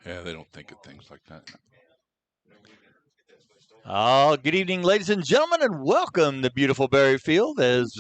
Yeah, they don't think of things like that. Good evening, ladies and gentlemen, and welcome to beautiful Berryfield as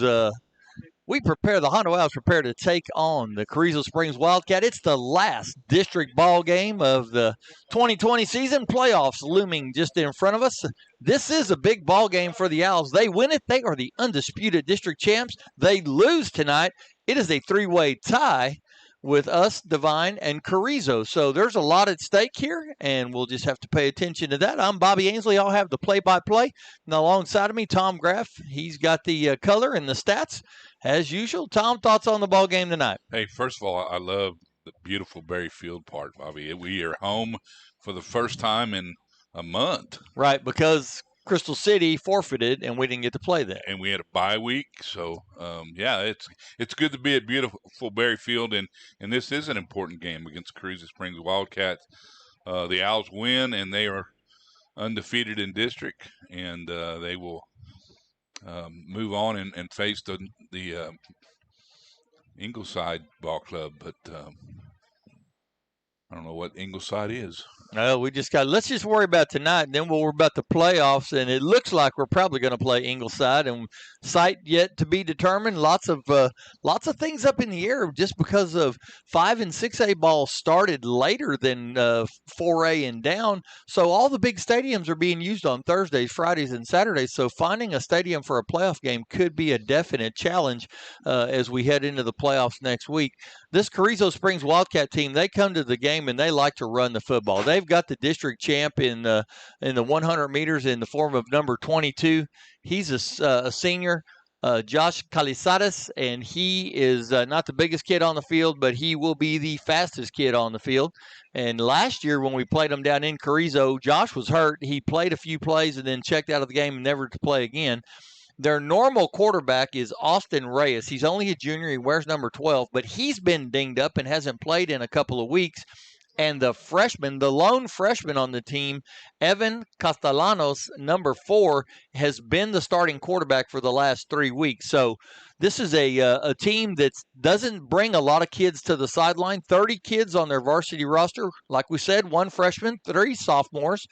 we prepare, the Hondo Owls prepare to take on the Carrizo Springs Wildcat. It's the last district ball game of the 2020 season. Playoffs looming just in front of us. This is a big ball game for the Owls. They win it, they are the undisputed district champs. They lose tonight, it is a three-way tie with us, Divine, and Carrizo. So there's a lot at stake here, and we'll just have to pay attention to that. I'm Bobby Ainsley. I'll have the play-by-play. And alongside of me, Tom Graff. He's got the color and the stats. As usual, Tom, thoughts on the ball game tonight? Hey, first of all, I love the beautiful Berryfield part, Bobby. We are home for the first time in a month. Right, because Crystal City forfeited and we didn't get to play there. And we had a bye week, so yeah, it's good to be at beautiful Berryfield, and this is an important game against Carrizo Springs Wildcats. The Owls win, and they are undefeated in district, and they will move on and face the Ingleside Ball Club, but I don't know what Ingleside is. No, let's just worry about tonight, and then we'll worry about the playoffs. And it looks like we're probably going to play Ingleside, and site yet to be determined. Lots of things up in the air just because of 5 and 6A ball started later than 4A and down. So all the big stadiums are being used on Thursdays, Fridays, and Saturdays. So finding a stadium for a playoff game could be a definite challenge as we head into the playoffs next week. This Carrizo Springs Wildcat team, they come to the game and they like to run the football. They've got the district champ in the 100 meters in the form of number 22. He's a senior, Josh Calizares, and he is not the biggest kid on the field, but he will be the fastest kid on the field. And last year when we played him down in Carrizo, Josh was hurt. He played a few plays and then checked out of the game and never to play again. Their normal quarterback is Austin Reyes. He's only a junior. He wears number 12, but he's been dinged up and hasn't played in a couple of weeks. And the lone freshman on the team, Evan Castellanos, number 4, has been the starting quarterback for the last 3 weeks. So this is a team that doesn't bring a lot of kids to the sideline. 30 kids on their varsity roster. Like we said, 1 freshman, 3 sophomores,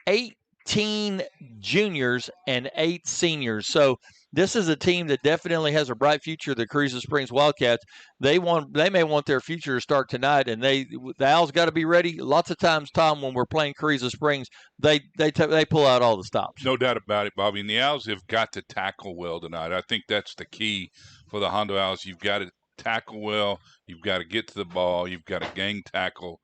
18 juniors, and 8 seniors. So this is a team that definitely has a bright future. The Carrizo Springs Wildcats. They may want their future to start tonight, and the Owls got to be ready. Lots of times, Tom, when we're playing Carrizo Springs, they pull out all the stops. No doubt about it, Bobby. And the Owls have got to tackle well tonight. I think that's the key for the Hondo Owls. You've got to tackle well. You've got to get to the ball. You've got to gang tackle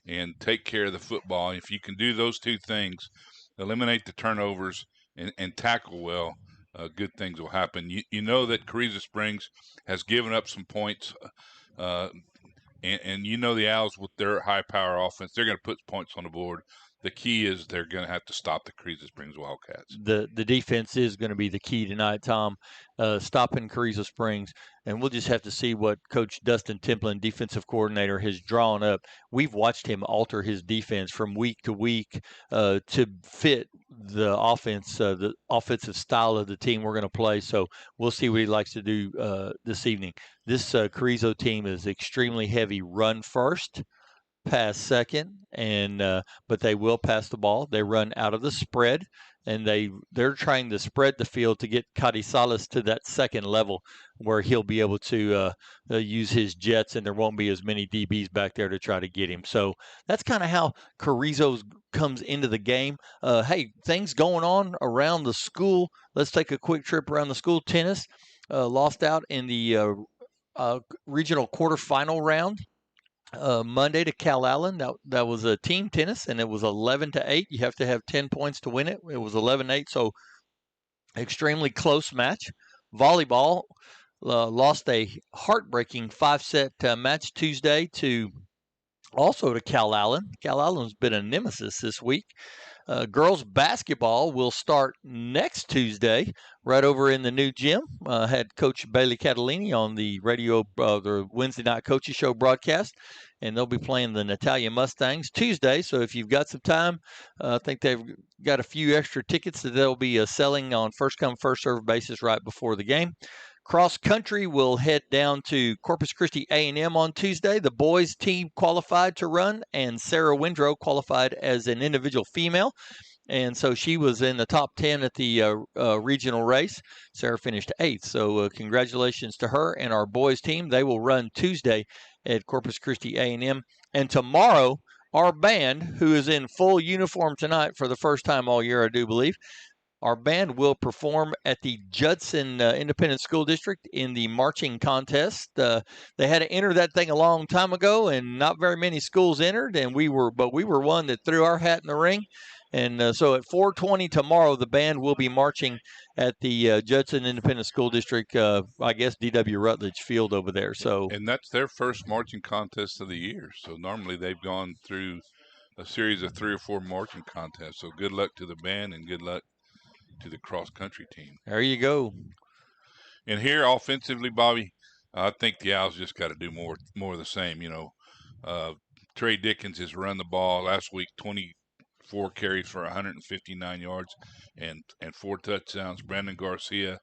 and take care of the football. If you can do those two things, eliminate the turnovers and tackle well, good things will happen. You know that Carrizo Springs has given up some points, and you know the Owls with their high-power offense, they're going to put points on the board. The key is they're going to have to stop the Carrizo Springs Wildcats. The defense is going to be the key tonight, Tom, stopping Carrizo Springs. And we'll just have to see what Coach Dustin Templin, defensive coordinator, has drawn up. We've watched him alter his defense from week to week to fit the offensive style of the team we're going to play. So we'll see what he likes to do this evening. This Carrizo team is extremely heavy run first, pass second, and but they will pass the ball. They run out of the spread, and they're trying to spread the field to get Carrizales to that second level where he'll be able to use his jets, and there won't be as many DBs back there to try to get him. So that's kind of how Carrizo comes into the game. Hey, things going on around the school. Let's take a quick trip around the school. Tennis lost out in the regional quarterfinal round. Monday to Cal Allen. That was a team tennis, and it was 11-8. You have to have 10 points to win it. It was 11-8, so extremely close match. Volleyball lost a heartbreaking 5-set match Tuesday to Cal Allen. Cal Allen's been a nemesis this week. Girls basketball will start next Tuesday right over in the new gym. Had Coach Bailey Catalini on the radio, the Wednesday night coaches show broadcast, and they'll be playing the Natalia Mustangs Tuesday. So if you've got some time, I think they've got a few extra tickets that they'll be selling on first come, first served basis right before the game. Cross country will head down to Corpus Christi A&M on Tuesday. The boys team qualified to run, and Sarah Windrow qualified as an individual female. And so she was in the top 10 at the regional race. Sarah finished 8th. So congratulations to her and our boys team. They will run Tuesday at Corpus Christi A&M. And tomorrow, our band, who is in full uniform tonight for the first time all year, I do believe, our band will perform at the Judson Independent School District in the marching contest. They had to enter that thing a long time ago, and not very many schools entered, and we were one that threw our hat in the ring. And so at 4:20 tomorrow, the band will be marching at the Judson Independent School District, I guess D.W. Rutledge Field over there. So, and that's their first marching contest of the year. So normally they've gone through a series of 3 or 4 marching contests. So good luck to the band and good luck to the cross-country team. There you go. And here offensively, Bobby, I think the Owls just got to do more of the same. Trey Dickens has run the ball last week, 24 carries for 159 yards and 4 touchdowns. Brandon Garcia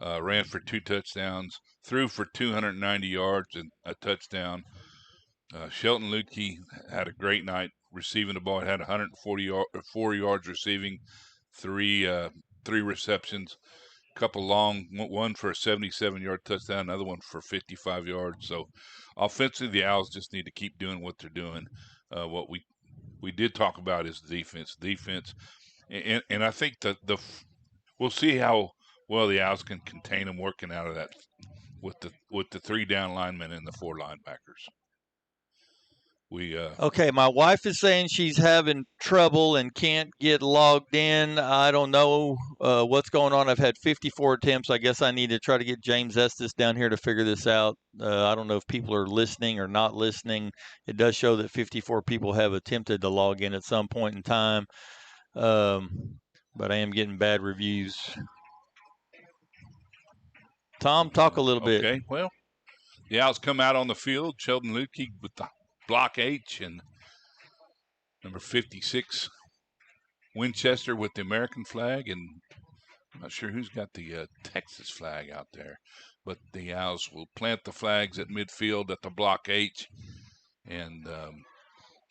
ran for 2 touchdowns, threw for 290 yards and a touchdown. Shelton Lutke had a great night receiving the ball. It had 144 yards receiving, 3 receptions, a couple long, one for a 77-yard touchdown, another one for 55 yards. So offensively, the Owls just need to keep doing what they're doing. What we did talk about is defense, and I think that we'll see how well the Owls can contain them working out of that with the 3 down linemen and the 4 linebackers. Okay, my wife is saying she's having trouble and can't get logged in. I don't know what's going on. I've had 54 attempts. I guess I need to try to get James Estes down here to figure this out. I don't know if people are listening or not listening. It does show that 54 people have attempted to log in at some point in time, but I am getting bad reviews. Tom, talk a little bit. Okay, well, the Owls come out on the field. Sheldon Lutke with the block H and number 56 Winchester with the American flag, and I'm not sure who's got the Texas flag out there, but the Owls will plant the flags at midfield at the block H, and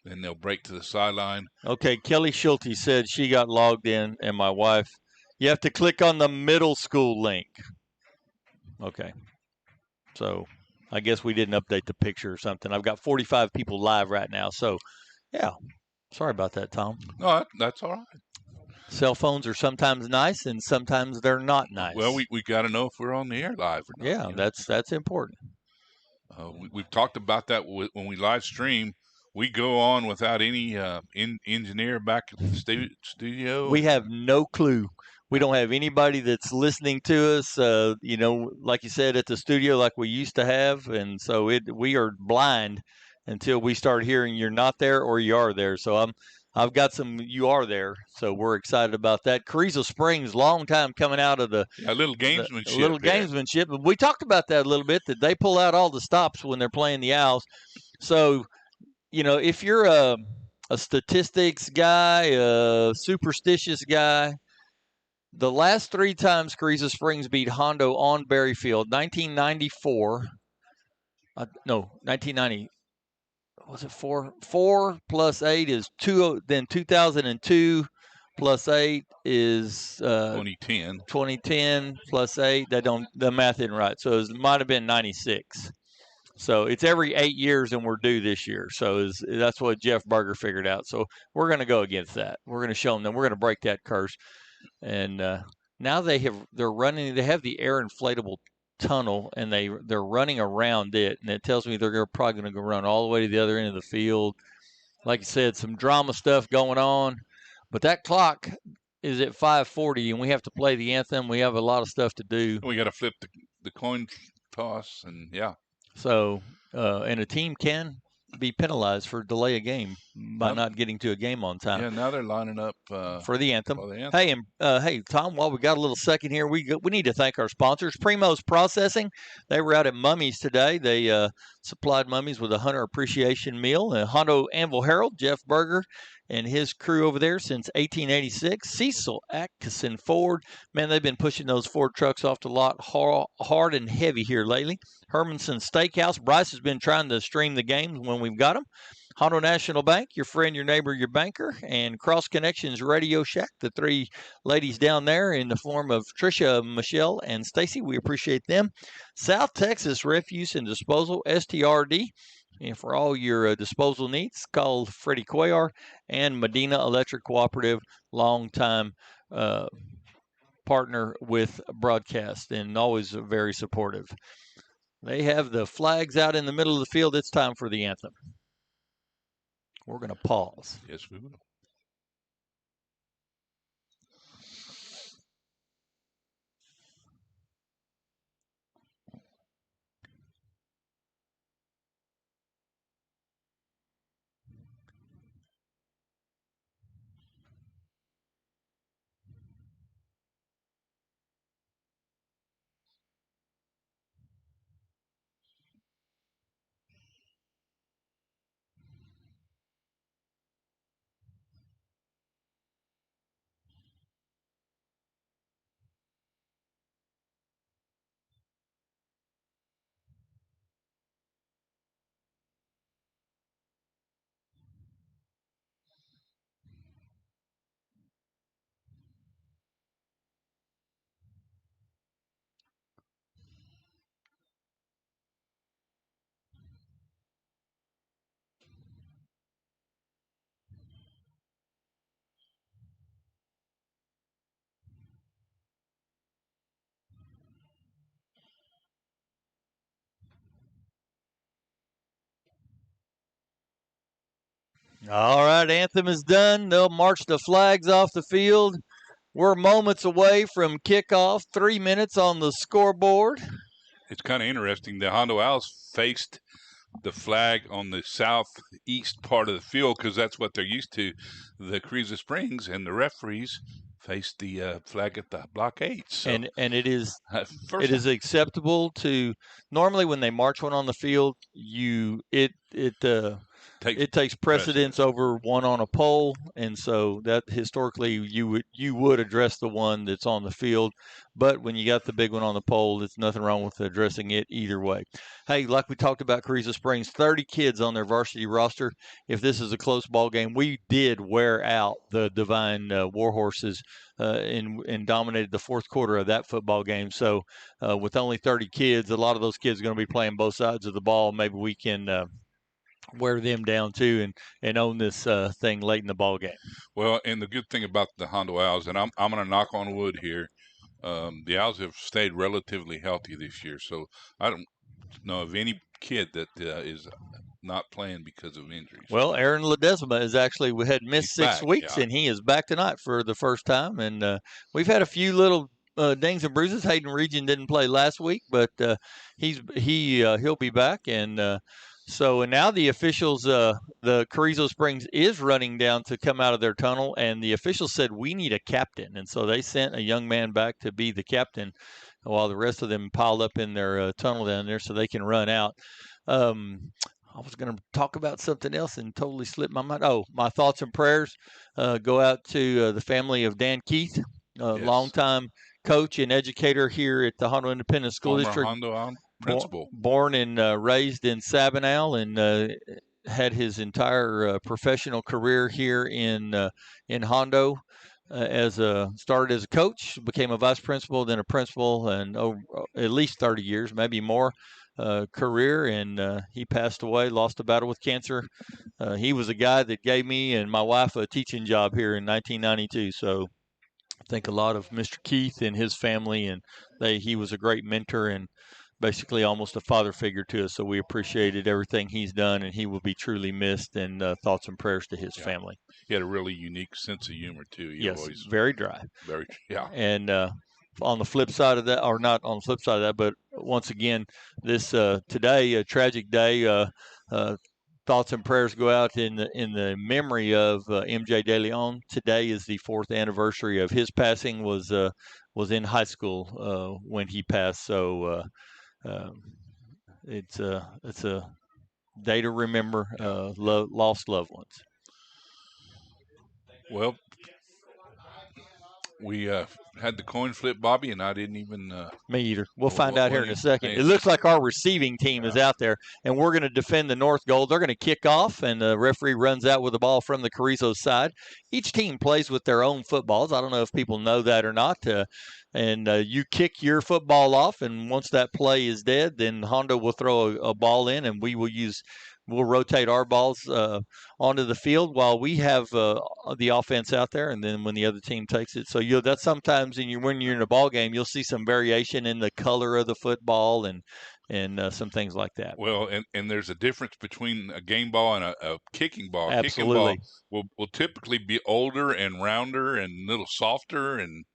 then they'll break to the sideline. Okay, Kelly Schulte said she got logged in, and my wife, you have to click on the middle school link. Okay, so I guess we didn't update the picture or something. I've got 45 people live right now. So, yeah, sorry about that, Tom. No, that's all right. Cell phones are sometimes nice and sometimes they're not nice. Well, we got to know if we're on the air live or not. Yeah, that's important. We've talked about that when we live stream. We go on without any engineer back at the studio. We have no clue. We don't have anybody that's listening to us, like you said, at the studio like we used to have. And so we are blind until we start hearing you're not there or you are there. So I've got some you are there. So we're excited about that. Carrizo Springs, long time coming out of the little gamesmanship. Gamesmanship. But we talked about that a little bit, that they pull out all the stops when they're playing the Owls. So, if you're a statistics guy, a superstitious guy, the last 3 times Carrizo Springs beat Hondo on Berryfield, 1994. 1990. Was it 4? 4 plus 8 is 2. Then 2002 plus 8 is 2010. 2010 plus 8. The math isn't right. So it might have been 96. So it's every 8 years, and we're due this year. So that's what Jeff Berger figured out. So we're going to go against that. We're going to show them that we're going to break that curse. And now they're running. They have the air inflatable tunnel, and they're running around it. And it tells me they're probably going to go run all the way to the other end of the field. Like I said, some drama stuff going on. But that clock is at 5:40, and we have to play the anthem. We have a lot of stuff to do. We got to flip the coin toss, and yeah. So, and a team can be penalized for delay a game by not getting to a game on time. Yeah, now they're lining up for the anthem. Hey, Tom, while we got a little second here, we need to thank our sponsors, Primo's Processing. They were out at Mummy's today. They supplied Mummy's with a hunter appreciation meal. Hondo Anvil Herald, Jeff Berger, and his crew over there since 1886. Cecil Atkinson Ford. Man, they've been pushing those Ford trucks off the lot hard and heavy here lately. Hermanson Steakhouse. Bryce has been trying to stream the games when we've got them. Hondo National Bank, your friend, your neighbor, your banker, and Cross Connections Radio Shack, the three ladies down there in the form of Tricia, Michelle, and Stacy. We appreciate them. South Texas Refuse and Disposal, STRD. And for all your disposal needs, call Freddie Cuellar and Medina Electric Cooperative, longtime partner with broadcast and always very supportive. They have the flags out in the middle of the field. It's time for the anthem. We're going to pause. Yes, we will. All right, anthem is done. They'll march the flags off the field. We're moments away from kickoff. 3 minutes on the scoreboard. It's kind of interesting. The Hondo Owls faced the flag on the southeast part of the field because that's what they're used to. The Carrizo Springs and the referees faced the flag at the blockade. So, and it is acceptable to normally when they march one on the field, it takes precedence over one on a pole, and so that historically you would address the one that's on the field. But when you got the big one on the pole, there's nothing wrong with addressing it either way. Hey, like we talked about Carrizo Springs, 30 kids on their varsity roster. If this is a close ball game, we did wear out the Divine Warhorses and dominated the fourth quarter of that football game. So with only 30 kids, a lot of those kids are going to be playing both sides of the ball. Maybe we can wear them down too and own this thing late in the ball game. Well, and the good thing about the Hondo Owls, and I'm going to knock on wood here, the Owls have stayed relatively healthy this year. So I don't know of any kid that is not playing because of injuries. Well, Aaron Ledesma is actually had missed 6 weeks, and he is back tonight for the first time. And we've had a few little dings and bruises. Hayden Region didn't play last week, but he'll be back. And so now the officials, the Carrizo Springs is running down to come out of their tunnel, and the officials said we need a captain, and so they sent a young man back to be the captain while the rest of them piled up in their tunnel down there so they can run out. I was going to talk about something else and totally slipped my mind. Oh, my thoughts and prayers go out to the family of Dan Keith, longtime coach and educator here at the Hondo Independent School District. Hondo principal. Born and raised in Sabinal, and had his entire professional career here in Hondo. Started as a coach, became a vice principal, then a principal, and at least 30 years, maybe more. Career, and he passed away, lost a battle with cancer. He was a guy that gave me and my wife a teaching job here in 1992. So I think a lot of Mr. Keith and his family, and he was a great mentor and basically almost a father figure to us. So we appreciated everything he's done, and he will be truly missed. And thoughts and prayers to his family. He had a really unique sense of humor too. Very dry. And on the flip side of that, or not on the flip side of that, but once again, this today, a tragic day. Thoughts and prayers go out in the memory of MJ De Leon. Today is the 4th anniversary of his passing. Was in high school when he passed. So it's a day to remember lost loved ones. Well, we had the coin flip, Bobby, and I didn't even. Me either. We'll find out here in a second. Hey. It looks like our receiving team is out there, and we're going to defend the north goal. They're going to kick off, and the referee runs out with the ball from the Carrizo side. Each team plays with their own footballs. I don't know if people know that or not. And you kick your football off, and once that play is dead, then Hondo will throw a ball in, and we'll rotate our balls onto the field while we have the offense out there, and then when the other team takes it. So that's sometimes when you're in a ball game, you'll see some variation in the color of the football and some things like that. Well, and there's a difference between a game ball and a kicking ball. Absolutely. Kicking ball will typically be older and rounder and a little softer and.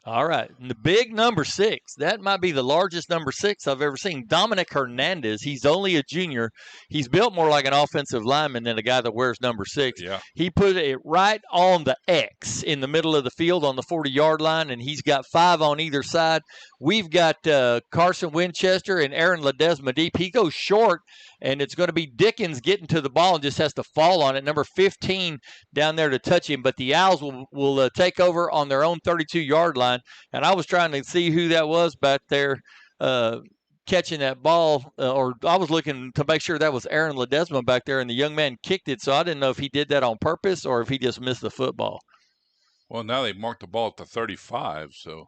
All right. And the big number 6, that might be the largest number 6 I've ever seen. Dominic Hernandez. He's only a junior. He's built more like an offensive lineman than a guy that wears number 6. Yeah. He put it right on the X in the middle of the field on the 40-yard line, and he's got 5 on either side. We've got Carson Winchester and Aaron Ledesma deep. He goes short, and it's going to be Dickens getting to the ball and just has to fall on it. Number 15 down there to touch him, but the Owls will take over on their own 32-yard line. And I was trying to see who that was back there catching that ball, or I was looking to make sure that was Aaron Ledesma back there, and the young man kicked it, so I didn't know if he did that on purpose or if he just missed the football. Well, now they marked the ball at the 35, so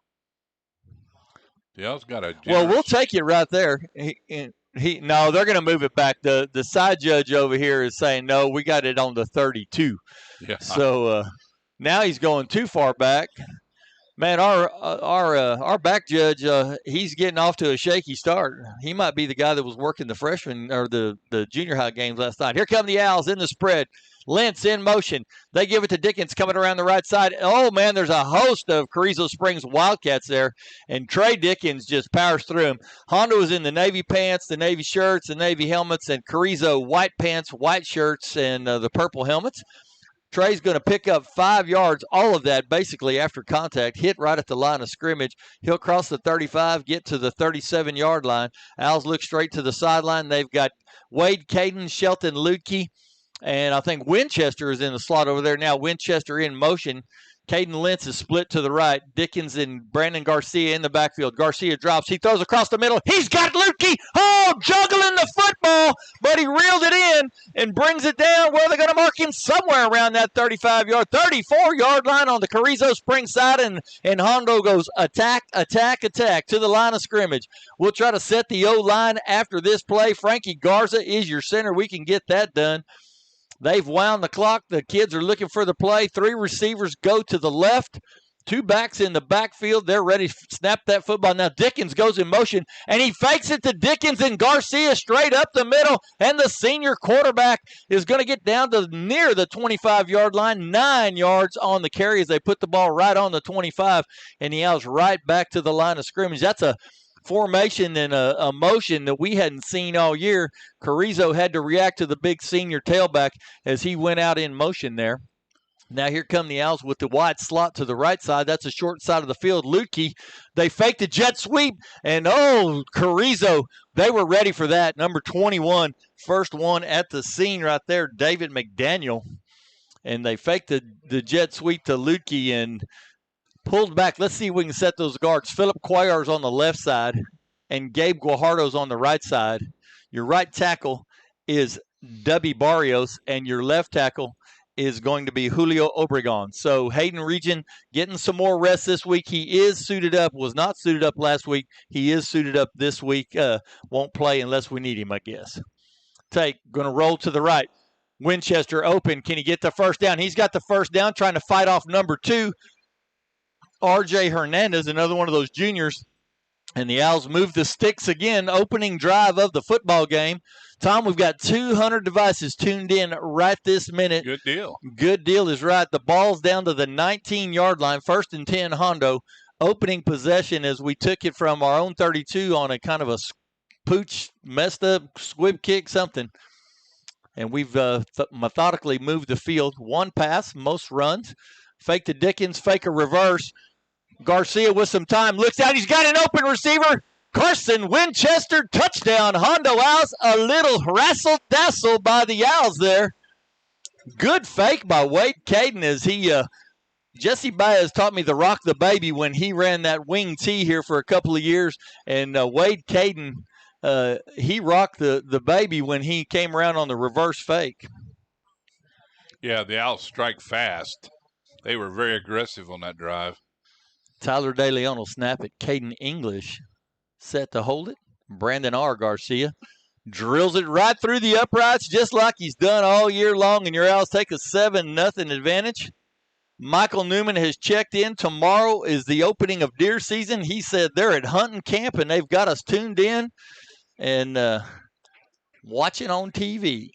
the Owls got a generous... Well, we'll take it right there. No, they're going to move it back. The side judge over here is saying, no, we got it on the 32. Yeah. So now he's going too far back. Man, our back judge, he's getting off to a shaky start. He might be the guy that was working the freshman or the junior high games last night. Here come the Owls in the spread. Lentz in motion. They give it to Dickens coming around the right side. Oh, man, there's a host of Carrizo Springs Wildcats there, and Trey Dickens just powers through him. Hondo is in the navy pants, the navy shirts, the navy helmets, and Carrizo white pants, white shirts, and the purple helmets. Trey's going to pick up 5 yards, all of that basically after contact, hit right at the line of scrimmage. He'll cross the 35, get to the 37-yard line. Owls look straight to the sideline. They've got Wade Caden, Shelton Lutke, and I think Winchester is in the slot over there now. Winchester in motion. Caden Lentz is split to the right. Dickens and Brandon Garcia in the backfield. Garcia drops. He throws across the middle. He's got Lutke. Oh, juggling the football, but he reeled it in and brings it down. Well, they're going to mark him somewhere around that 34-yard line on the Carrizo Springs side, and Hondo goes attack, attack, attack to the line of scrimmage. We'll try to set the O-line after this play. Frankie Garza is your center. We can get that done. They've wound the clock. The kids are looking for the play. 3 receivers go to the left. 2 backs in the backfield. They're ready to snap that football. Now Dickens goes in motion, and he fakes it to Dickens and Garcia straight up the middle, and the senior quarterback is going to get down to near the 25-yard line, 9 yards on the carry as they put the ball right on the 25, and the Owls right back to the line of scrimmage. That's a formation and a motion that we hadn't seen all year. Carrizo had to react to the big senior tailback as he went out in motion there. Now here come the Owls with the wide slot to the right side. That's a short side of the field. Lutke, they faked a jet sweep, and Carrizo, they were ready for that. Number 21, first one at the scene right there, David McDaniel. And they faked the jet sweep to Lutke and pulled back. Let's see if we can set those guards. Philip Cuellar's on the left side, and Gabe Guajardo's on the right side. Your right tackle is Dubby Barrios, and your left tackle is going to be Julio Obregon. So Hayden Region getting some more rest this week. He is suited up, was not suited up last week. He is suited up this week. Won't play unless we need him, I guess. Going to roll to the right. Winchester open. Can he get the first down? He's got the first down, trying to fight off number 2. R.J. Hernandez, another one of those juniors. And the Owls move the sticks again, opening drive of the football game. Tom, we've got 200 devices tuned in right this minute. Good deal. Good deal is right. The ball's down to the 19-yard line, 1st and 10 Hondo. Opening possession as we took it from our own 32 on a kind of a pooch, messed up squib kick, something. And we've methodically moved the field. 1 pass, most runs. Fake to Dickens, fake a reverse. Garcia with some time, looks out, he's got an open receiver. Carson Winchester, touchdown, Hondo Owls. A little razzle-dazzle by the Owls there. Good fake by Wade Caden as he Jesse Baez taught me to rock the baby when he ran that wing tee here for a couple of years, and Wade Caden, he rocked the baby when he came around on the reverse fake. Yeah, the Owls strike fast. They were very aggressive on that drive. Tyler DeLeon will snap it. Caden English set to hold it. Brandon R. Garcia drills it right through the uprights just like he's done all year long, and your Owls take a 7-0 advantage. Michael Newman has checked in. Tomorrow is the opening of deer season. He said they're at hunting camp, and they've got us tuned in and watching on TV.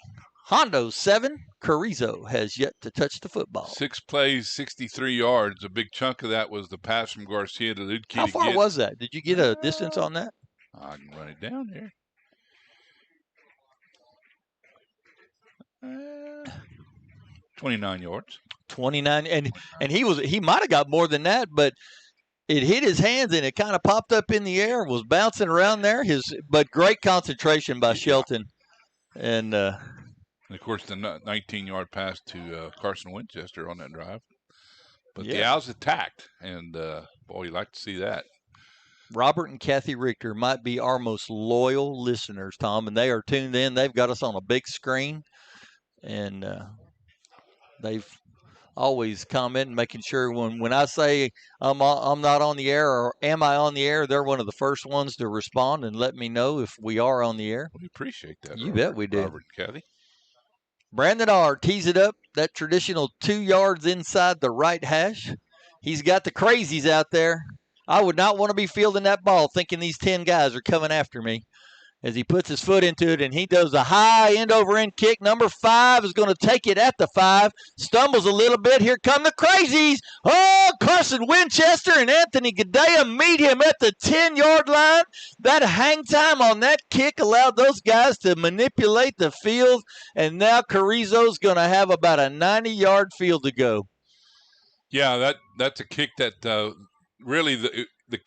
Hondo 7. Carrizo has yet to touch the football. 6 plays, 63 yards. A big chunk of that was the pass from Garcia to Ludke. How far was that? Did you get a distance on that? I can run it down here. 29 yards. 29, and he might have got more than that, but it hit his hands and it kind of popped up in the air, was bouncing around there. But great concentration by Shelton, and of course the 19-yard pass to Carson Winchester on that drive. But yeah. The Owls attacked, and boy, you like to see that. Robert and Kathy Richter might be our most loyal listeners, Tom, and they are tuned in. They've got us on a big screen, and they've always commenting, making sure when I say I'm not on the air or am I on the air, they're one of the first ones to respond and let me know if we are on the air. We appreciate that. You bet we do. Robert and Kathy. Brandon R. tees it up, that traditional 2 yards inside the right hash. He's got the crazies out there. I would not want to be fielding that ball thinking these 10 guys are coming after me. As he puts his foot into it, and he does a high end-over-end kick. Number 5 is going to take it at the 5. Stumbles a little bit. Here come the crazies. Oh, Carson Winchester and Anthony Gadea meet him at the 10-yard line. That hang time on that kick allowed those guys to manipulate the field, and now Carrizo's going to have about a 90-yard field to go. Yeah, that's a kick that really the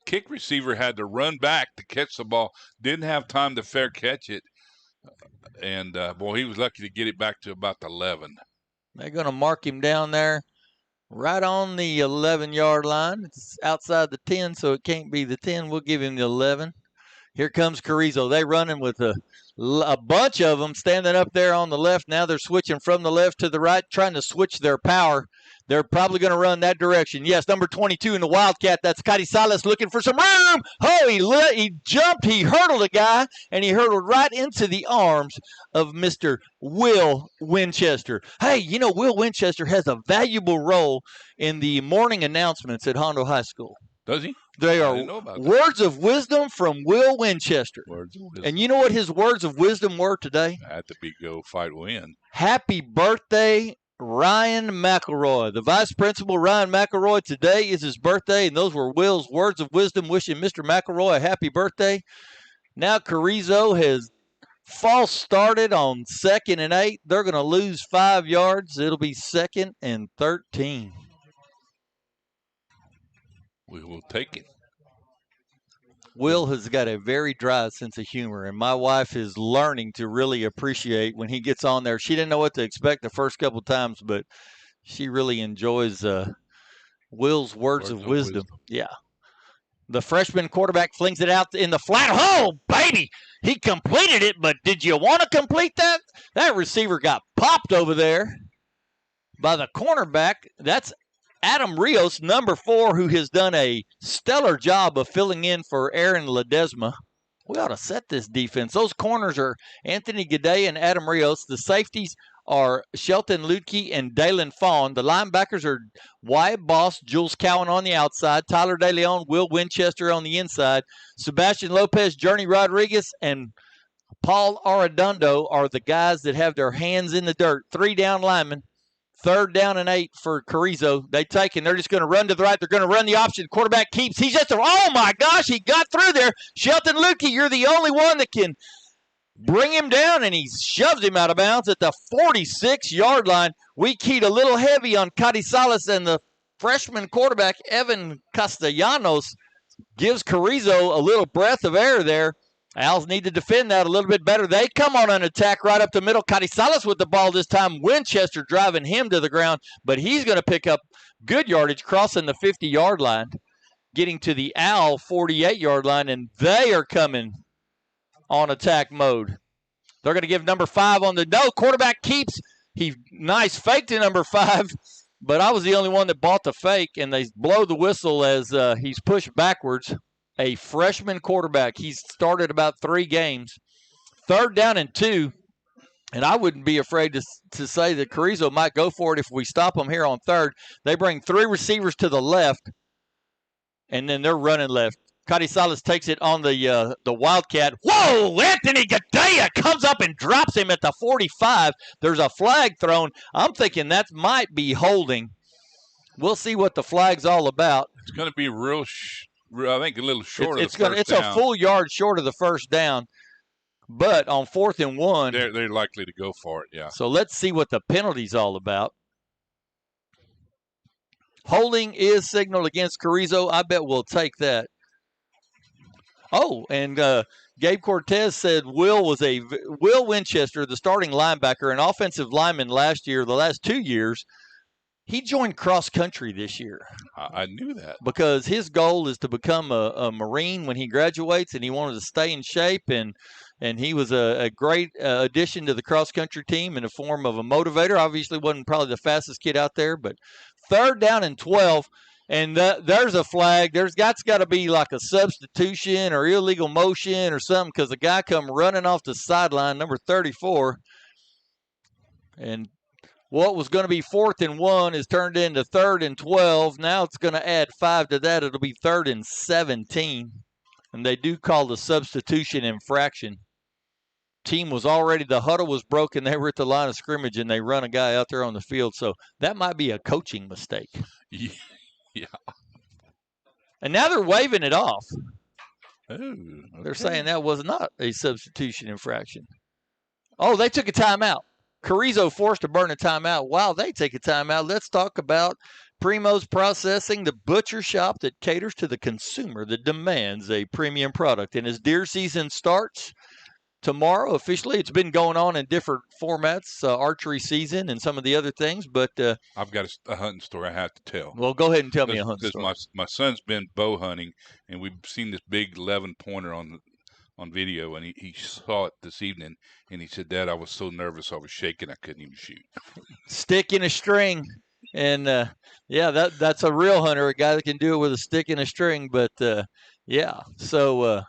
kick receiver had to run back to catch the ball. Didn't have time to fair catch it. And, boy, he was lucky to get it back to about the 11. They're going to mark him down there right on the 11-yard line. It's outside the 10, so it can't be the 10. We'll give him the 11. Here comes Carrizo. They running with a bunch of them standing up there on the left. Now they're switching from the left to the right, trying to switch their power. They're probably going to run that direction. Yes, number 22 in the Wildcat. That's Cody Silas looking for some room. Oh, he jumped. He hurdled a guy, and he hurdled right into the arms of Mr. Will Winchester. Hey, you know, Will Winchester has a valuable role in the morning announcements at Hondo High School. Does he? They are words of wisdom from Will Winchester. Words of wisdom. And you know what his words of wisdom were today? Had to be go, fight, win. Happy birthday, Ryan McElroy. The vice principal, Ryan McElroy, today is his birthday, and those were Will's words of wisdom, wishing Mr. McElroy a happy birthday. Now Carrizo has false started on 2nd and 8. They're going to lose 5 yards. It'll be 2nd and 13. We will take it. Will has got a very dry sense of humor, and my wife is learning to really appreciate when he gets on there. She didn't know what to expect the first couple of times, but she really enjoys Will's words of wisdom. Yeah. The freshman quarterback flings it out in the flat. Oh, baby! He completed it, but did you want to complete that? That receiver got popped over there by the cornerback. That's Adam Rios, number 4, who has done a stellar job of filling in for Aaron Ledesma. We ought to set this defense. Those corners are Anthony Gadea and Adam Rios. The safeties are Shelton Ludke and Dalen Fawn. The linebackers are Wyatt Boss, Jules Cowan on the outside, Tyler DeLeon, Will Winchester on the inside. Sebastian Lopez, Journey Rodriguez, and Paul Arredondo are the guys that have their hands in the dirt. 3 down linemen. 3rd down and 8 for Carrizo. They take and they're just going to run to the right. They're going to run the option. Quarterback keeps. He's just oh my gosh, he got through there. Shelton Lukey, you're the only one that can bring him down, and he shoves him out of bounds at the 46-yard line. We keyed a little heavy on Cody Salas, and the freshman quarterback, Evan Castellanos, gives Carrizo a little breath of air there. Owls need to defend that a little bit better. They come on an attack right up the middle. Carrizales with the ball this time. Winchester driving him to the ground, but he's going to pick up good yardage crossing the 50-yard line, getting to the Owl 48-yard line, and they are coming on attack mode. They're going to give number 5 on the no. Quarterback keeps. He nice fake to number 5, but I was the only one that bought the fake, and they blow the whistle as he's pushed backwards. A freshman quarterback. He's started about 3 games. 3rd down and 2, and I wouldn't be afraid to say that Carrizo might go for it if we stop them here on 3rd. They bring 3 receivers to the left, and then they're running left. Carrizales takes it on the Wildcat. Whoa! Anthony Gadea comes up and drops him at the 45. There's a flag thrown. I'm thinking that might be holding. We'll see what the flag's all about. It's going to be I think a little short of the first down. It's a full yard short of the first down, but on 4th and 1. They're likely to go for it, yeah. So let's see what the penalty's all about. Holding is signaled against Carrizo. I bet we'll take that. Oh, and Gabe Cortez said Will Winchester, the starting linebacker, an offensive lineman last year, the last 2 years. He joined cross country this year. I knew that. Because his goal is to become a Marine when he graduates, and he wanted to stay in shape, and he was a great addition to the cross country team in the form of a motivator. Obviously wasn't probably the fastest kid out there, but 3rd down and 12, and there's a flag. That's got to be like a substitution or illegal motion or something, because the guy come running off the sideline, number 34, and what was going to be 4th and 1 is turned into 3rd and 12. Now it's going to add 5 to that. It'll be 3rd and 17. And they do call the substitution infraction. The huddle was broken. They were at the line of scrimmage, and they run a guy out there on the field. So that might be a coaching mistake. Yeah. And now they're waving it off. Oh, okay. They're saying that was not a substitution infraction. Oh, they took a timeout. Carrizo forced to burn a timeout. While they take a timeout, let's talk about Primo's Processing, the butcher shop that caters to the consumer that demands a premium product. And as deer season starts tomorrow officially, it's been going on in different formats, archery season and some of the other things. But I've got a hunting story I have to tell. Well, go ahead and tell me a hunting story. Because my son's been bow hunting, and we've seen this big 11-pointer on video, and he saw it this evening, and he said, Dad, I was so nervous I was shaking I couldn't even shoot. Stick in a string, and that's a real hunter, a guy that can do it with a stick and a string. But so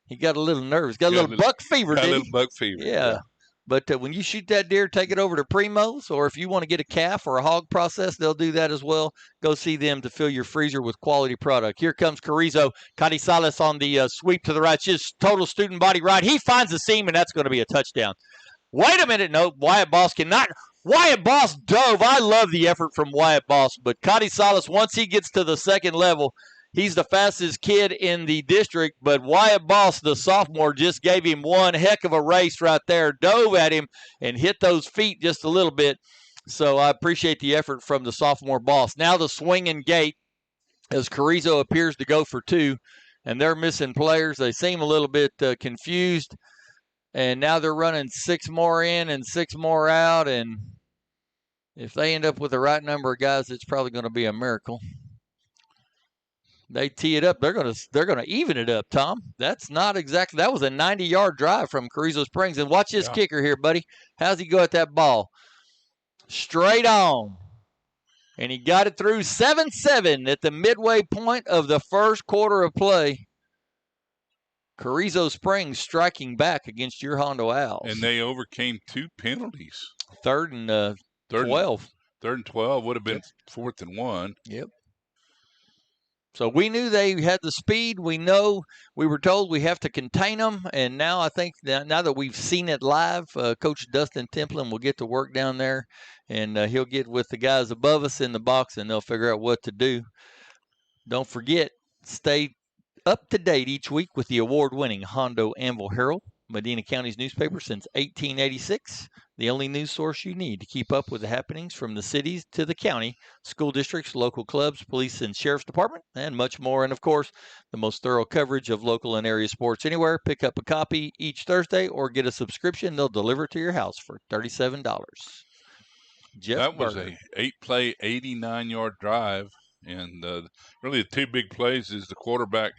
he got a little nervous, got a little buck fever. Got a little buck fever. Yeah. But when you shoot that deer, take it over to Primo's, or if you want to get a calf or a hog process, they'll do that as well. Go see them to fill your freezer with quality product. Here comes Carrizo. Carrizales on the sweep to the right. Just total student body right. He finds the seam, and that's going to be a touchdown. Wait a minute. No, Wyatt Boss cannot. Wyatt Boss dove. I love the effort from Wyatt Boss. But Carrizales, once he gets to the second level, he's the fastest kid in the district, but Wyatt Boss, the sophomore, just gave him one heck of a race right there, dove at him, and hit those feet just a little bit. So I appreciate the effort from the sophomore Boss. Now the swing and gate as Carrizo appears to go for 2, and they're missing players. They seem a little bit confused, and now they're running 6 more in and 6 more out, and if they end up with the right number of guys, it's probably going to be a miracle. They tee it up. They're gonna even it up, Tom. That's not exactly. That was a 90-yard drive from Carrizo Springs. And watch this kicker here, buddy. How's he go at that ball? Straight on. And he got it through 7-7 at the midway point of the first quarter of play. Carrizo Springs striking back against your Hondo Owls. And they overcame 2 penalties. 3rd and 12. 3rd and 12 would have been 4th and 1. Yep. So we knew they had the speed. We were told we have to contain them. And now I think now that we've seen it live, Coach Dustin Templin will get to work down there, and he'll get with the guys above us in the box, and they'll figure out what to do. Don't forget, stay up to date each week with the award-winning Hondo Anvil Herald. Medina County's newspaper since 1886. The only news source you need to keep up with the happenings from the cities to the county, school districts, local clubs, police and sheriff's department, and much more. And of course, the most thorough coverage of local and area sports anywhere. Pick up a copy each Thursday or get a subscription. They'll deliver it to your house for $37. Jeff That was Berger. a 8-play, 89-yard drive. And really the two big plays is the quarterback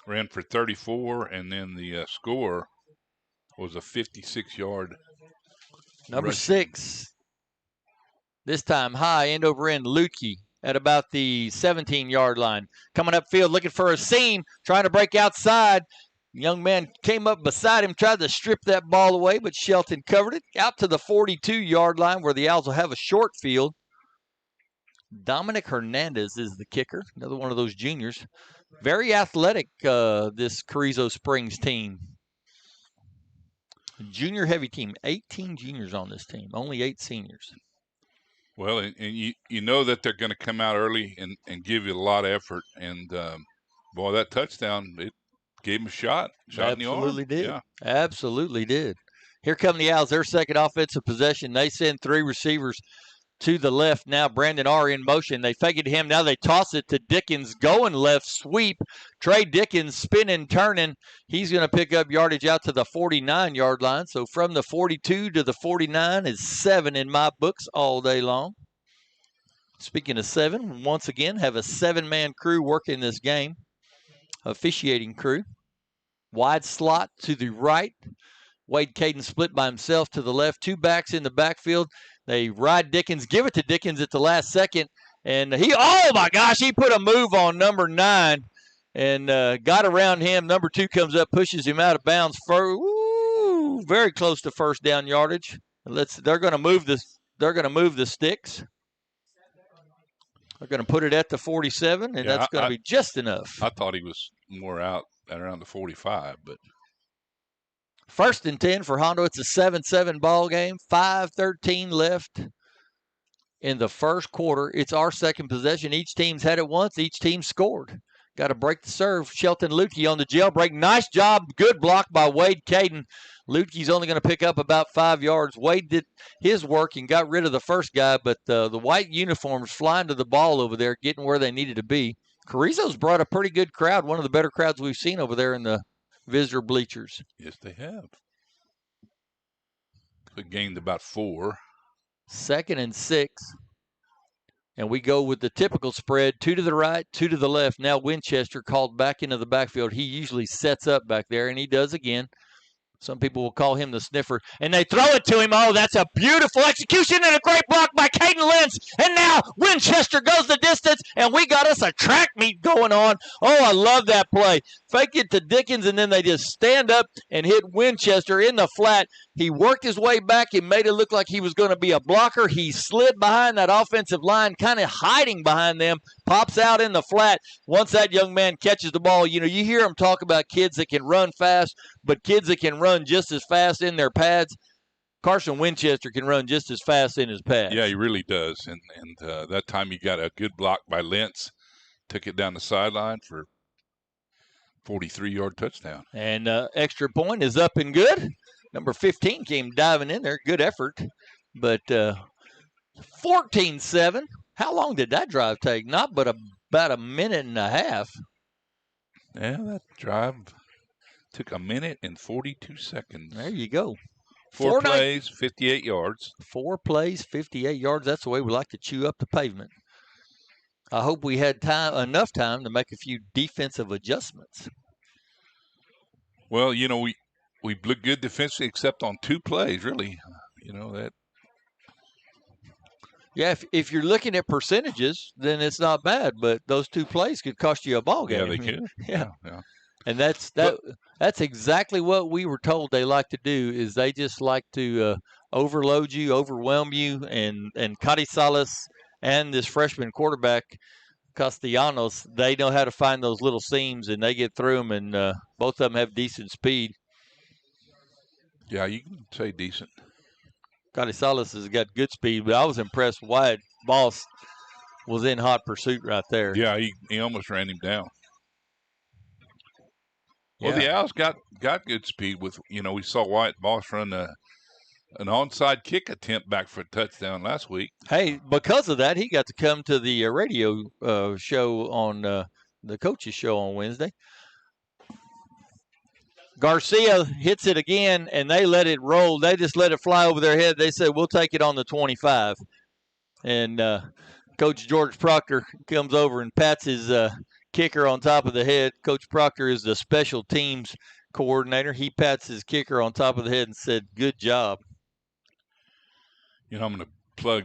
ran for 34, and then the score was a 56-yard Number rushing. 6, this time high, end over end, Lutke at about the 17-yard line. Coming upfield, looking for a seam, trying to break outside. Young man came up beside him, tried to strip that ball away, but Shelton covered it. Out to the 42-yard line where the Owls will have a short field. Dominic Hernandez is the kicker, another one of those juniors. Very athletic, this Carrizo Springs team. Junior heavy team, 18 juniors on this team, only 8 seniors. Well, and you know that they're going to come out early and give you a lot of effort. And, boy, that touchdown, it gave them a shot in the arm. Absolutely did. Yeah. Absolutely did. Here come the Owls, their second offensive possession. They send 3 receivers to the left now. Brandon R in motion. They fake it to him. Now they toss it to Dickens. Going left sweep. Trey Dickens spinning, turning. He's going to pick up yardage out to the 49-yard line. So from the 42 to the 49 is 7 in my books all day long. Speaking of 7, once again, have a 7-man crew working this game. Officiating crew. Wide slot to the right. Wade Caden split by himself to the left. 2 backs in the backfield. They ride Dickens, give it to Dickens at the last second. And oh my gosh, he put a move on number 9 and got around him. Number 2 comes up, pushes him out of bounds. Very close to first down yardage. They're going to move the sticks. They're going to put it at the 47, and that's going to be just enough. I thought he was more out at around the 45, but. First and 10 for Hondo. It's a 7-7 ball game. 5:13 left in the first quarter. It's our second possession. Each team's had it once. Each team scored. Got to break the serve. Shelton Lutke on the jailbreak. Nice job. Good block by Wade Caden. Lutke's only going to pick up about 5 yards. Wade did his work and got rid of the first guy, but the white uniforms flying to the ball over there, getting where they needed to be. Carrizo's brought a pretty good crowd, one of the better crowds we've seen over there in the visitor bleachers. Yes, they have. They gained about 4. 2nd and 6. And we go with the typical spread, 2 to the right, 2 to the left. Now Winchester called back into the backfield. He usually sets up back there, and he does again. Some people will call him the sniffer. And they throw it to him. Oh, that's a beautiful execution and a great block by Caden Lentz. And now Winchester goes the distance, and we got us a track meet going on. Oh, I love that play. Fake it to Dickens, and then they just stand up and hit Winchester in the flat. He worked his way back and made it look like he was going to be a blocker. He slid behind that offensive line, kind of hiding behind them, pops out in the flat. Once that young man catches the ball, you hear him talk about kids that can run fast, but kids that can run just as fast in their pads. Carson Winchester can run just as fast in his pads. Yeah, he really does. And that time he got a good block by Lentz, took it down the sideline for 43-yard touchdown. And extra point is up and good. Number 15 came diving in there. Good effort. But 14-7. How long did that drive take? Not but about a minute and a half. Yeah, that drive took a minute and 42 seconds. There you go. 4 plays, 58 yards. 4 plays, 58 yards. That's the way we like to chew up the pavement. I hope we had enough time to make a few defensive adjustments. Well, we looked good defensively except on 2 plays, really. That. Yeah, if you're looking at percentages, then it's not bad. But those 2 plays could cost you a ball game. Yeah, they could. Yeah. And that's exactly what we were told they like to do. Is they just like to overload you, overwhelm you, and Carrizales and this freshman quarterback Castellanos, they know how to find those little seams, and they get through them, and both of them have decent speed. Yeah, you can say decent. Carrizales has got good speed, but I was impressed. Wyatt Boss was in hot pursuit right there. Yeah, he almost ran him down. Well, the Owls got good speed with, we saw Wyatt Boss run an onside kick attempt back for a touchdown last week. Hey, because of that, he got to come to the radio show on the coaches show on Wednesday. Garcia hits it again, and they let it roll. They just let it fly over their head. They said, we'll take it on the 25. And Coach George Proctor comes over and pats his kicker on top of the head. Coach Proctor is the special teams coordinator. He pats his kicker on top of the head and said, good job. I'm going to plug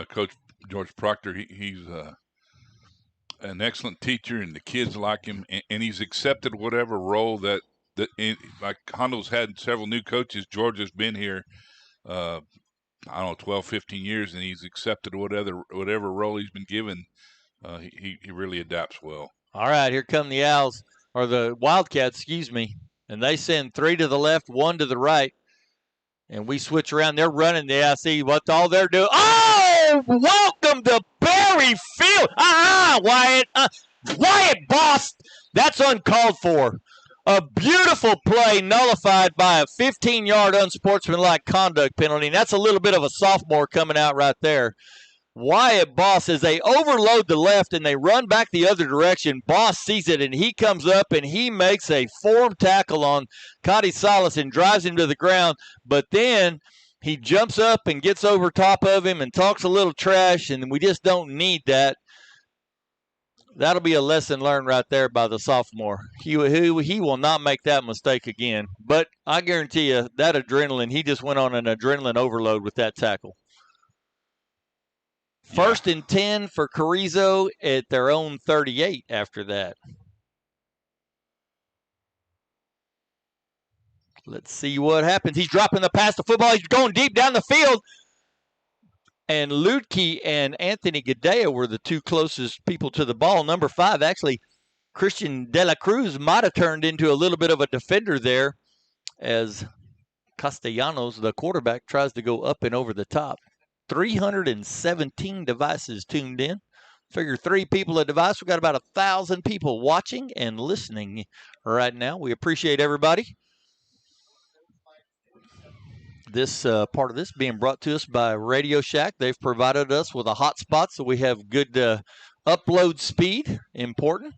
Coach George Proctor. He's an excellent teacher, and the kids like him, and he's accepted whatever role that like Hondo's had several new coaches. George has been here, 12, 15 years, and he's accepted whatever role he's been given. He really adapts well. All right, here come the Owls, or the Wildcats, excuse me, and they send 3 to the left, 1 to the right, and we switch around. They're running the IC. What all they're doing? Oh, welcome to Berry Field. Wyatt. Wyatt Boss. That's uncalled for. A beautiful play nullified by a 15-yard unsportsmanlike conduct penalty. And that's a little bit of a sophomore coming out right there. Wyatt Boss, as they overload the left and they run back the other direction, Boss sees it and he comes up and he makes a form tackle on Cody Salas and drives him to the ground. But then he jumps up and gets over top of him and talks a little trash, and we just don't need that. That'll be a lesson learned right there by the sophomore. He will not make that mistake again. But I guarantee you, that adrenaline, he just went on an adrenaline overload with that tackle. First and 10 for Carrizo at their own 38 after that. Let's see what happens. He's dropping the pass to football. He's going deep down the field. And Ludke and Anthony Gadea were the two closest people to the ball. Number 5, actually, Christian De La Cruz might have turned into a little bit of a defender there as Castellanos, the quarterback, tries to go up and over the top. 317 devices tuned in. Figure 3 people a device. We've got about 1,000 people watching and listening right now. We appreciate everybody. This part of this being brought to us by Radio Shack. They've provided us with a hotspot, so we have good upload speed. Important.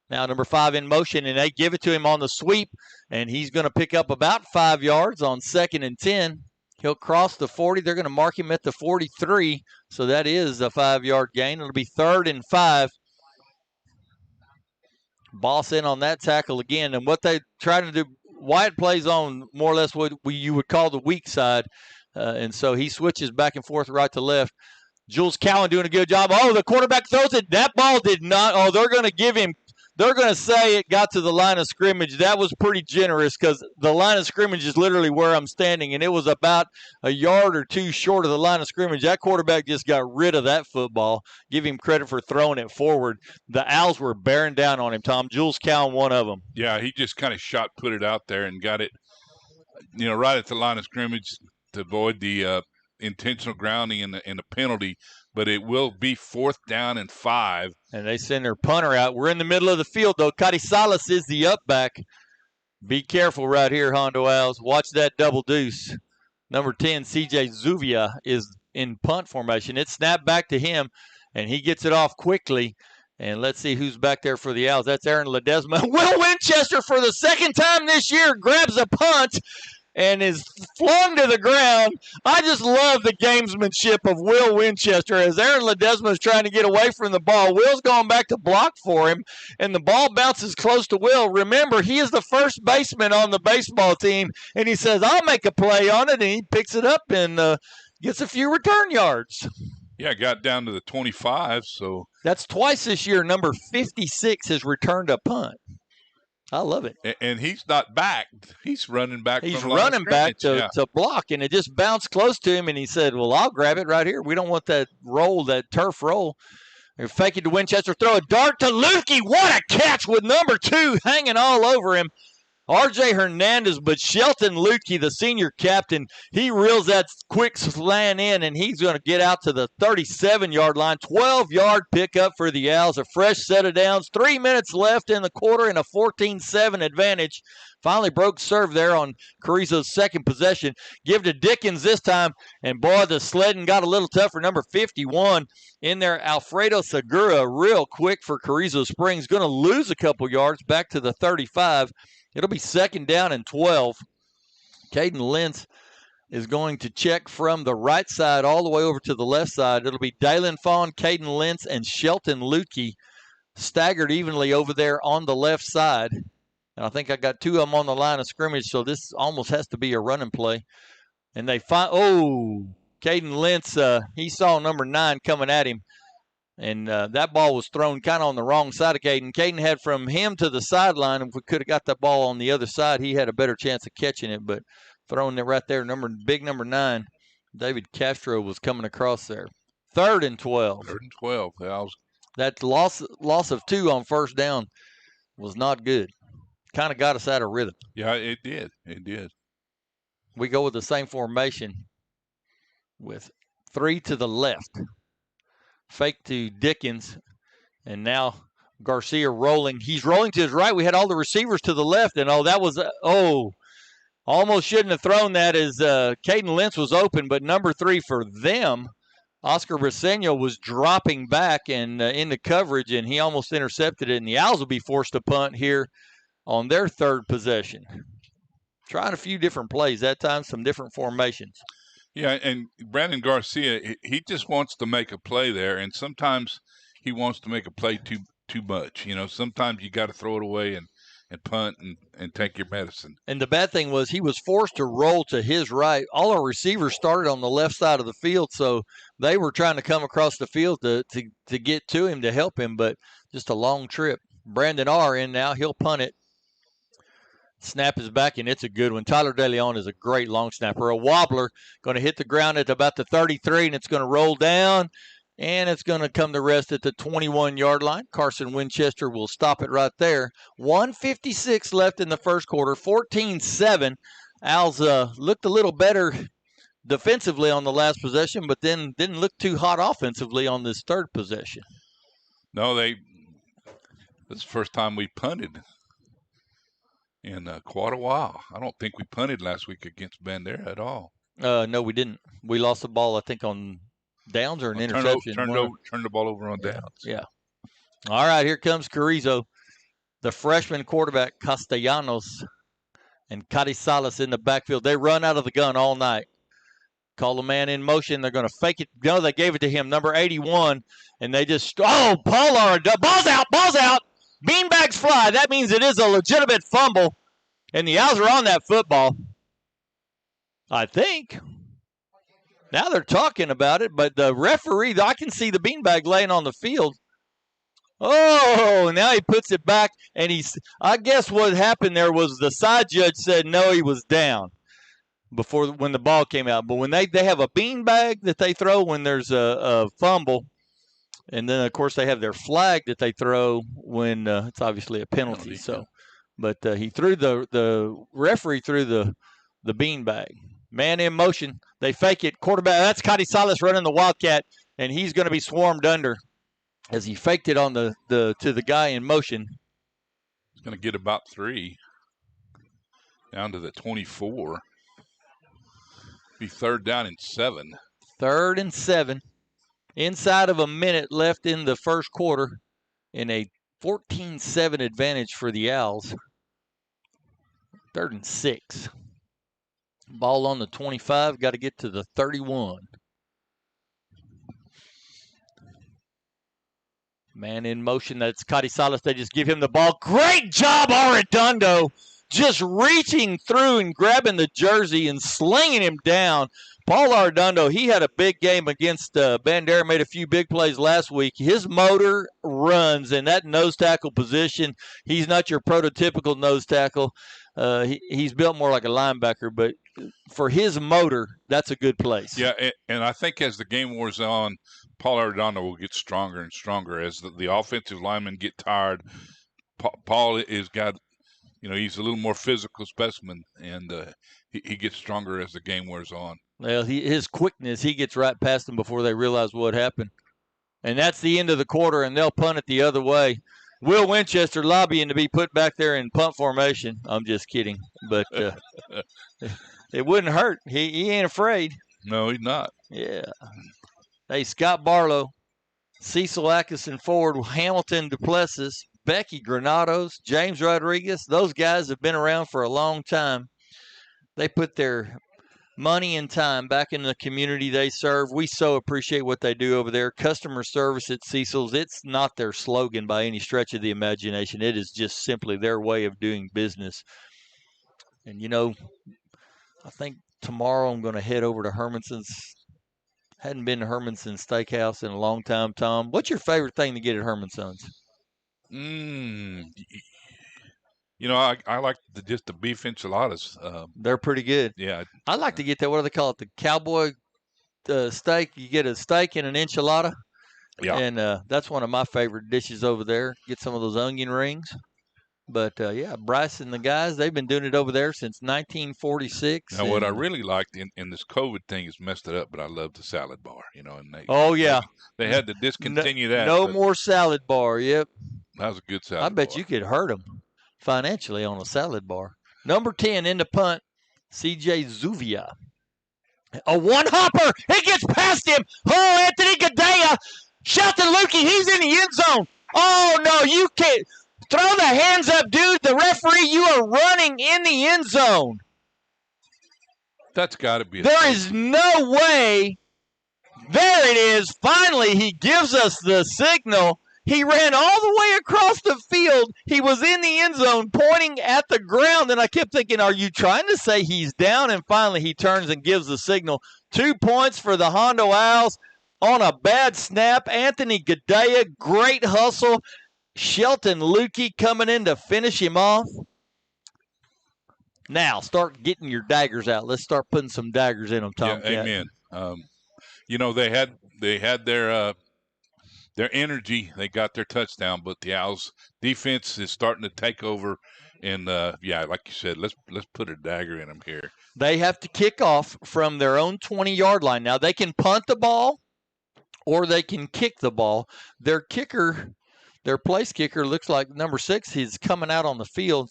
Now number 5 in motion, and they give it to him on the sweep, and he's going to pick up about 5 yards on 2nd and 10. He'll cross the 40. They're going to mark him at the 43, so that is a 5-yard gain. It'll be 3rd and 5. Boss in on that tackle again, and what they try to do, Wyatt plays on more or less what you would call the weak side, and so he switches back and forth right to left. Jules Cowan doing a good job. Oh, the quarterback throws it. That ball did not. Oh, they're going to say it got to the line of scrimmage. That was pretty generous because the line of scrimmage is literally where I'm standing, and it was about a yard or 2 short of the line of scrimmage. That quarterback just got rid of that football. Give him credit for throwing it forward. The Owls were bearing down on him, Tom. Jules Cowan, one of them. Yeah, he just kind of put it out there and got it, right at the line of scrimmage to avoid the intentional grounding and the penalty. But it will be 4th down and 5. And they send their punter out. We're in the middle of the field, though. Cody Salas is the up back. Be careful right here, Hondo Owls. Watch that double deuce. Number 10, C.J. Zuvia, is in punt formation. It's snapped back to him, and he gets it off quickly. And let's see who's back there for the Owls. That's Aaron Ledesma. Will Winchester, for the 2nd time this year, grabs a punt and is flung to the ground. I just love the gamesmanship of Will Winchester as Aaron Ledesma is trying to get away from the ball. Will's going back to block for him, and the ball bounces close to Will. Remember, he is the first baseman on the baseball team, and he says, I'll make a play on it, and he picks it up and gets a few return yards. Yeah, got down to the 25, so. That's twice this year. Number 56 has returned a punt. I love it. And he's not back. He's running back. He's running back to block, and it just bounced close to him, and he said, well, I'll grab it right here. We don't want that roll, that turf roll. They're faking to Winchester. Throw a dart to Lukey. What a catch with number 2 hanging all over him. R.J. Hernandez, but Shelton Lutke, the senior captain, he reels that quick slant in, and he's going to get out to the 37-yard line. 12-yard pickup for the Owls. A fresh set of downs. 3 minutes left in the quarter and a 14-7 advantage. Finally broke serve there on Carrizo's second possession. Give to Dickens this time, and boy, the sledding got a little tougher. Number 51 in there, Alfredo Segura, real quick for Carrizo Springs. Going to lose a couple yards back to the 35. It'll be 2nd down and 12. Caden Lentz is going to check from the right side all the way over to the left side. It'll be Dalen Fawn, Caden Lentz, and Shelton Lutke staggered evenly over there on the left side. And I think I got 2 of them on the line of scrimmage, so this almost has to be a running play. And they find, Caden Lentz, he saw number 9 coming at him. And that ball was thrown kind of on the wrong side of Caden. Caden had from him to the sideline. If we could have got that ball on the other side, he had a better chance of catching it. But throwing it right there, big number 9, David Castro was coming across there. 3rd and 12. 3rd and 12. That loss of 2 on first down was not good. Kind of got us out of rhythm. Yeah, it did. It did. We go with the same formation with 3 to the left. Fake to Dickens, and now Garcia rolling. He's rolling to his right. We had all the receivers to the left, and that was almost shouldn't have thrown that as Caden Lentz was open, but number 3 for them, Oscar Briseño, was dropping back and into coverage, and he almost intercepted it, and the Owls will be forced to punt here on their 3rd possession. Trying a few different plays that time, some different formations. Yeah, and Brandon Garcia, he just wants to make a play there, and sometimes he wants to make a play too much. Sometimes you got to throw it away and punt and take your medicine. And the bad thing was he was forced to roll to his right. All our receivers started on the left side of the field, so they were trying to come across the field to get to him to help him, but just a long trip. Brandon R. in now. He'll punt it. Snap is back, and it's a good one. Tyler DeLeon is a great long snapper. A wobbler, going to hit the ground at about the 33, and it's going to roll down, and it's going to come to rest at the 21-yard line. Carson Winchester will stop it right there. 1:56 left in the first quarter, 14-7. Owls looked a little better defensively on the last possession, but then didn't look too hot offensively on this 3rd possession. No, that's the first time we punted in quite a while. I don't think we punted last week against Bandera at all. No, we didn't. We lost the ball, I think, on downs or an interception. Turned the ball over on downs. Yeah. All right, here comes Carrizo. The freshman quarterback, Castellanos, and Carrizales in the backfield. They run out of the gun all night. Call the man in motion. They're going to fake it. No, they gave it to him, number 81, and they just, Pollard, ball's out. Beanbags fly. That means it is a legitimate fumble, and the Owls are on that football. I think. Now they're talking about it, but the referee, I can see the beanbag laying on the field. Now he puts it back, and I guess what happened there was the side judge said no, he was down when the ball came out. But when they have a beanbag that they throw when there's a fumble, and then, of course, they have their flag that they throw when it's obviously a penalty. But he threw the referee threw the beanbag. Man in motion. They fake it. Quarterback. That's Carrizales running the Wildcat, and he's going to be swarmed under as he faked it on to the guy in motion. He's going to get about 3 down to the 24. Be 3rd down and 7. 3rd and 7. Inside of a minute left in the first quarter in a 14-7 advantage for the Owls. 3rd and 6. Ball on the 25. Got to get to the 31. Man in motion. That's Carrizales. They just give him the ball. Great job, Arredondo. Just reaching through and grabbing the jersey and slinging him down. Paul Arredondo, he had a big game against Bandera, made a few big plays last week. His motor runs in that nose tackle position. He's not your prototypical nose tackle. He's built more like a linebacker, but for his motor, that's a good place. Yeah, and I think as the game wears on, Paul Arredondo will get stronger and stronger as the offensive linemen get tired. Paul has got he's a little more physical specimen, and he gets stronger as the game wears on. Well, his quickness, he gets right past them before they realize what happened. And that's the end of the quarter, and they'll punt it the other way. Will Winchester lobbying to be put back there in punt formation. I'm just kidding, but it wouldn't hurt. He ain't afraid. No, he's not. Yeah. Hey, Scott Barlow, Cecil Atkinson forward, Hamilton Duplessis, Becky Granados, James Rodriguez. Those guys have been around for a long time. They put their money and time back in the community they serve. We so appreciate what they do over there. Customer service at Cecil's, it's not their slogan by any stretch of the imagination. It is just simply their way of doing business. And, I think tomorrow I'm going to head over to Hermanson's. Hadn't been to Hermanson's Steakhouse in a long time, Tom. What's your favorite thing to get at Hermanson's? I like just the beef enchiladas. They're pretty good. Yeah. I like to get that, what do they call it, the cowboy steak. You get a steak and an enchilada. Yeah. And that's one of my favorite dishes over there. Get some of those onion rings. But, Bryce and the guys, they've been doing it over there since 1946. Now, what I really liked in this COVID thing is messed it up, but I love the salad bar, and they had to discontinue that. No more salad bar, yep. That was a good salad bar. I bet you could hurt them financially on a salad bar. Number 10 in the punt, C.J. Zuvia. A one-hopper. It gets past him. Oh, Anthony Gadea. Shelton Lukey, he's in the end zone. Oh, no, you can't. Throw the hands up, dude. The referee, you are running in the end zone. That's got to be. There is no way. There it is. Finally, he gives us the signal. He ran all the way across the field. He was in the end zone pointing at the ground, and I kept thinking, are you trying to say he's down? And finally, he turns and gives the signal. 2 points for the Hondo Owls on a bad snap. Anthony Gadea, great hustle. Shelton Lukey coming in to finish him off. Now, start getting your daggers out. Let's start putting some daggers in them, Tom. Yeah, amen. They had their energy. They got their touchdown, but the Owls defense is starting to take over. And like you said, let's put a dagger in them here. They have to kick off from their own 20-yard line. Now they can punt the ball, or they can kick the ball. Their kicker. Their place kicker looks like number 6. He's coming out on the field.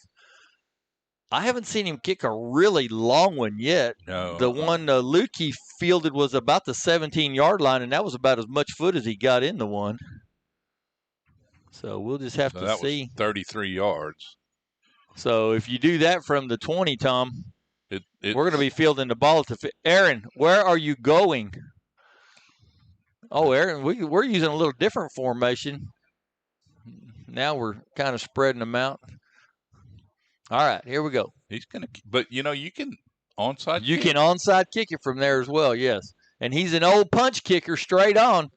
I haven't seen him kick a really long one yet. No. The one Lukey fielded was about the 17-yard line, and that was about as much foot as he got in the one. So we'll just have to see. Was 33 yards. So if you do that from the 20, Tom, we're going to be fielding the ball. Aaron, where are you going? Oh, Aaron, we're using a little different formation. Now we're kind of spreading them out. All right, here we go. He's going to – but, you can onside You can onside kick it from there as well, yes. And he's an old punch kicker straight on.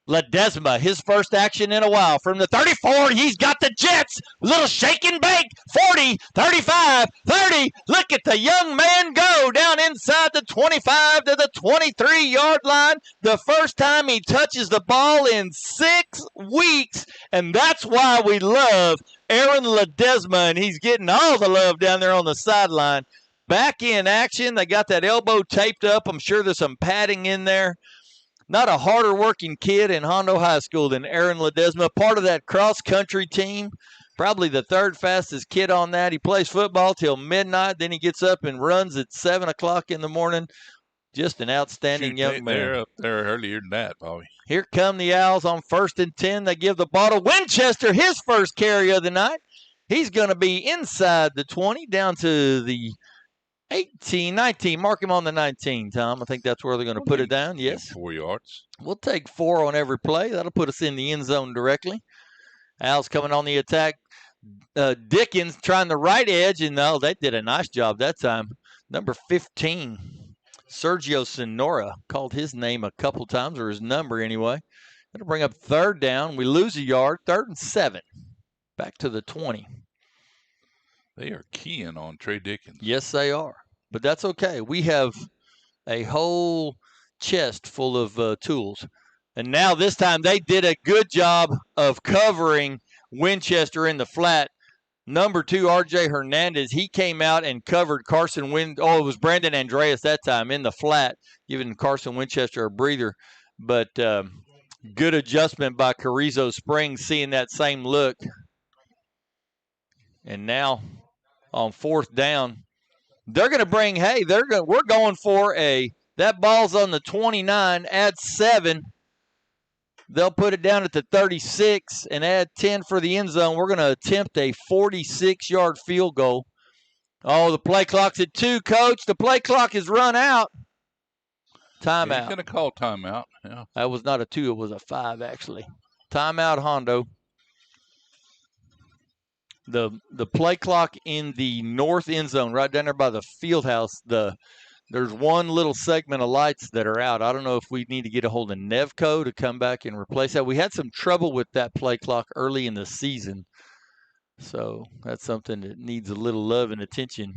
Ledesma, his first action in a while. From the 34, he's got the Jets. Little shake and bake. 40, 35, 30. Look at the young man go down inside the 25 to the 23-yard line. The first time he touches the ball in 6 weeks. And that's why we love Aaron Ledesma, and he's getting all the love down there on the sideline. Back in action. They got that elbow taped up. I'm sure there's some padding in there. Not a harder working kid in Hondo High School than Aaron Ledesma, part of that cross-country team. Probably the 3rd fastest kid on that. He plays football till midnight. Then he gets up and runs at 7 o'clock in the morning. Just an outstanding young man. They're up there earlier than that, Bobby. Here come the Owls on 1st and 10. They give the ball to Winchester, his first carry of the night. He's going to be inside the 20, down to the 18, 19. Mark him on the 19, Tom. I think that's where they're going to put it down. Yes. 4 yards. We'll take 4 on every play. That'll put us in the end zone directly. Owls coming on the attack. Dickens trying the right edge, and they did a nice job that time. Number 15, Sergio Sonora, called his name a couple times, or his number anyway. That'll bring up 3rd down. We lose a yard. 3rd and 7. Back to the 20. They are keying on Trey Dickens. Yes, they are. But that's okay. We have a whole chest full of tools. And now this time they did a good job of covering Winchester in the flat. number 2, R.J. Hernandez, he came out and covered Carson it was Brandon Andreas that time in the flat, giving Carson Winchester a breather. But good adjustment by Carrizo Springs, seeing that same look. And now on 4th down, they're going to bring, we're going for that ball's on the 29, add 7. They'll put it down at the 36 and add 10 for the end zone. We're going to attempt a 46-yard field goal. Oh, the play clock's at 2, Coach. The play clock is run out. Timeout. He's going to call timeout. Yeah. That was not a 2. It was a 5, actually. Timeout, Hondo. The play clock in the north end zone, right down there by the field house, there's one little segment of lights that are out. I don't know if we need to get a hold of Nevco to come back and replace that. We had some trouble with that play clock early in the season. So that's something that needs a little love and attention.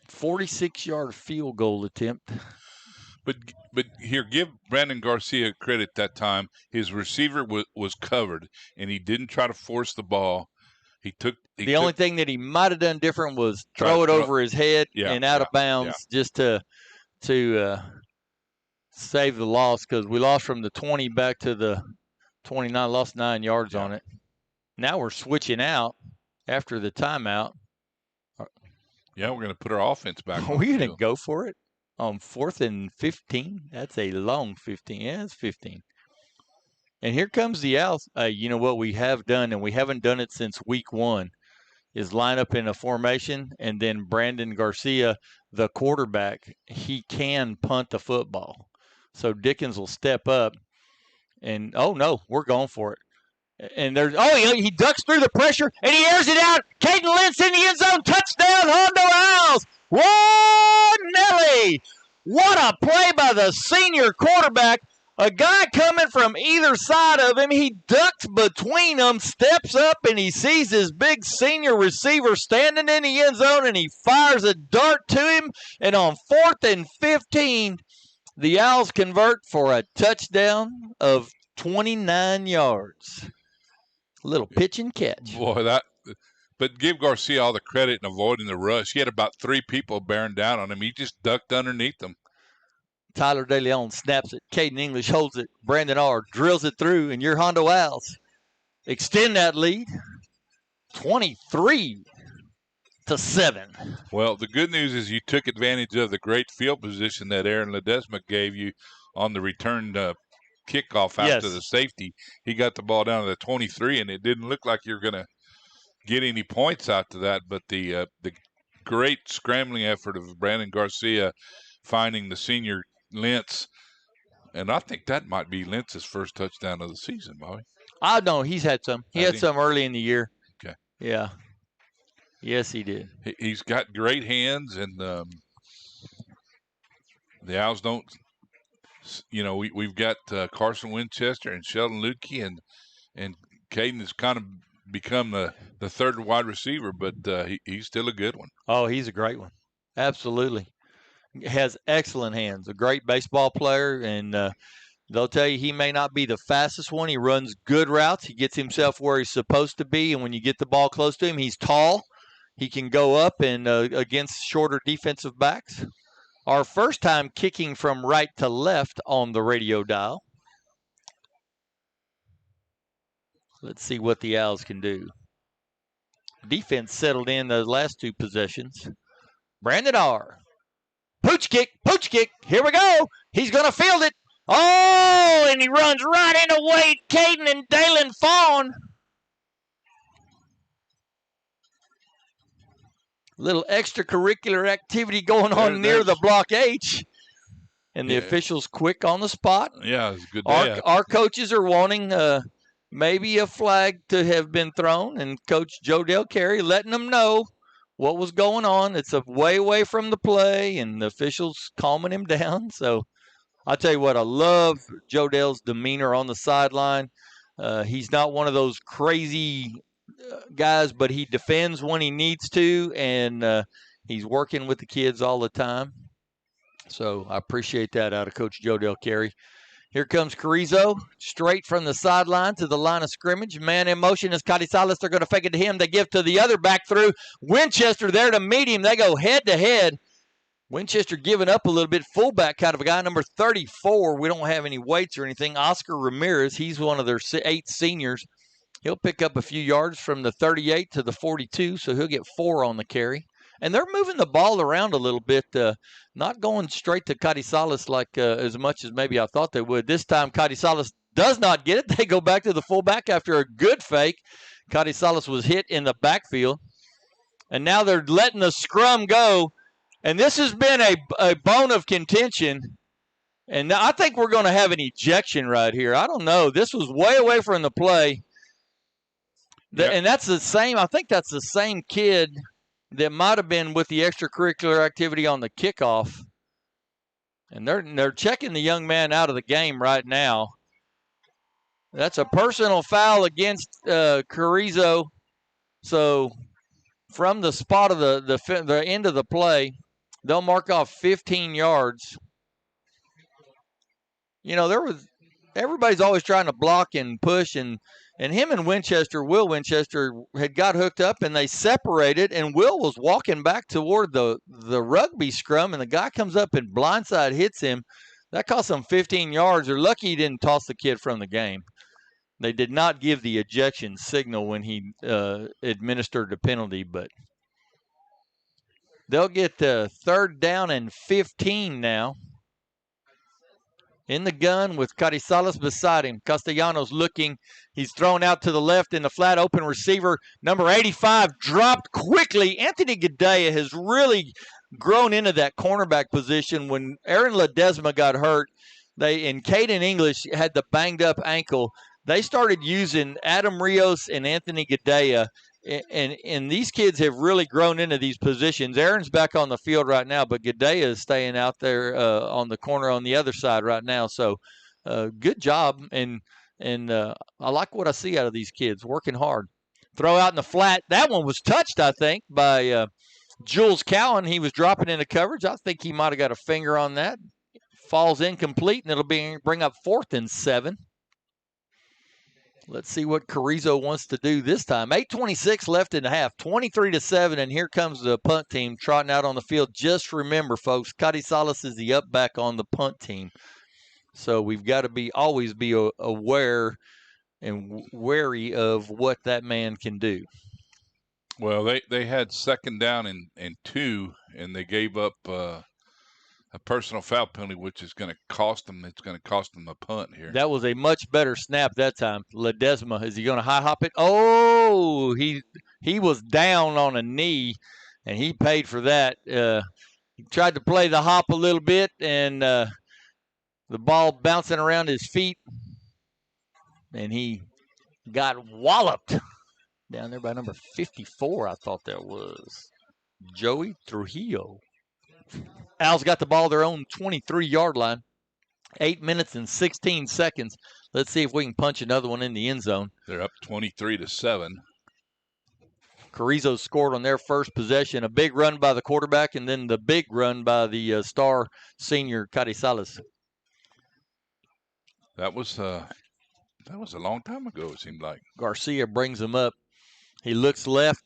46-yard field goal attempt. But here, give Brandon Garcia credit that time. His receiver was covered, and he didn't try to force the ball. The only thing that he might have done different was throw it over his head and out of bounds just to save the loss, because we lost from the 20 back to the 29, lost 9 yards on it. Now we're switching out after the timeout. Yeah, we're going to put our offense back. Are we going to go for it on 4th and 15? That's a long 15. Yeah, it's 15. And here comes the Owls. You know what we have done, and we haven't done it since week 1, is line up in a formation, and then Brandon Garcia, the quarterback, he can punt the football. So Dickens will step up, and, oh, no, we're going for it. And he ducks through the pressure, and he airs it out. Caden Lentz in the end zone. Touchdown, Hondo Owls. Whoa, Nelly. What a play by the senior quarterback. A guy coming from either side of him. He ducks between them, steps up, and he sees his big senior receiver standing in the end zone, and he fires a dart to him. And on 4th and 15, the Owls convert for a touchdown of 29 yards. A little pitch and catch. Boy, but give Garcia all the credit in avoiding the rush. He had about 3 people bearing down on him. He just ducked underneath them. Tyler De Leon snaps it. Caden English holds it. Brandon R. drills it through, and your Hondo Owls extend that lead 23-7. Well, the good news is you took advantage of the great field position that Aaron Ledesma gave you on the return kickoff after the safety. He got the ball down to the 23, and it didn't look like you were going to get any points out to that. But the great scrambling effort of Brandon Garcia finding the senior Lentz, and I think that might be Lentz's first touchdown of the season, Bobby. I know he's had some. He had some early in the year. Okay. Yeah. Yes, he did. He's got great hands, and the Owls don't. You know, we've got Carson Winchester and Sheldon Lukey, and Caden has kind of become the third wide receiver, but he's still a good one. Oh, he's a great one. Absolutely. Has excellent hands, a great baseball player, and they'll tell you he may not be the fastest one. He runs good routes. He gets himself where he's supposed to be, and when you get the ball close to him, he's tall. He can go up and against shorter defensive backs. Our first time kicking from right to left on the radio dial. Let's see what the Owls can do. Defense settled in those last 2 possessions. Brandon R. Pooch kick. Here we go. He's going to field it. Oh, and he runs right into Wade Caden and Dalen Fawn. Little extracurricular activity going on near the Block H. And the officials quick on the spot. Yeah, it's a good day. Our coaches are wanting maybe a flag to have been thrown, and Coach Joe Del Carey letting them know what was going on. It's way away from the play, and the officials calming him down. So I'll tell you what, I love Joe Dell's demeanor on the sideline. He's not one of those crazy guys, but he defends when he needs to, and he's working with the kids all the time. So I appreciate that out of Coach Joe Del Carey. Here comes Carrizo, straight from the sideline to the line of scrimmage. Man in motion is Cotty Silas. They're going to fake it to him. They give to the other back through. Winchester there to meet him. They go head-to-head. Winchester giving up a little bit. Fullback kind of a guy, number 34. We don't have any weights or anything. Oscar Ramirez, he's one of their 8 seniors. He'll pick up a few yards from the 38 to the 42, so he'll get 4 on the carry. And they're moving the ball around a little bit, not going straight to Cotty Salas like as much as maybe I thought they would. This time, Cotty Salas does not get it. They go back to the fullback after a good fake. Cotty Salas was hit in the backfield. And now they're letting the scrum go. And this has been a bone of contention. And I think we're going to have an ejection right here. I don't know. This was way away from the play. Yep. And that's the same. I think that's the same kid that might have been with the extracurricular activity on the kickoff. And they're checking the young man out of the game right now. That's a personal foul against Carrizo. So from the spot of the end of the play, they'll mark off 15 yards. You know, everybody's always trying to block and push, and him and Will Winchester, had got hooked up, and they separated, and Will was walking back toward the rugby scrum, and the guy comes up and blindside hits him. That cost them 15 yards. They're lucky he didn't toss the kid from the game. They did not give the ejection signal when he administered the penalty, but they'll get 3rd down and 15 now. In the gun with Cotty Salas beside him. Castellanos looking. He's thrown out to the left in the flat open receiver. Number 85 dropped quickly. Anthony Gadea has really grown into that cornerback position. When Aaron Ledesma got hurt, and Caden English had the banged up ankle, they started using Adam Rios and Anthony Gadea. And these kids have really grown into these positions. Aaron's back on the field right now, but Gadea is staying out there on the corner on the other side right now. So good job, and I like what I see out of these kids, working hard. Throw out in the flat. That one was touched, I think, by Jules Cowan. He was dropping into coverage. I think he might have got a finger on that. Falls incomplete, and it'll bring up 4th and 7. Let's see what Carrizo wants to do this time. 8:26 left in the half, 23-7, and here comes the punt team trotting out on the field. Just remember, folks, Cotty Salas is the up back on the punt team. So we've got to always be aware and wary of what that man can do. Well, they had 2nd down and 2, and they gave up a personal foul penalty, which is going to cost them. It's going to cost them a punt here. That was a much better snap that time. Ledesma, is he going to high hop it? Oh, he was down on a knee, and he paid for that. He tried to play the hop a little bit, and the ball bouncing around his feet, and he got walloped down there by number 54. I thought that was Joey Trujillo. Al's got the ball their own 23-yard line. 8 minutes and 16 seconds. Let's see if we can punch another one in the end zone. They're up 23-7. Carrizo scored on their first possession. A big run by the quarterback, and then the big run by the star senior Cotty Salas. That was a long time ago, it seemed like. Garcia brings him up. He looks left.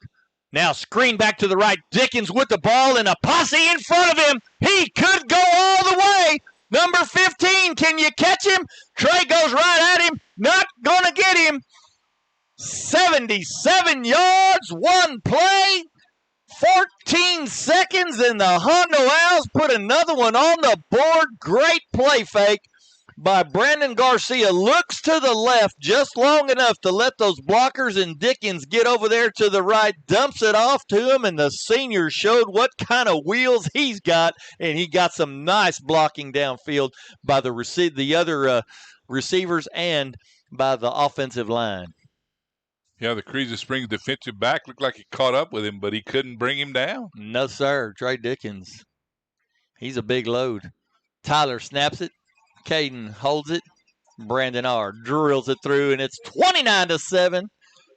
Now screen back to the right. Dickens with the ball and a posse in front of him. He could go all the way. Number 15, can you catch him? Trey goes right at him. Not going to get him. 77 yards, one play, 14 seconds, and the Hondo Owls put another one on the board. Great play fake by Brandon Garcia. Looks to the left just long enough to let those blockers and Dickens get over there to the right. Dumps it off to him, and the senior showed what kind of wheels he's got, and he got some nice blocking downfield by the other receivers and by the offensive line. Yeah, the Carrizo Springs defensive back looked like he caught up with him, but he couldn't bring him down. No, sir. Trey Dickens. He's a big load. Tyler snaps it. Caden holds it. Brandon R. drills it through, and it's 29-7.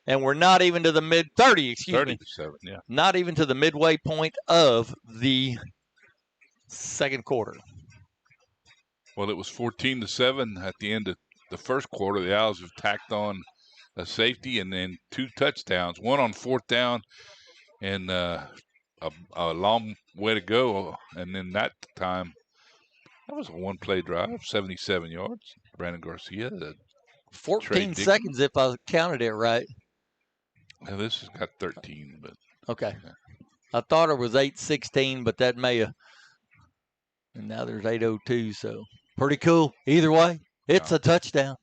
And we're not even to the mid-30, excuse me. 30-7, yeah. Not even to the midway point of the second quarter. Well, it was 14-7 at the end of the first quarter. The Owls have tacked on a safety and then 2 touchdowns, one on 4th down and a long way to go. And then that time, that was a one-play drive, 77 yards. Brandon Garcia. 14 seconds if I counted it right. Now this has got 13, but okay. Yeah. I thought it was 8:16, but that may have. And now there's 8:02, so pretty cool. Either way, it's a touchdown.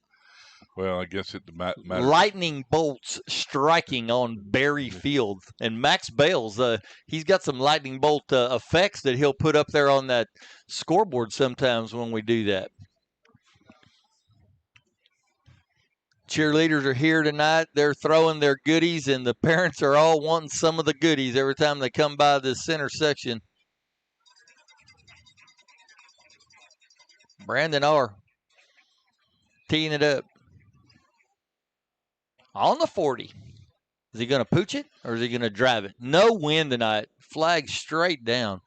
Well, I guess it matters. Lightning bolts striking on Berry Field. And Max Bales, he's got some lightning bolt effects that he'll put up there on that scoreboard sometimes when we do that. Cheerleaders are here tonight. They're throwing their goodies, and the parents are all wanting some of the goodies every time they come by this center section. Brandon R. teeing it up. On the 40. Is he going to pooch it or is he going to drive it? No wind tonight. Flag straight down.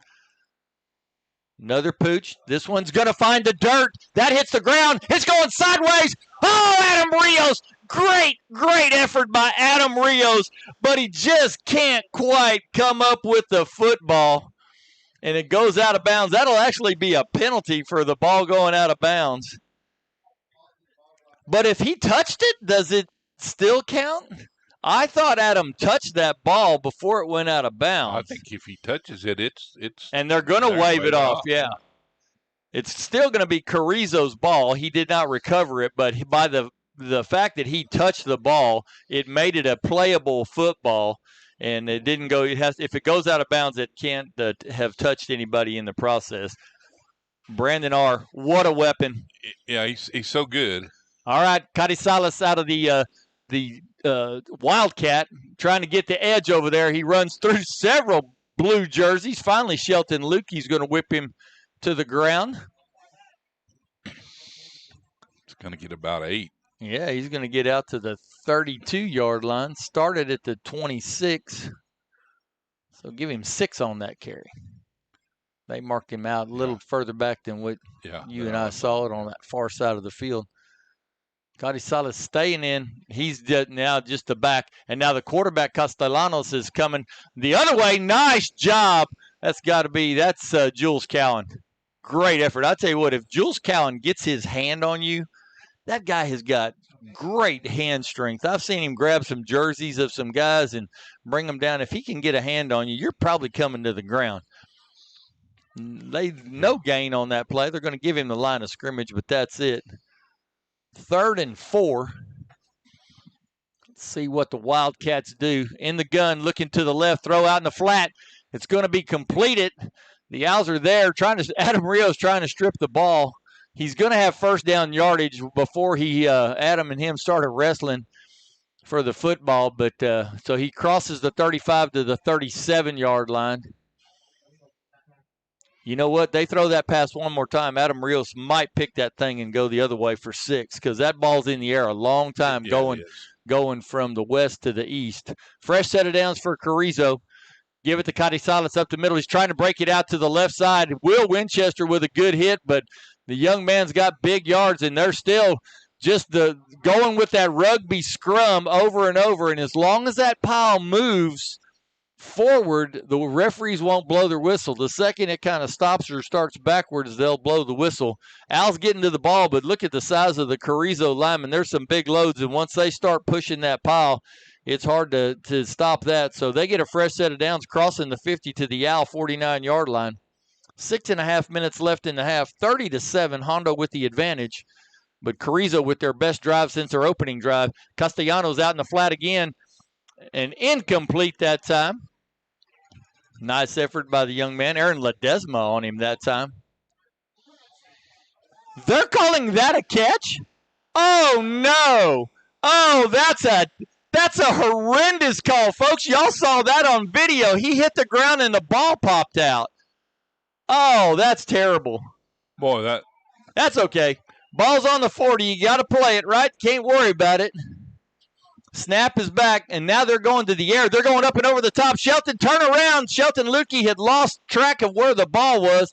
Another pooch. This one's going to find the dirt. That hits the ground. It's going sideways. Oh, Adam Rios. Great effort by Adam Rios, but he just can't quite come up with the football. And it goes out of bounds. That'll actually be a penalty for the ball going out of bounds. But if he touched it, does it still count? I thought Adam touched that ball before it went out of bounds. I think if he touches it, it's and they're going to wave it off. Yeah. It's still going to be Carrizo's ball. He did not recover it, but by the fact that he touched the ball, it made it a playable football, and it didn't go. If it goes out of bounds, it can't have touched anybody in the process. Brandon R., what a weapon! Yeah, he's so good. All right, Carrizales out of the Wildcat, trying to get the edge over there. He runs through several blue jerseys. Finally, Shelton Lukey's going to whip him to the ground. It's going to get about 8. Yeah, he's going to get out to the 32-yard line. Started at the 26. So give him 6 on that carry. They marked him out a little further back than what you and I saw it on that far side of the field. Carrizales staying in. He's now just the back. And now the quarterback, Castellanos, is coming the other way. Nice job. That's Jules Cowan. Great effort. I tell you what, if Jules Cowan gets his hand on you, that guy has got great hand strength. I've seen him grab some jerseys of some guys and bring them down. If he can get a hand on you, you're probably coming to the ground. No gain on that play. They're going to give him the line of scrimmage, but that's it. 3rd and 4. Let's see what the Wildcats do. In the gun, looking to the left, throw out in the flat. It's going to be completed. The Owls are there. Adam Rios trying to strip the ball. He's going to have first down yardage before Adam and him started wrestling for the football. But so he crosses the 35 to the 37-yard line. You know what? They throw that pass one more time. Adam Rios might pick that thing and go the other way for 6 because that ball's in the air a long time going from the west to the east. Fresh set of downs for Carrizo. Give it to Carrizales up the middle. He's trying to break it out to the left side. Will Winchester with a good hit, but the young man's got big yards, and they're still just going with that rugby scrum over and over. And as long as that pile moves forward, the referees won't blow their whistle. The second it kind of stops or starts backwards, they'll blow the whistle. Al's getting to the ball, but look at the size of the Carrizo linemen. There's some big loads, and once they start pushing that pile, it's hard to stop that. So they get a fresh set of downs crossing the 50 to the Owl 49-yard line. 6.5 minutes left in the half. 30-7, Hondo with the advantage. But Carrizo with their best drive since their opening drive. Castellanos out in the flat again. And incomplete that time. Nice effort by the young man. Aaron Ledesma on him that time. They're calling that a catch? Oh, no. Oh, that's a horrendous call, folks. Y'all saw that on video. He hit the ground and the ball popped out. Oh, that's terrible. Boy, that's okay. Ball's on the 40. You got to play it, right? Can't worry about it. Snap is back, and now they're going to the air. They're going up and over the top. Shelton, turn around. Shelton Lukey had lost track of where the ball was.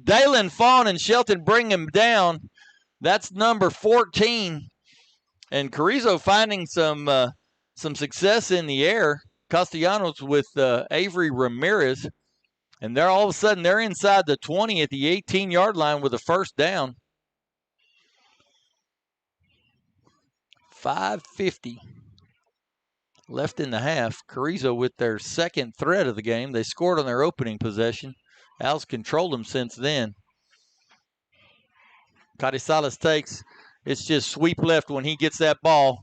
Dalen Fawn and Shelton bring him down. That's number 14. And Carrizo finding some success in the air. Castellanos with Avery Ramirez. And they're all of a sudden they're inside the 20 at the 18-yard line with a first down. 5:50 left in the half. Carrizo with their second threat of the game. They scored on their opening possession. Al's controlled them since then. Carrizales takes. It's just sweep left when he gets that ball.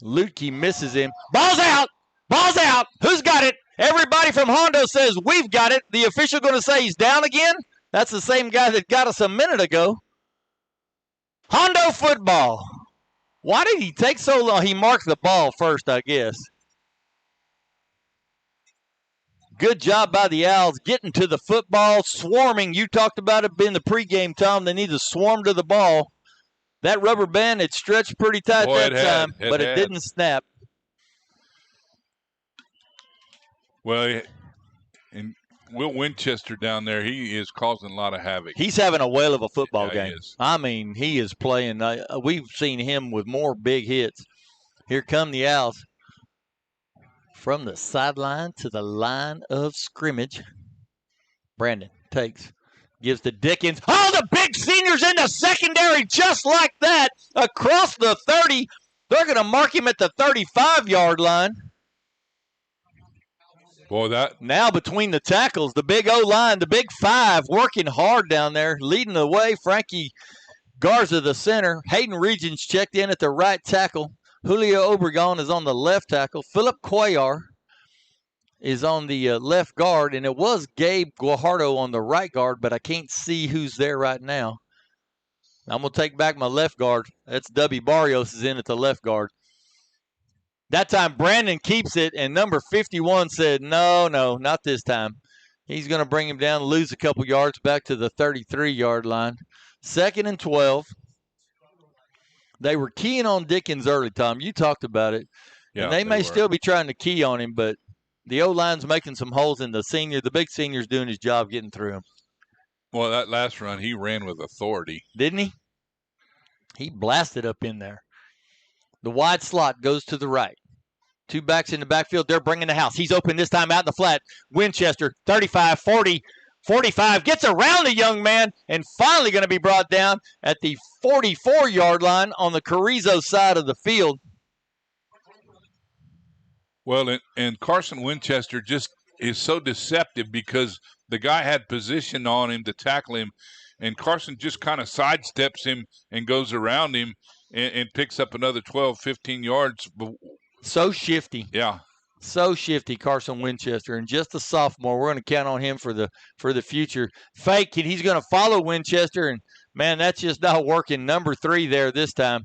Lutke misses him. Ball's out! Ball's out! Who's got it? Everybody from Hondo says we've got it. The official going to say he's down again? That's the same guy that got us a minute ago. Hondo football. Why did he take so long? He marked the ball first, I guess. Good job by the Owls getting to the football, swarming. You talked about it being the pregame, Tom. They need to swarm to the ball. That rubber band, it stretched pretty tight that time, but it didn't snap. Well, and Will Winchester down there, he is causing a lot of havoc. He's having a whale of a football game. He is. I mean, he is playing. We've seen him with more big hits. Here come the Owls. From the sideline to the line of scrimmage. Brandon takes, gives to Dickens. Oh, the big seniors in the secondary just like that. Across the 30. They're going to mark him at the 35-yard line. Boy, that. Now between the tackles, the big O-line, the big five, working hard down there, leading the way. Frankie Garza, the center. Hayden Regents checked in at the right tackle. Julio Obregon is on the left tackle. Philip Cuellar is on the left guard, and it was Gabe Guajardo on the right guard, but I can't see who's there right now. I'm going to take back my left guard. That's W. Barrios is in at the left guard. That time, Brandon keeps it, and number 51 said, no, not this time. He's going to bring him down, lose a couple yards back to the 33-yard line. 2nd and 12. They were keying on Dickens early, Tom. You talked about it. Yeah, and they may still be trying to key on him, but the O-line's making some holes in the big senior's doing his job getting through him. Well, that last run, he ran with authority. Didn't he? He blasted up in there. The wide slot goes to the right. Two backs in the backfield. They're bringing the house. He's open this time out in the flat. Winchester, 35, 40, 45. Gets around the young man and finally going to be brought down at the 44-yard line on the Carrizo side of the field. Well, and Carson Winchester just is so deceptive because the guy had position on him to tackle him, and Carson just kind of sidesteps him and goes around him and picks up another 12, 15 yards. So shifty. Yeah. So shifty, Carson Winchester, and just a sophomore. We're going to count on him for the future. Fake, and he's going to follow Winchester, and, man, that's just not working. Number 3 there this time.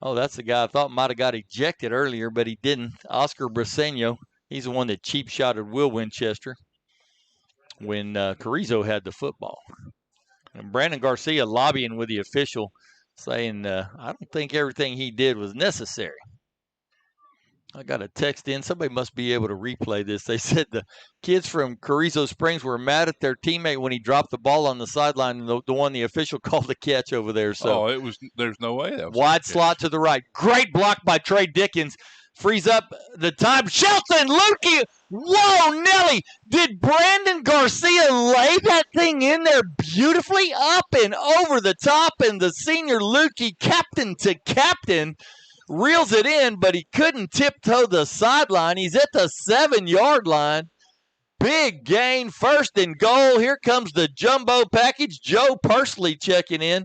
Oh, that's the guy I thought might have got ejected earlier, but he didn't. Oscar Briseño. He's the one that cheap-shotted Will Winchester when Carrizo had the football. And Brandon Garcia lobbying with the official, saying, I don't think everything he did was necessary. I got a text in. Somebody must be able to replay this. They said the kids from Carrizo Springs were mad at their teammate when he dropped the ball on the sideline, the one the official called the catch over there. So there's no way that was wide slot to the right. Great block by Trey Dickens. Frees up the time. Shelton, Lukey. Whoa, Nelly. Did Brandon Garcia lay that thing in there beautifully up and over the top? And the senior Lukey, captain to captain, reels it in, but he couldn't tiptoe the sideline. He's at the 7-yard line. Big gain, 1st and goal. Here comes the jumbo package. Joe Pursley checking in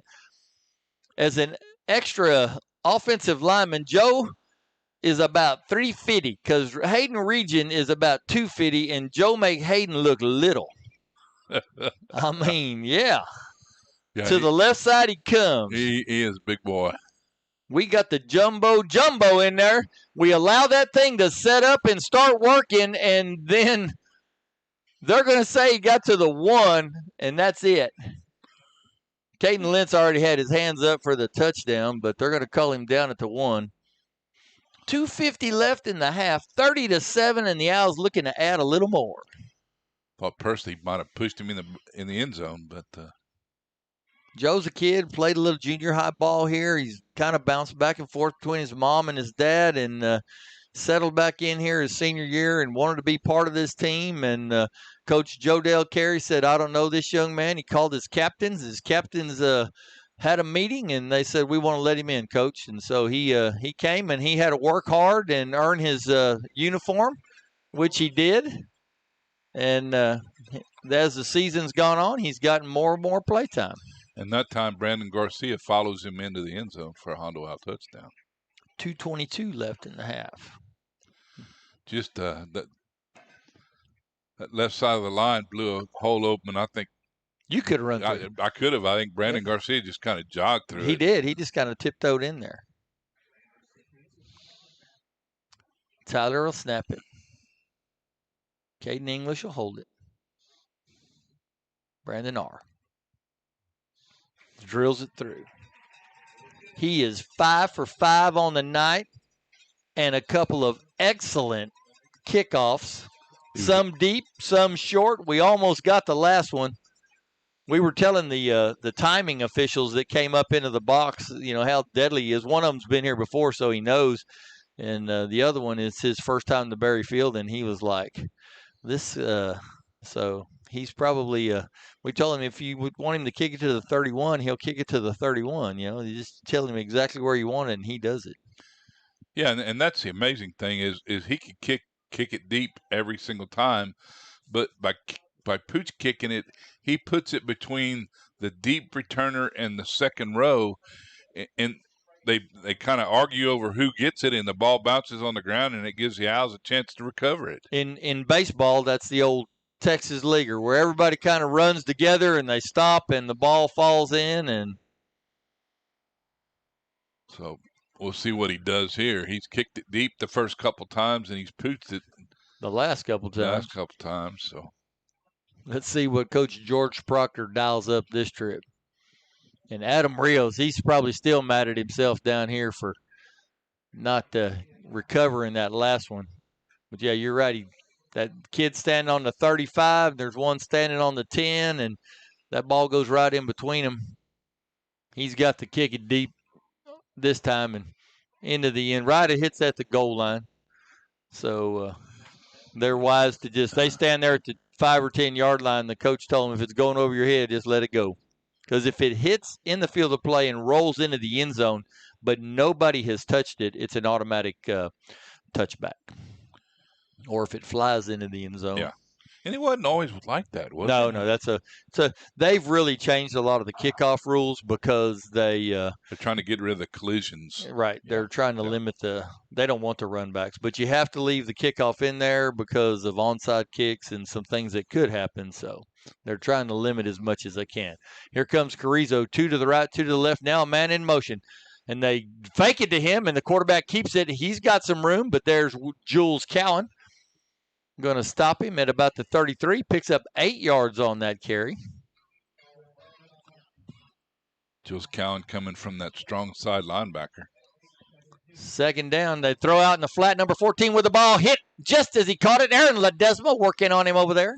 as an extra offensive lineman. Joe is about 350 because Hayden Region is about 250, and Joe make Hayden look little. I mean, yeah. To the left side he comes. He is a big boy. We got the jumbo in there. We allow that thing to set up and start working, and then they're going to say he got to the 1, and that's it. Caden Lentz already had his hands up for the touchdown, but they're going to call him down at the 1. 2:50 left in the half, 30-7, and the Owls looking to add a little more. thought personally might have pushed him in the end zone, but Joe's a kid, played a little junior high ball here. He's kind of bounced back and forth between his mom and his dad, and settled back in here his senior year and wanted to be part of this team. And Coach Joe Dale Carey said, I don't know this young man. He called his captains. His captains had a meeting, and they said, we want to let him in, Coach. And so he came, and he had to work hard and earn his uniform, which he did. And as the season's gone on, he's gotten more and more playtime. And that time, Brandon Garcia follows him into the end zone for a Hondo out touchdown. 2:22 left in the half. Just that left side of the line blew a hole open. I think you could have run through. I could have. I think Brandon Garcia just kind of jogged through it. He did. He just kind of tiptoed in there. Tyler will snap it. Caden English will hold it. Brandon R. Drills it through. He is 5 for 5 on the night and a couple of excellent kickoffs. Some deep, some short. We almost got the last one. We were telling the timing officials that came up into the box, how deadly he is. One of them's been here before, so he knows. And the other one is his first time to Berry Field, and he was like, this. So he's probably, we told him if you would want him to kick it to the 31, he'll kick it to the 31. You just tell him exactly where you want it, and he does it. Yeah, and that's the amazing thing is he could kick it deep every single time, but by pooch kicking it, he puts it between the deep returner and the second row, and they kind of argue over who gets it, and the ball bounces on the ground, and it gives the Owls a chance to recover it. In baseball, that's the old Texas Leaguer, where everybody kind of runs together and they stop and the ball falls in. And so we'll see what he does here. He's kicked it deep the first couple times, and he's pooched it the last couple times. So let's see what Coach George Proctor dials up this trip. And Adam Rios, he's probably still mad at himself down here for not recovering that last one. But yeah, you're right. That kid standing on the 35, there's one standing on the 10, and that ball goes right in between them. He's got to kick it deep this time and into the end. Right, it hits at the goal line. So they're wise to they stand there at the 5 or 10 yard line. The coach told them if it's going over your head, just let it go. Because if it hits in the field of play and rolls into the end zone, but nobody has touched it, it's an automatic touchback. Or if it flies into the end zone. Yeah. And it wasn't always like that, was it? No, that's they've really changed a lot of the kickoff rules because they're trying to get rid of the collisions. Right. They're trying to limit they don't want the run backs. But you have to leave the kickoff in there because of onside kicks and some things that could happen. So they're trying to limit as much as they can. Here comes Carrizo, 2 to the right, 2 to the left. Now a man in motion. And they fake it to him, and the quarterback keeps it. He's got some room, but there's Jules Cowan. Going to stop him at about the 33. Picks up 8 yards on that carry. Jules Cowan coming from that strong side linebacker. Second down. They throw out in the flat. Number 14 with the ball. Hit just as he caught it. Aaron Ledesma working on him over there.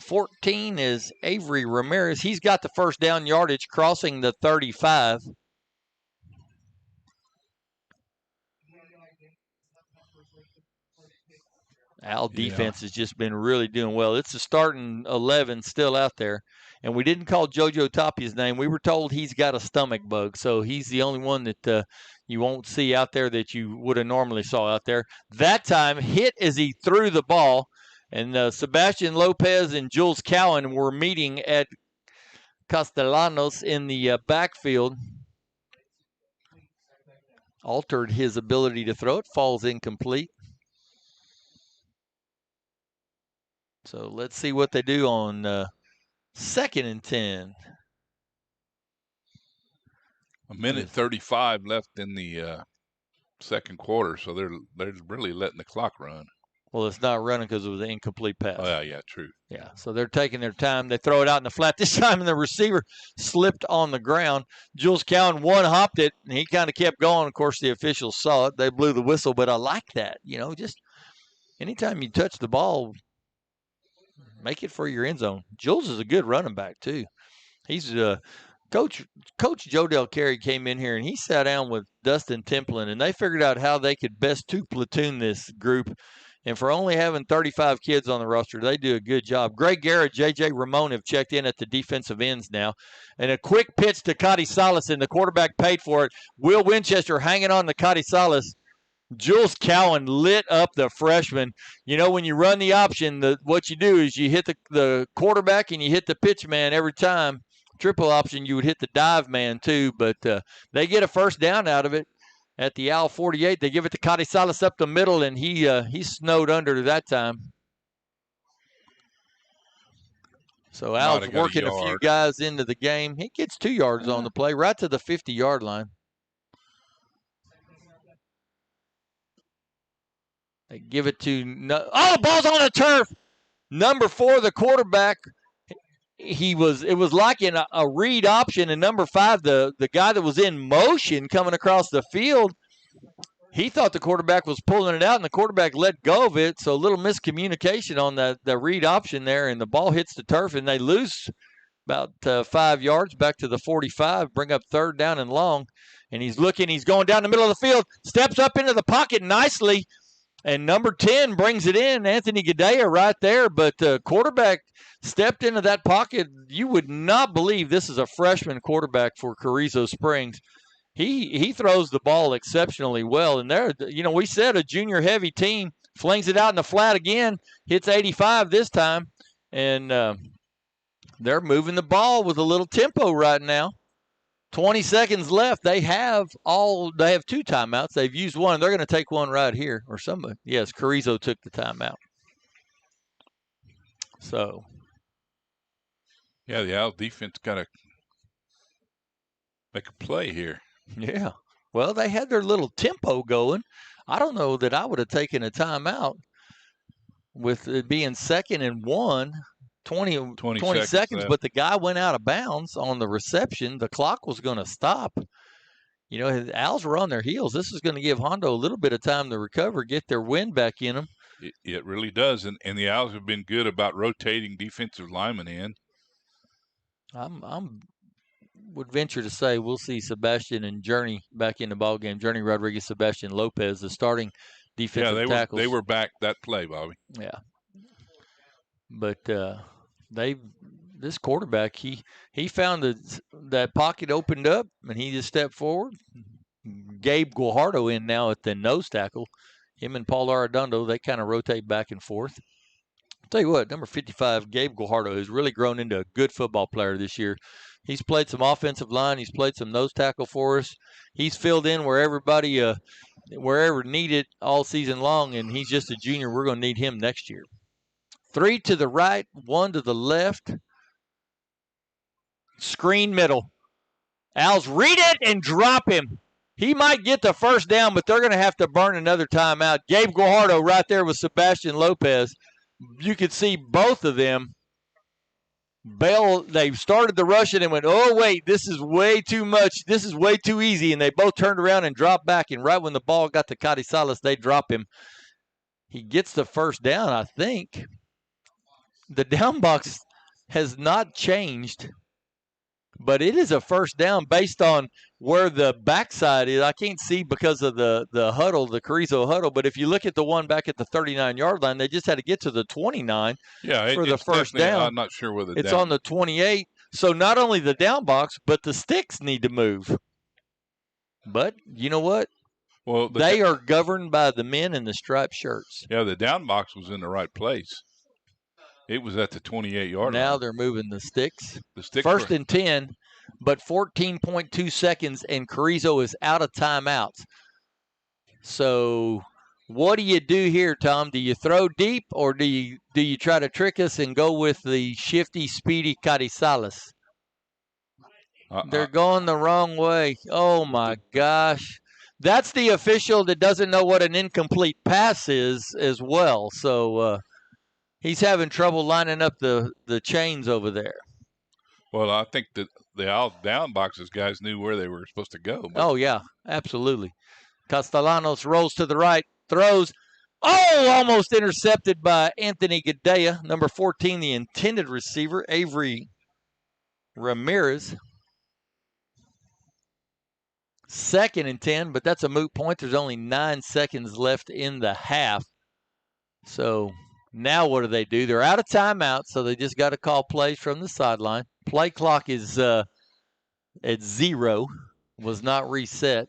14 is Avery Ramirez. He's got the first down yardage crossing the 35. Owl defense has just been really doing well. It's a starting 11 still out there. And we didn't call JoJo Tapia's name. We were told he's got a stomach bug. So he's the only one that you won't see out there that you would have normally saw out there. That time, hit as he threw the ball. And Sebastian Lopez and Jules Cowan were meeting at Castellanos in the backfield. Altered his ability to throw it. Falls incomplete. So let's see what they do on 2nd and 10. A minute 35 left in the second quarter, so they're really letting the clock run. Well, it's not running because it was an incomplete pass. Oh, yeah, true. Yeah, so they're taking their time. They throw it out in the flat. This time the receiver slipped on the ground. Jules Cowan one-hopped it, and he kind of kept going. Of course, the officials saw it. They blew the whistle, but I like that. Just anytime you touch the ball, make it for your end zone. Jules is a good running back too. He's Coach Joe Del Carey came in here and he sat down with Dustin Templin and they figured out how they could best platoon this group. And for only having 35 kids on the roster, they do a good job. Greg Garrett, J.J. Ramon have checked in at the defensive ends now. And a quick pitch to Cotty Salas, and the quarterback paid for it. Will Winchester hanging on to Cotty Salas. Jules Cowan lit up the freshman. You know, when you run the option, what you do is you hit the quarterback and you hit the pitch man every time. Triple option, you would hit the dive man too, but they get a first down out of it. At the Owl 48, they give it to Cotty Salas up the middle, and he snowed under that time. So Al's working a few guys into the game. He gets 2 yards on the play, right to the 50-yard line. They give it to the ball's on the turf. Number 4, the quarterback. It was like in a read option, and number 5, the guy that was in motion coming across the field, he thought the quarterback was pulling it out, and the quarterback let go of it, so a little miscommunication on the read option there, and the ball hits the turf, and they lose about 5 yards back to the 45, bring up 3rd down and long, and he's going down the middle of the field, steps up into the pocket nicely, and number 10 brings it in, Anthony Gadea right there, but the quarterback stepped into that pocket. You would not believe this is a freshman quarterback for Carrizo Springs. He throws the ball exceptionally well. And there, we said a junior heavy team flings it out in the flat again, hits 85 this time, and they're moving the ball with a little tempo right now. 20 seconds left. They have 2 timeouts. They've used one. They're going to take one right here, or somebody. Yes, Carrizo took the timeout. So. Yeah, the Owl defense got to make a play here. Yeah. Well, they had their little tempo going. I don't know that I would have taken a timeout with it being 2nd and 1, 20 seconds, but the guy went out of bounds on the reception. The clock was going to stop. The Owls were on their heels. This is going to give Hondo a little bit of time to recover, get their wind back in them. It really does, and the Owls have been good about rotating defensive linemen in. Would venture to say we'll see Sebastian and Journey back in the ballgame. Journey Rodriguez, Sebastian Lopez, the starting defensive tackles. They were back that play, Bobby. Yeah. But this quarterback, he found that pocket opened up, and he just stepped forward. Gabe Guajardo in now at the nose tackle. Him and Paul Arredondo, they kind of rotate back and forth. I'll tell you what, number 55, Gabe Guajardo, has really grown into a good football player this year. He's played some offensive line. He's played some nose tackle for us. He's filled in wherever needed all season long, and he's just a junior. We're going to need him next year. 3 to the right, 1 to the left. Screen middle. Owls read it and drop him. He might get the first down, but they're going to have to burn another timeout. Gabe Guajardo right there with Sebastian Lopez. You could see both of them. They started the rush and went, oh, wait, this is way too much. This is way too easy. And they both turned around and dropped back. And right when the ball got to Cotty Salas, they drop him. He gets the first down, I think. The down box has not changed, but it is a first down based on where the backside is. I can't see because of the huddle, the Carrizo huddle, but if you look at the one back at the 39-yard line, they just had to get to the 29 for the first down. I'm not sure where it's on the 28. So not only the down box, but the sticks need to move. But you know what? Well, they are governed by the men in the striped shirts. Yeah, the down box was in the right place. It was at the 28-yard line. Now they're moving the sticks. The First and 10, but 14.2 seconds, and Carrizo is out of timeouts. So what do you do here, Tom? Do you throw deep, or do you try to trick us and go with the shifty, speedy Cotty Salas? They're going the wrong way. Oh, my gosh. That's the official that doesn't know what an incomplete pass is as well. So he's having trouble lining up the chains over there. Well, I think that the Owl down boxes guys knew where they were supposed to go. Oh, yeah, absolutely. Castellanos rolls to the right, throws. Oh, almost intercepted by Anthony Gadea, number 14, the intended receiver, Avery Ramirez. 2nd and 10, but that's a moot point. There's only 9 seconds left in the half. So now what do? They're out of timeout, so they just got to call plays from the sideline. Play clock is at 0, was not reset.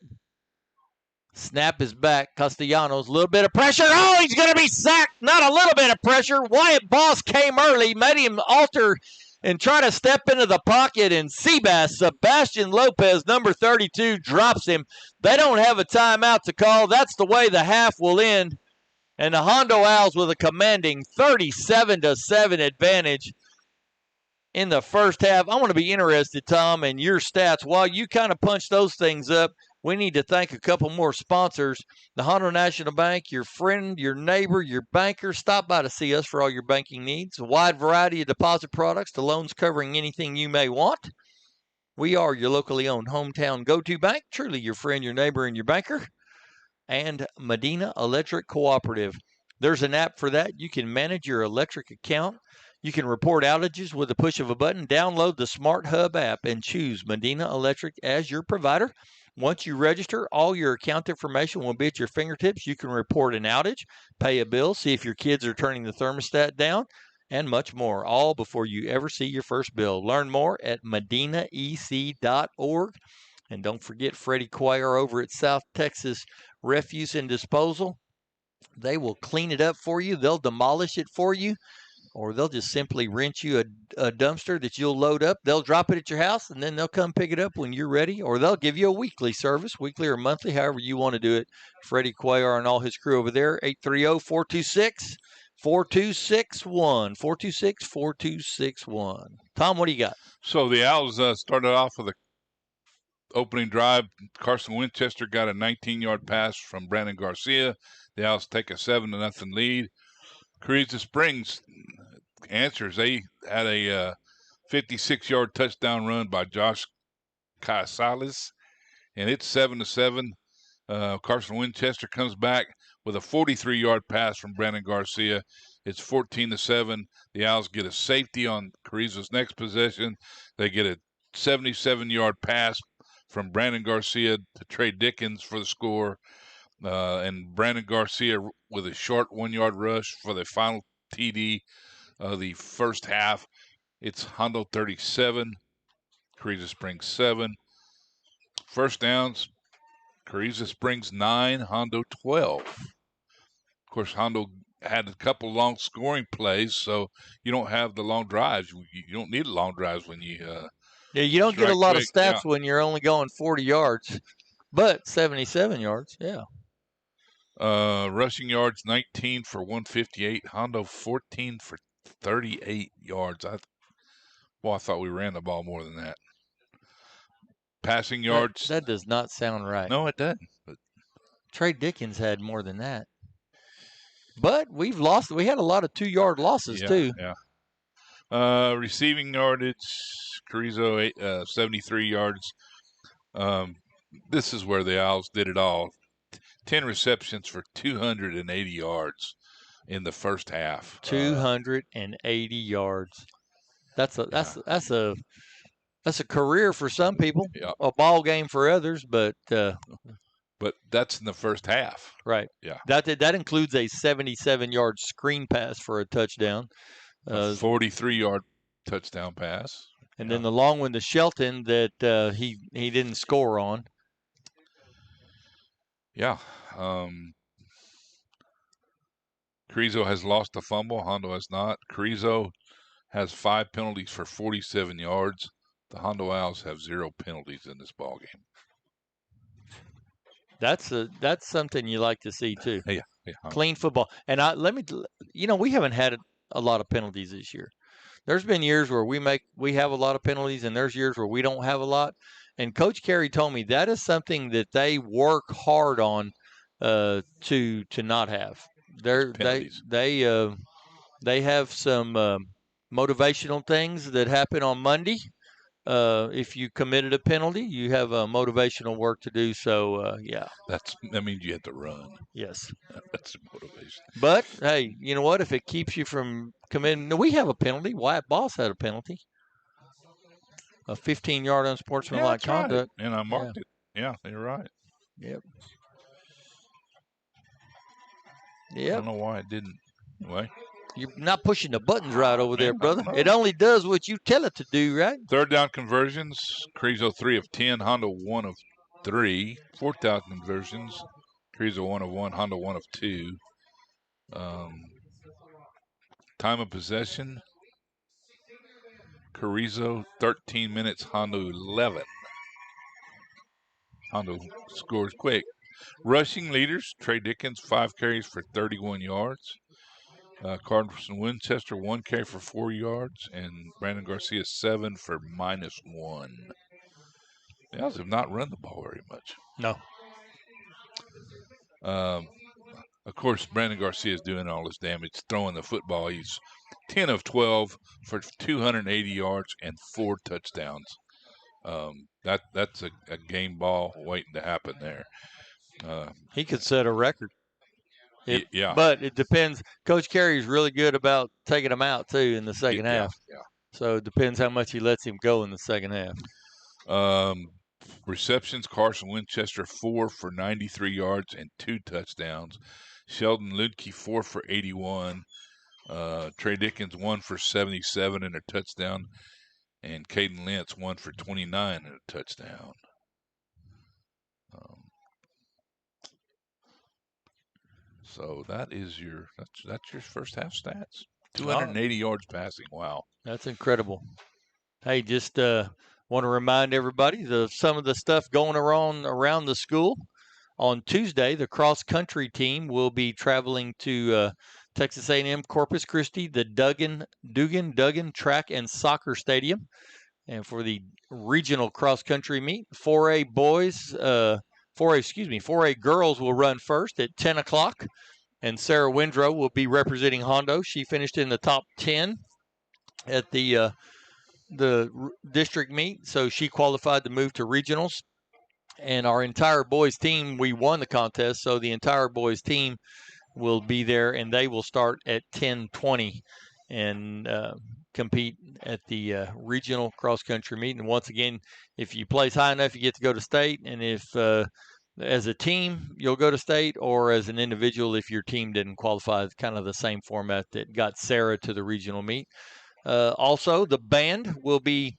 Snap is back. Castellanos, a little bit of pressure. Oh, he's going to be sacked. Not a little bit of pressure. Wyatt Boss came early, made him alter and try to step into the pocket, and Sebastian Lopez, number 32, drops him. They don't have a timeout to call. That's the way the half will end. And the Hondo Owls with a commanding 37-7 advantage in the first half. I want to be interested, Tom, in your stats. While you kind of punch those things up, we need to thank a couple more sponsors. The Hondo National Bank, your friend, your neighbor, your banker. Stop by to see us for all your banking needs. A wide variety of deposit products to loans covering anything you may want. We are your locally owned hometown go-to bank. Truly your friend, your neighbor, and your banker. And Medina Electric Cooperative. There's an app for that. You can manage your electric account. You can report outages with the push of a button. Download the Smart Hub app and choose Medina Electric as your provider. Once you register, all your account information will be at your fingertips. You can report an outage, pay a bill, see if your kids are turning the thermostat down, and much more, all before you ever see your first bill. Learn more at medinaec.org. And don't forget Freddie Cuellar over at South Texas Refuse and Disposal. They will clean it up for you. They'll demolish it for you, or they'll just simply rent you a dumpster that you'll load up. They'll drop it at your house, and then they'll come pick it up when you're ready, or they'll give you a weekly service, weekly or monthly, however you want to do it. Freddie Cuellar and all his crew over there, 830-426-4261, 426-4261. Tom, what do you got? So the Owls started off with a opening drive. Carson Winchester got a 19-yard pass from Brandon Garcia. The Owls take a 7-0 lead. Carrizo Springs answers. They had a 56-yard touchdown run by Josh Casales, and it's 7-7. Carson Winchester comes back with a 43-yard pass from Brandon Garcia. It's 14-7. The Owls get a safety on Carrizo's next possession. They get a 77-yard pass from Brandon Garcia to Trey Dickens for the score. And Brandon Garcia with a short 1-yard rush for the final TD of the first half. It's Hondo 37, Carrizo Springs 7. First downs, Carrizo Springs 9, Hondo 12. Of course, Hondo had a couple long scoring plays, so you don't have the long drives. You don't need long drives when you Yeah, you don't get a lot of stats yeah. when you're only going 40 yards, but 77 yards, yeah. Rushing yards, 19 for 158. Hondo, 14 for 38 yards. I thought we ran the ball more than that. Passing yards. That does not sound right. No, it doesn't. But Trey Dickens had more than that. But we've lost. We had a lot of 2-yard losses, too. Yeah. Receiving yardage, Carrizo, 73 yards. This is where the Owls did it all. 10 receptions for 280 yards in the first half. 280 yards. That's a career for some people. Yeah. A ball game for others, but that's in the first half. Right. Yeah. That includes a 77-yard screen pass for a touchdown. A 43-yard touchdown pass. And then the long one to Shelton that he didn't score on. Yeah. Carrizo has lost a fumble. Hondo has not. Carrizo has 5 penalties for 47 yards. The Hondo Owls have 0 penalties in this ball game. That's something you like to see too. Yeah. Clean football. And we haven't had a lot of penalties this year. There's been years where we have a lot of penalties, and there's years where we don't have a lot. And Coach Carey told me that is something that they work hard on to not have. They have some motivational things that happen on Monday if you committed a penalty, you have motivational work to do. So, yeah. That means you have to run. Yes. That's motivation. But, hey, you know what? If it keeps you from committing, we have a penalty. Wyatt Boss had a penalty. A 15-yard unsportsmanlike conduct. Right. And I marked it. Yeah, you're right. Yep. I don't know why it didn't. Anyway. You're not pushing the buttons right over there, brother. It only does what you tell it to do, right? Third down conversions, Carrizo 3 of 10, Hondo 1 of 3. Fourth down conversions, Carrizo 1 of 1, Hondo 1 of 2. Time of possession, Carrizo 13 minutes, Hondo 11. Hondo scores quick. Rushing leaders, Trey Dickens 5 carries for 31 yards. Carson Winchester 1 carry for 4 yards, and Brandon Garcia 7 for -1. The Owls have not run the ball very much. No. Of course, Brandon Garcia is doing all his damage, throwing the football. He's 10 of 12 for 280 yards and 4 touchdowns. That's a game ball waiting to happen there. He could set a record. Yeah. But it depends. Coach Carey is really good about taking him out, too, in the second half. Yeah. So it depends how much he lets him go in the second half. Receptions, Carson Winchester 4 for 93 yards and 2 touchdowns. Sheldon Ludke 4 for 81. Trey Dickens 1 for 77 and a touchdown. And Caden Lentz 1 for 29 and a touchdown. So that's your first half stats. 280 yards passing. Wow. That's incredible. Hey, just want to remind everybody of some of the stuff going around the school. On Tuesday, the cross-country team will be traveling to Texas A&M Corpus Christi, the Duggan Track and Soccer Stadium, and for the regional cross-country meet. 4A girls will run first at 10 o'clock, and Sarah Windrow will be representing Hondo. She finished in the top 10 at the district meet, so she qualified to move to regionals. And our entire boys team, we won the contest, so the entire boys team will be there, and they will start at 10:20 and compete at the regional cross-country meet. And once again, if you place high enough, you get to go to state, and if as a team, you'll go to state, or as an individual, if your team didn't qualify, it's kind of the same format that got Sarah to the regional meet. Also, the band will be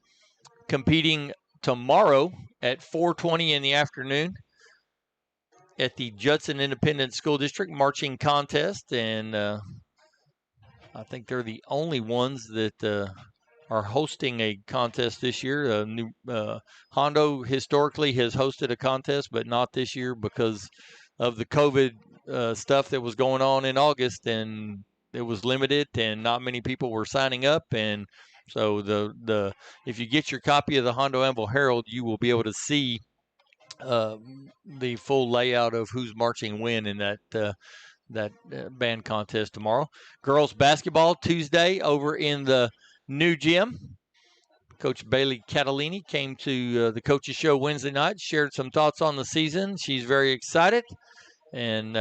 competing tomorrow at 4:20 in the afternoon at the Judson Independent School District marching contest, and I think they're the only ones that are hosting a contest this year. Hondo historically has hosted a contest, but not this year because of the COVID stuff that was going on in August, and it was limited, and not many people were signing up. And so if you get your copy of the Hondo Anvil Herald, you will be able to see the full layout of who's marching when in that band contest tomorrow. Girls basketball Tuesday over in the new gym. Coach Bailey Catalini came to the coaches show Wednesday night, shared some thoughts on the season. She's very excited and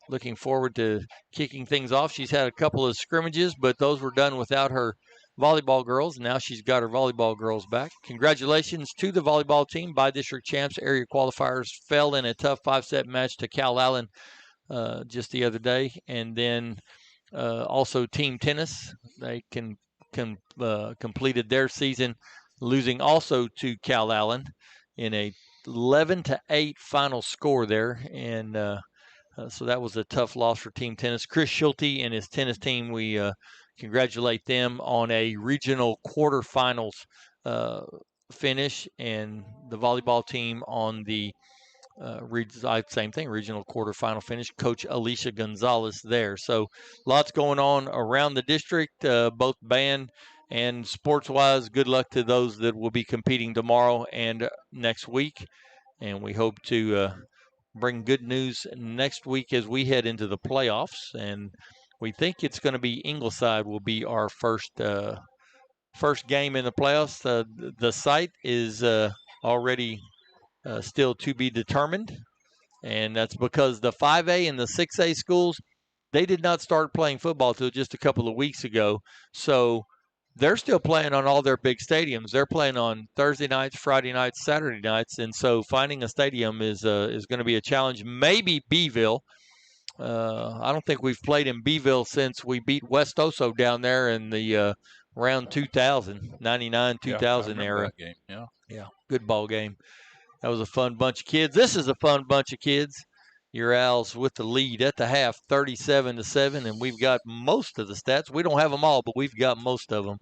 looking forward to kicking things off. She's had a couple of scrimmages, but those were done without her volleyball girls. Now she's got her volleyball girls back. Congratulations to the volleyball team. By-district champs, area qualifiers, fell in a tough 5-set match to Cal Allen just the other day. And then also team tennis, they completed their season, losing also to Cal Allen in a 11-8 final score there. And so that was a tough loss for team tennis. Chris Schulte and his tennis team, we congratulate them on a regional quarterfinals finish, and the volleyball team on the same thing, regional quarterfinal finish. Coach Alicia Gonzalez there. So lots going on around the district, both band and sports-wise. Good luck to those that will be competing tomorrow and next week, and we hope to bring good news next week as we head into the playoffs. And we think it's going to be Ingleside will be our first first game in the playoffs. The site is already still to be determined, and that's because the 5A and the 6A schools, they did not start playing football till just a couple of weeks ago. So they're still playing on all their big stadiums. They're playing on Thursday nights, Friday nights, Saturday nights, and so finding a stadium is going to be a challenge. Maybe Beeville. I don't think we've played in Beeville since we beat West Oso down there in the around 2000, 99, 2000 era. That game. Yeah, good ball game. That was a fun bunch of kids. This is a fun bunch of kids. Your Owls with the lead at the half, 37-7, and we've got most of the stats. We don't have them all, but we've got most of them,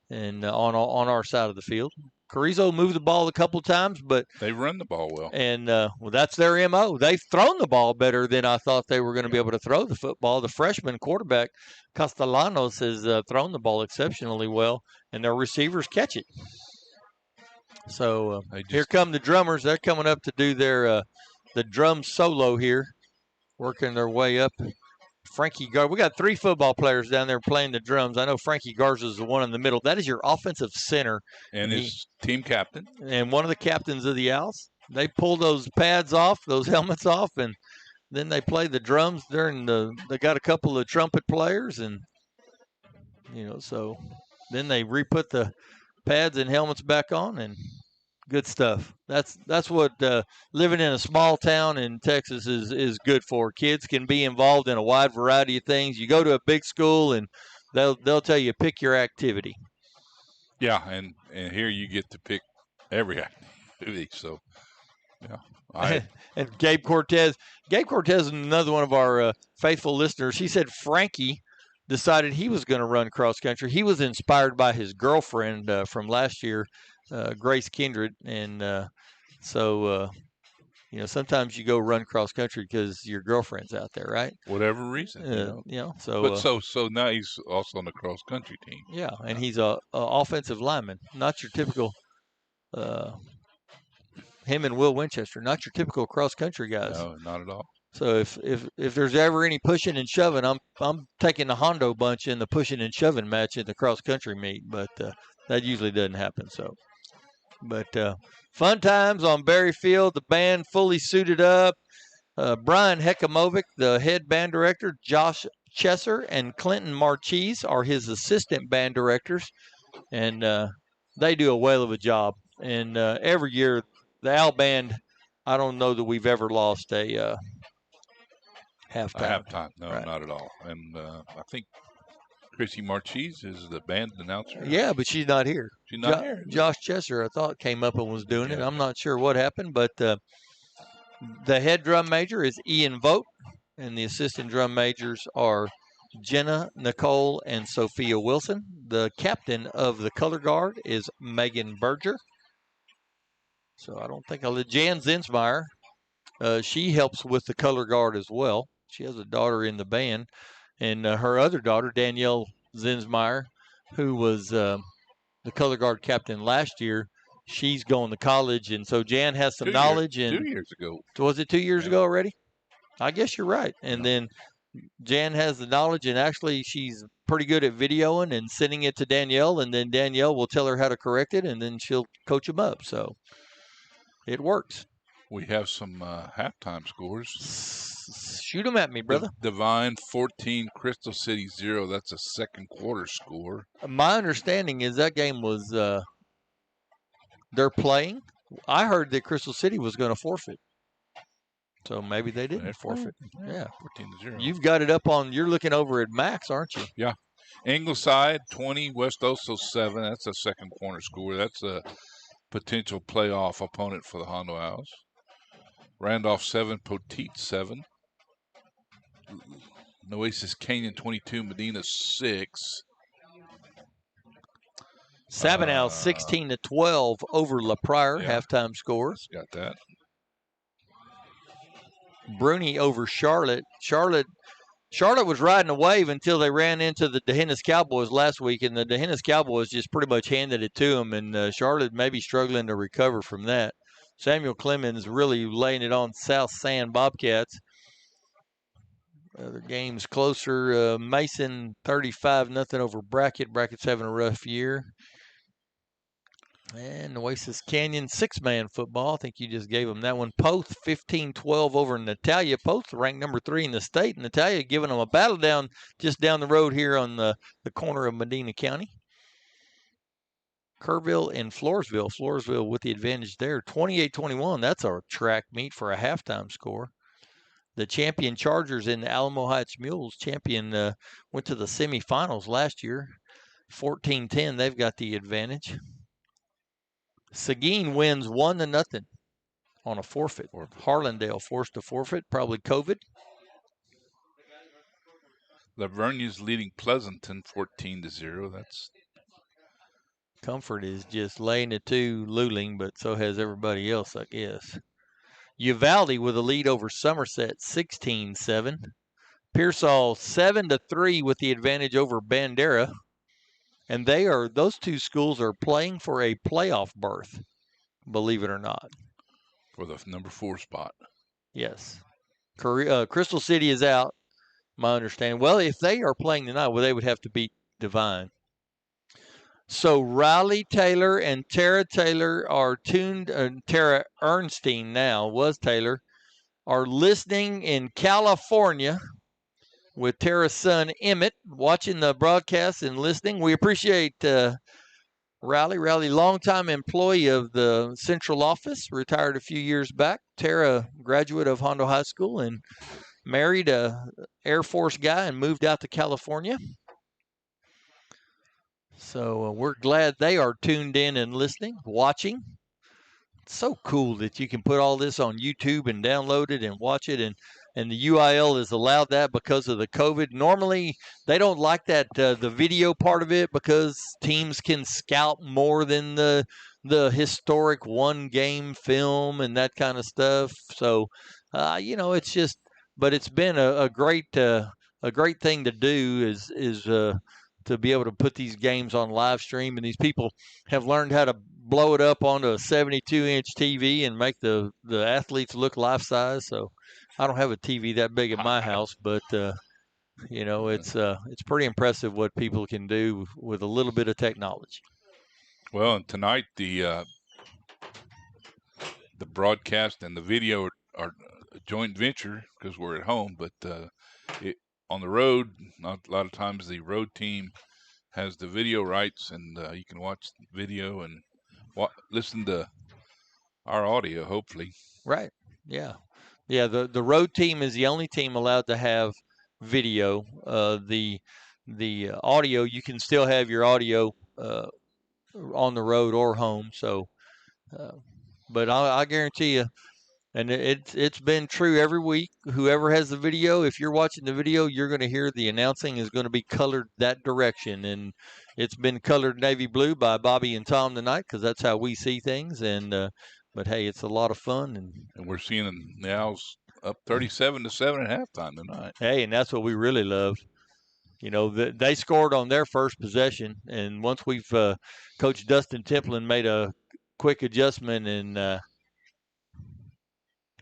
and on our side of the field. Carrizo moved the ball a couple times, but they run the ball well. And well, that's their MO. They've thrown the ball better than I thought they were going to be able to throw the football. The freshman quarterback Castellanos has thrown the ball exceptionally well, and their receivers catch it. So here come the drummers. They're coming up to do their the drum solo here, working their way up. Frankie Garza. We got 3 football players down there playing the drums. I know Frankie Garza is the one in the middle. That is your offensive center. And his team captain. And one of the captains of the Owls. They pull those pads off, those helmets off, and then they play the drums during they got a couple of trumpet players, and, so then they re-put the pads and helmets back on, and good stuff. That's what living in a small town in Texas is good for. Kids can be involved in a wide variety of things. You go to a big school and they'll tell you pick your activity. Yeah, and here you get to pick every activity. So, yeah. And Gabe Cortez is another one of our faithful listeners. He said Frankie decided he was going to run cross country. He was inspired by his girlfriend from last year. Grace Kindred, and so sometimes you go run cross country because your girlfriend's out there, right? Whatever reason, So now he's also on the cross country team. Yeah, and he's a offensive lineman, not your typical. Him and Will Winchester, not your typical cross country guys. No, not at all. So if there's ever any pushing and shoving, I'm taking the Hondo bunch in the pushing and shoving match in the cross country meet, but that usually doesn't happen. So. But fun times on Berry Field. The band fully suited up. Brian Hekamovic, the head band director, Josh Chesser, and Clinton Marchese are his assistant band directors. And they do a whale of a job. And every year, the Owl Band, I don't know that we've ever lost a halftime. No, right. Not at all. And I think Chrissy Marchese is the band announcer. Yeah, but she's not here. She's not here. Josh Chesser, I thought, came up and was doing it. I'm not sure what happened, but the head drum major is Ian Vogt, and the assistant drum majors are Jenna, Nicole, and Sophia Wilson. The captain of the color guard is Megan Berger. So I don't think I'll let Jan Zinsmeyer. She helps with the color guard as well. She has a daughter in the band. And her other daughter, Danielle Zinsmeyer, who was the color guard captain last year, she's going to college. And so Jan has some knowledge. 2 years ago. Was it 2 years ago already? I guess you're right. And then Jan has the knowledge, and actually she's pretty good at videoing and sending it to Danielle. And then Danielle will tell her how to correct it, and then she'll coach them up. So it works. We have some halftime scores. Shoot them at me, brother. Divine 14, Crystal City 0. That's a second quarter score. My understanding is that game was they're playing. I heard that Crystal City was going to forfeit. So maybe they didn't forfeit. Yeah. 14-0. You've got it up on, you're looking over at Max, aren't you? Yeah. Ingleside 20, West Oso 7. That's a second quarter score. That's a potential playoff opponent for the Hondo Owls. Randolph 7, Poteet 7. Nueces Canyon 22, Medina 6. Sabinal 16-12 over La Pryor, halftime score. Got that. Bruni over Charlotte. Charlotte was riding a wave until they ran into the D'Hennis Cowboys last week, and the D'Hennis Cowboys just pretty much handed it to them, and Charlotte may be struggling to recover from that. Samuel Clemens really laying it on South San Bobcats. Other games closer. Mason 35-0 over Brackett. Brackett's having a rough year. And Oasis Canyon 6-man football. I think you just gave them that one. Poth 15-12 over Natalia. Poth ranked number 3 in the state. Natalia giving them a battle just down the road here on the corner of Medina County. Kerrville and Floresville. Floresville with the advantage there. 28-21. That's a track meet for a halftime score. The champion Chargers in the Alamo Heights Mules. Champion went to the semifinals last year. 14-10. They've got the advantage. Seguin wins 1-0 on a forfeit. Harlandale forced a forfeit, probably COVID. Lavernia's leading Pleasanton 14-0. That's Comfort is just laying it to Luling, but so has everybody else, I guess. Uvalde with a lead over Somerset, 16-7. Pearsall 7-3 with the advantage over Bandera. And those two schools are playing for a playoff berth, believe it or not. For the number 4 spot. Yes. Crystal City is out, my understanding. Well, if they are playing tonight, well, they would have to beat Divine. So Riley Taylor and Tara Taylor are tuned. Tara Ernstein now was Taylor, are listening in California with Tara's son Emmett, watching the broadcast and listening. We appreciate Riley. Riley, longtime employee of the central office, retired a few years back. Tara, graduate of Hondo High School and married a Air Force guy and moved out to California. So we're glad they are tuned in and listening, watching. It's so cool that you can put all this on YouTube and download it and watch it. And the UIL has allowed that because of the COVID. Normally, they don't like that, the video part of it, because teams can scout more than the historic one-game film and that kind of stuff. So, it's just, but it's been a great thing to do is to be able to put these games on live stream, and these people have learned how to blow it up onto a 72-inch TV and make the athletes look life-size. So I don't have a TV that big at my house, but it's pretty impressive what people can do with a little bit of technology. Well, and tonight the broadcast and the video are a joint venture because we're at home, but on the road, a lot of times the road team has the video rights, and you can watch the video and listen to our audio, hopefully. Right. Yeah. Yeah. The road team is the only team allowed to have video. The audio, you can still have your audio on the road or home. So, but I guarantee you, and it's been true every week. Whoever has the video, if you're watching the video, you're going to hear the announcing is going to be colored that direction. And it's been colored navy blue by Bobby and Tom tonight because that's how we see things. And but hey, it's a lot of fun. And we're seeing the Owls up 37-7 at halftime tonight. Hey, and that's what we really love. They scored on their first possession, and once we've Coach Dustin Templin made a quick adjustment, and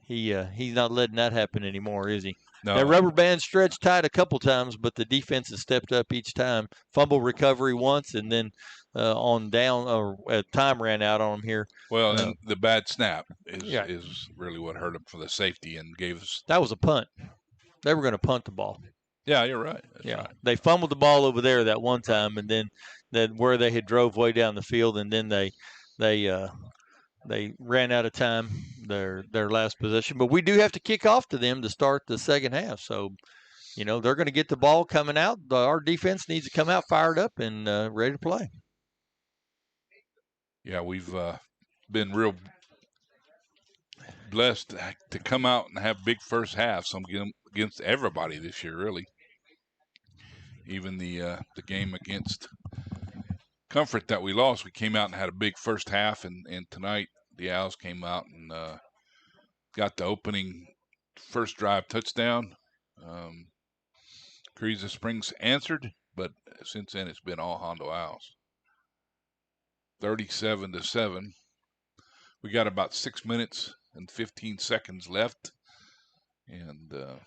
he's not letting that happen anymore, is he? No. That rubber band stretched tight a couple times, but the defense has stepped up each time. Fumble recovery once, and then on down, or time ran out on him here. Well, and the bad snap is really what hurt him for the safety and gave us. That was a punt. They were going to punt the ball. Yeah, you're right. That's right. They fumbled the ball over there that one time, and then where they had drove way down the field, and then they ran out of time their last possession. But we do have to kick off to them to start the second half. So, they're going to get the ball coming out. Our defense needs to come out fired up and ready to play. Yeah, we've been real blessed to come out and have big first halves against everybody this year, really. Even the game against Comfort that we lost, we came out and had a big first half, and tonight the Owls came out and got the opening first drive touchdown. Carrizo Springs answered, but since then it's been all Hondo Owls. 37-7. We got about 6 minutes and 15 seconds left, and the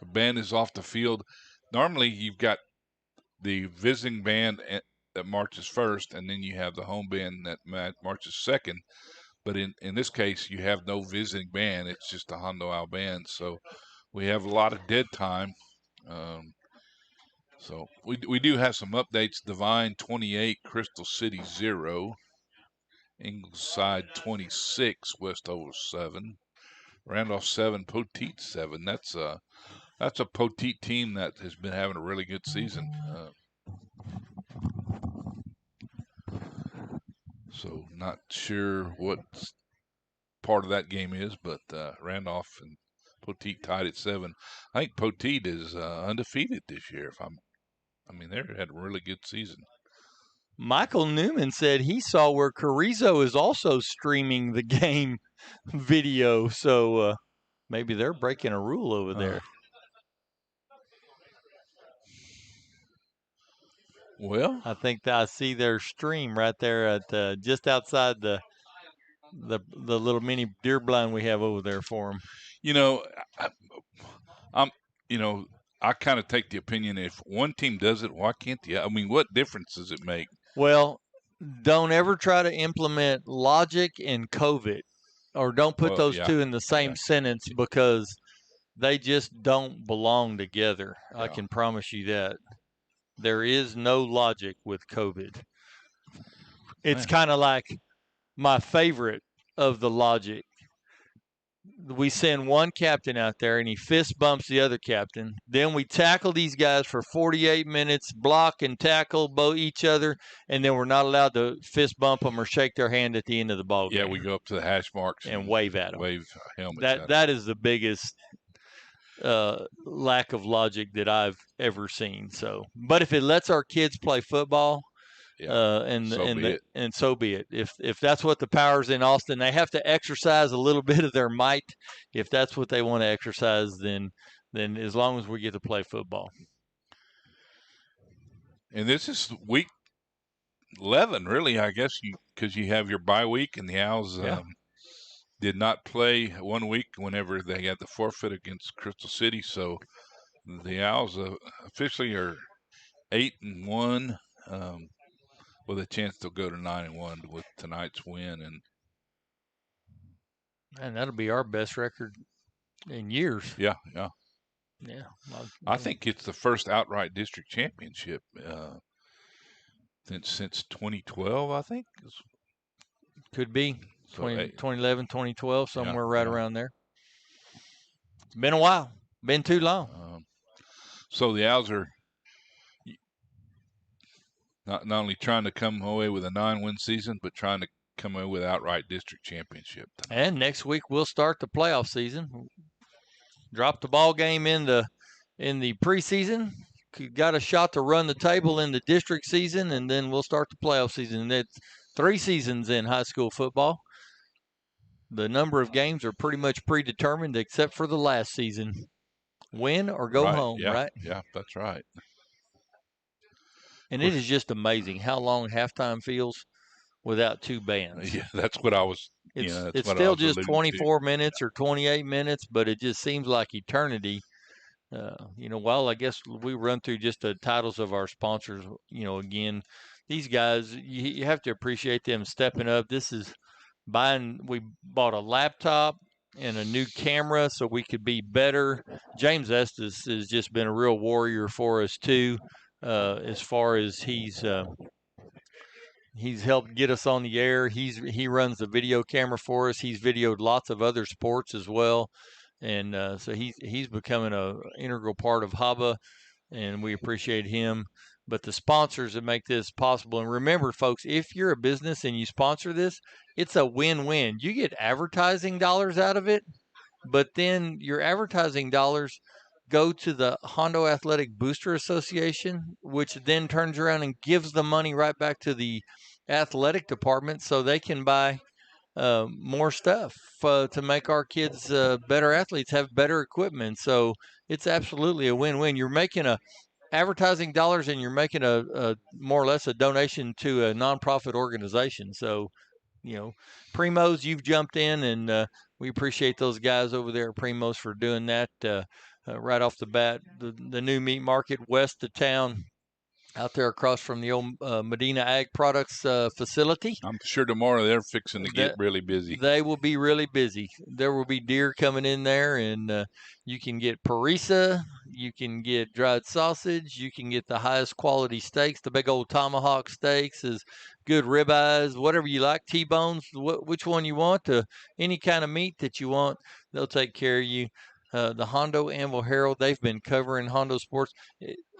band is off the field. Normally you've got the visiting band that marches first, and then you have the home band that marches second. But in this case, you have no visiting band. It's just a Hondo Owl band. So we have a lot of dead time. So we do have some updates. Divine 28, Crystal City 0, Ingleside 26, Westover 7, Randolph 7, Poteet 7. That's a Poteet team that has been having a really good season. So not sure what part of that game is, but Randolph and Poteet tied at 7. I think Poteet is undefeated this year. They've had a really good season. Michael Newman said he saw where Carrizo is also streaming the game video, so maybe they're breaking a rule over there. Well, I think I see their stream right there at just outside the little mini deer blind we have over there for them. I kind of take the opinion if one team does it, why can't the other? What difference does it make? Well, don't ever try to implement logic and COVID, or don't put those two in the same sentence, because they just don't belong together. Yeah. I can promise you that. There is no logic with COVID. It's kind of like my favorite of the logic. We send one captain out there and he fist bumps the other captain. Then we tackle these guys for 48 minutes, block and tackle each other, and then we're not allowed to fist bump them or shake their hand at the end of the ball game. Yeah, we go up to the hash marks and wave at them. Wave helmets. That is the biggest lack of logic that I've ever seen. So, but if it lets our kids play football, and so be it. If that's what the powers in Austin, they have to exercise a little bit of their might. If that's what they want to exercise, then as long as we get to play football. And this is week 11, really, I guess, because you have your bye week, and the Owls did not play 1 week whenever they had the forfeit against Crystal City. So the Owls officially are 8-1. With a chance to go to 9-1 with tonight's win, and that'll be our best record in years. Yeah. I think it's the first outright district championship since 2012. I think could be 2011, 2012, somewhere around there. It's been a while, been too long. So the Owls are not only trying to come away with a 9-win season, but trying to come away with outright district championship. And next week we'll start the playoff season. Drop the ball game in the preseason. Got a shot to run the table in the district season, and then we'll start the playoff season. And it's 3 seasons in high school football. The number of games are pretty much predetermined, except for the last season. Win or go home, right? Yeah, that's right. And it is just amazing how long halftime feels without 2 bands. Yeah, that's what I was. It's still just 24 minutes or 28 minutes, but it just seems like eternity. While I guess we run through just the titles of our sponsors, again, these guys, you have to appreciate them stepping up. We bought a laptop and a new camera so we could be better. James Estes has just been a real warrior for us too. As far as he's helped get us on the air. He runs the video camera for us. He's videoed lots of other sports as well, and so he's becoming an integral part of HABA, and we appreciate him. But the sponsors that make this possible, and remember, folks, if you're a business and you sponsor this, it's a win-win. You get advertising dollars out of it, but then your advertising dollars go to the Hondo Athletic Booster Association, which then turns around and gives the money right back to the athletic department so they can buy more stuff to make our kids better athletes, have better equipment. So it's absolutely a win-win. You're making advertising dollars, and you're making a more or less a donation to a nonprofit organization. So, Primos, you've jumped in, and we appreciate those guys over there at Primos for doing that. Right off the bat, the new meat market west of town out there across from the old Medina Ag Products facility. I'm sure tomorrow they're fixing to get really busy. They will be really busy. There will be deer coming in there, and you can get parisa, you can get dried sausage, you can get the highest quality steaks, the big old tomahawk steaks, is good ribeyes, whatever you like, T-bones, which one you want, any kind of meat that you want, they'll take care of you. The Hondo Anvil Herald, they've been covering Hondo sports.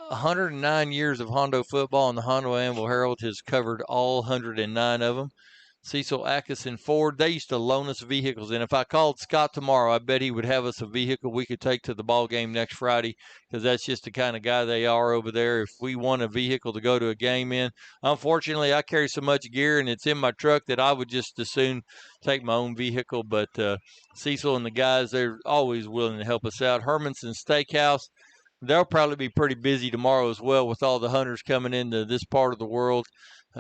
109 years of Hondo football, and the Hondo Anvil Herald has covered all 109 of them. Cecil Atkinson Ford, they used to loan us vehicles. And if I called Scott tomorrow, I bet he would have us a vehicle we could take to the ball game next Friday, because that's just the kind of guy they are over there. If we want a vehicle to go to a game in, unfortunately, I carry so much gear and it's in my truck that I would just as soon take my own vehicle. But Cecil and the guys, they're always willing to help us out. Hermanson Steakhouse, they'll probably be pretty busy tomorrow as well with all the hunters coming into this part of the world.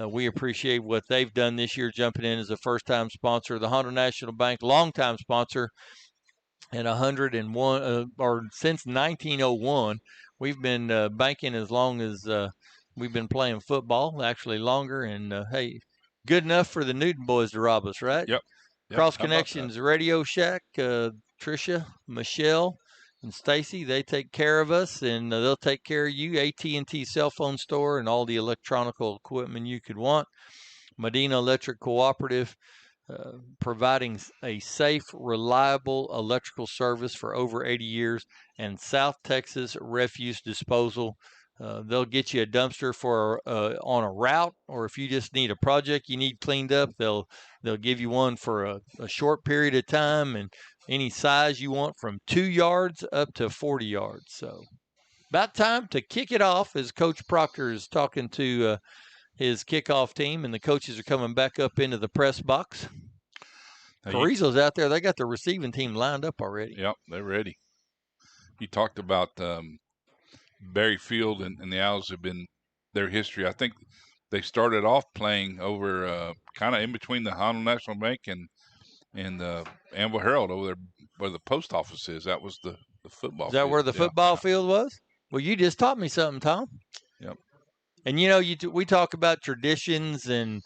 We appreciate what they've done this year, jumping in as a first-time sponsor. The Hondo National Bank, longtime sponsor, and 101 or since 1901. We've been banking as long as we've been playing football, actually longer. And hey, good enough for the Newton boys to rob us, right? Yep. Cross Connections Radio Shack, Tricia, Michelle, and Stacy, they take care of us, and they'll take care of you. AT&T cell phone store and all the electronical equipment you could want. Medina Electric Cooperative, providing a safe, reliable electrical service for over 80 years. And South Texas Refuse Disposal. They'll get you a dumpster for on a route, or if you just need a project you need cleaned up, they'll give you one for a short period of time, and any size you want from 2 yards up to 40 yards. So about time to kick it off, as Coach Proctor is talking to his kickoff team, and the coaches are coming back up into the press box. Carrizo's out there. They got the receiving team lined up already. Yep, they're ready. You talked about Berry Field and the Owls have been their history. I think they started off playing over kind of in between the Hondo National Bank and the Anvil Herald over there where the post office is. That was the football field. Is that where the football field was? Well, you just taught me something, Tom. Yep. And, you know, we talk about traditions and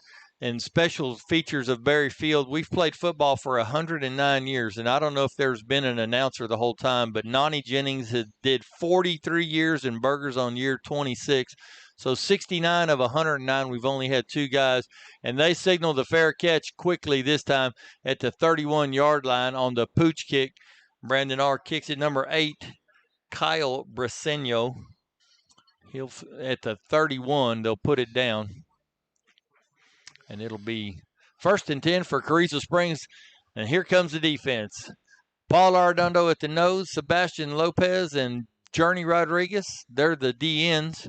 special features of Berry Field. We've played football for 109 years, and I don't know if there's been an announcer the whole time, but Nani Jennings did 43 years, and Burgers on year 26. So 69 of 109, we've only had 2 guys, and they signaled the fair catch quickly this time at the 31-yard line on the pooch kick. Brandon R. kicks it. Number 8, Kyle Briseno. He'll at the 31, they'll put it down, and it'll be 1st and 10 for Carrizo Springs. And here comes the defense. Paul Arredondo at the nose, Sebastian Lopez and Journey Rodriguez. They're the DNs.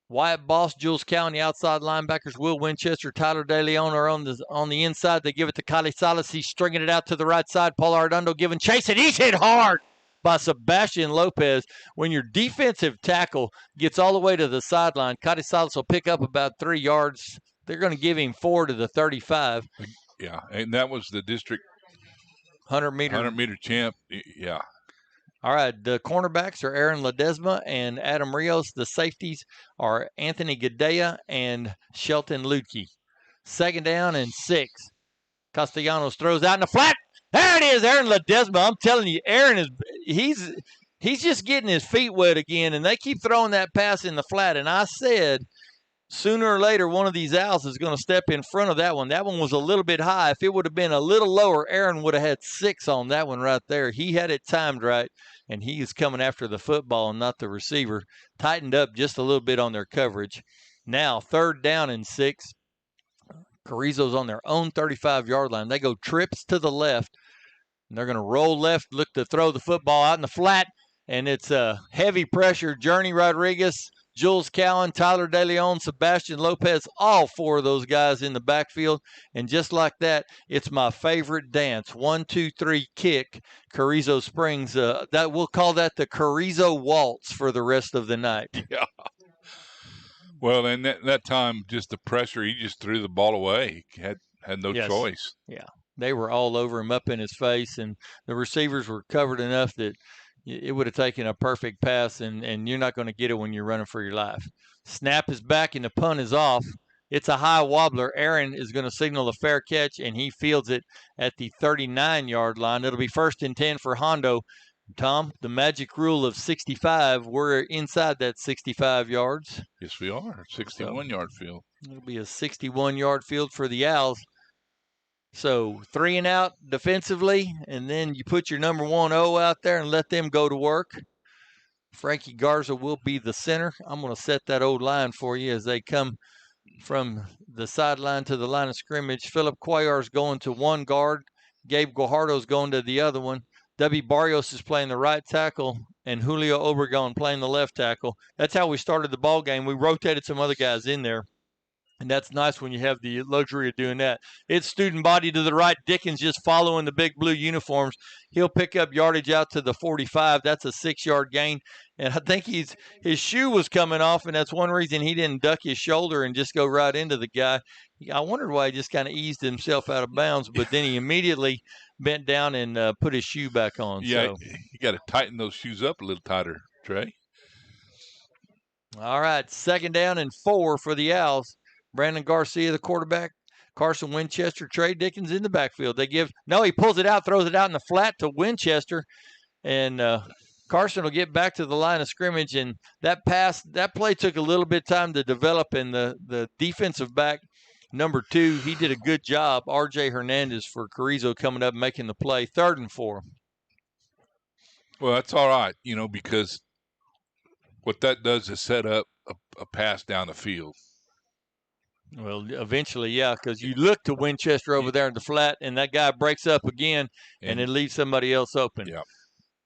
Wyatt Boss, Jules Cow, and the outside linebackers. Will Winchester, Tyler De Leon are on the inside. They give it to Kylie Salas. He's stringing it out to the right side. Paul Arredondo giving chase, and he's hit hard by Sebastian Lopez. When your defensive tackle gets all the way to the sideline, Kylie Salas will pick up about 3 yards. They're going to give him 4 to the 35. Yeah, and that was the district 100-meter champ. Yeah. All right, the cornerbacks are Aaron Ledesma and Adam Rios. The safeties are Anthony Gadea and Shelton Ludke. 2nd down and 6. Castellanos throws out in the flat. There it is, Aaron Ledesma. I'm telling you, Aaron he's just getting his feet wet again, and they keep throwing that pass in the flat. And I said, sooner or later, one of these Owls is going to step in front of that one. That one was a little bit high. If it would have been a little lower, Aaron would have had 6 on that one right there. He had it timed right, and he is coming after the football and not the receiver. Tightened up just a little bit on their coverage. Now, 3rd down and 6. Carrizo's on their own 35-yard line. They go trips to the left, and they're going to roll left, look to throw the football out in the flat, and it's a heavy pressure. Journey Rodriguez, Jules Cowan, Tyler De Leon, Sebastian Lopez, all 4 of those guys in the backfield. And just like that, it's my favorite dance. 1, 2, 3, kick. Carrizo Springs. That we'll call that the Carrizo Waltz for the rest of the night. Yeah. Well, and that time, just the pressure, he just threw the ball away. He had no choice. Yeah. They were all over him, up in his face, and the receivers were covered enough that, it would have taken a perfect pass, and you're not going to get it when you're running for your life. Snap is back, and the punt is off. It's a high wobbler. Aaron is going to signal a fair catch, and he fields it at the 39-yard line. It'll be 1st and 10 for Hondo. Tom, the magic rule of 65, we're inside that 65 yards. Yes, we are. 61-yard field. It'll be a 61-yard field for the Owls. So 3 and out defensively, and then you put your number 1-0 out there and let them go to work. Frankie Garza will be the center. I'm going to set that old line for you as they come from the sideline to the line of scrimmage. Philip Cuellar's going to one guard. Gabe Guajardo's going to the other one. W. Barrios is playing the right tackle, and Julio Obregon playing the left tackle. That's how we started the ball game. We rotated some other guys in there, and that's nice when you have the luxury of doing that. It's student body to the right. Dickens just following the big blue uniforms. He'll pick up yardage out to the 45. That's a 6-yard gain. And I think his shoe was coming off, and that's one reason he didn't duck his shoulder and just go right into the guy. I wondered why he just kind of eased himself out of bounds, but then he immediately bent down and put his shoe back on. Yeah, so. You got to tighten those shoes up a little tighter, Trey. All right, 2nd down and 4 for the Owls. Brandon Garcia, the quarterback. Carson Winchester, Trey Dickens in the backfield. He pulls it out, throws it out in the flat to Winchester, and Carson will get back to the line of scrimmage. And that play took a little bit of time to develop, and the defensive back, number 2, he did a good job. R.J. Hernandez for Carrizo coming up and making the play. 3rd and 4. Well, that's all right, because what that does is set up a pass down the field. Well, eventually, yeah, because you look to Winchester over there in the flat, and that guy breaks up again, and it leaves somebody else open. Yeah.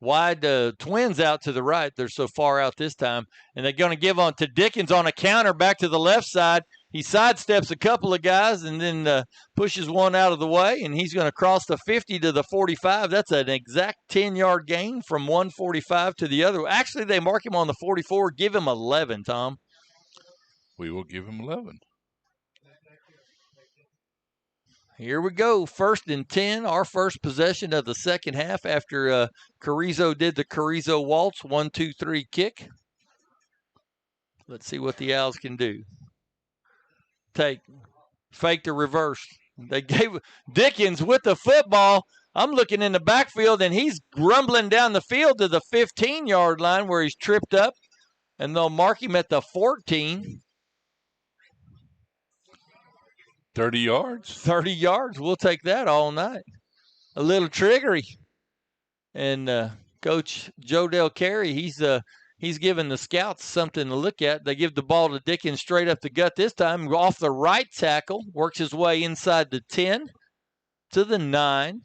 Wide twins out to the right. They're so far out this time, and they're going to give on to Dickens on a counter back to the left side. He sidesteps a couple of guys and then pushes one out of the way, and he's going to cross the 50 to the 45. That's an exact 10-yard gain from 145 to the other. Actually, they mark him on the 44. Give him 11, Tom. We will give him 11. Here we go. 1st and 10, our first possession of the second half after Carrizo did the Carrizo waltz. 1-2-3 kick. Let's see what the Owls can do. Fake the reverse. They gave Dickens with the football. I'm looking in the backfield, and he's rumbling down the field to the 15-yard line where he's tripped up, and they'll mark him at the 14. 30 yards. 30 yards. We'll take that all night. A little triggery. And Coach Joe Del Carey, he's giving the scouts something to look at. They give the ball to Dickens straight up the gut this time. Off the right tackle. Works his way inside the 10 to the 9.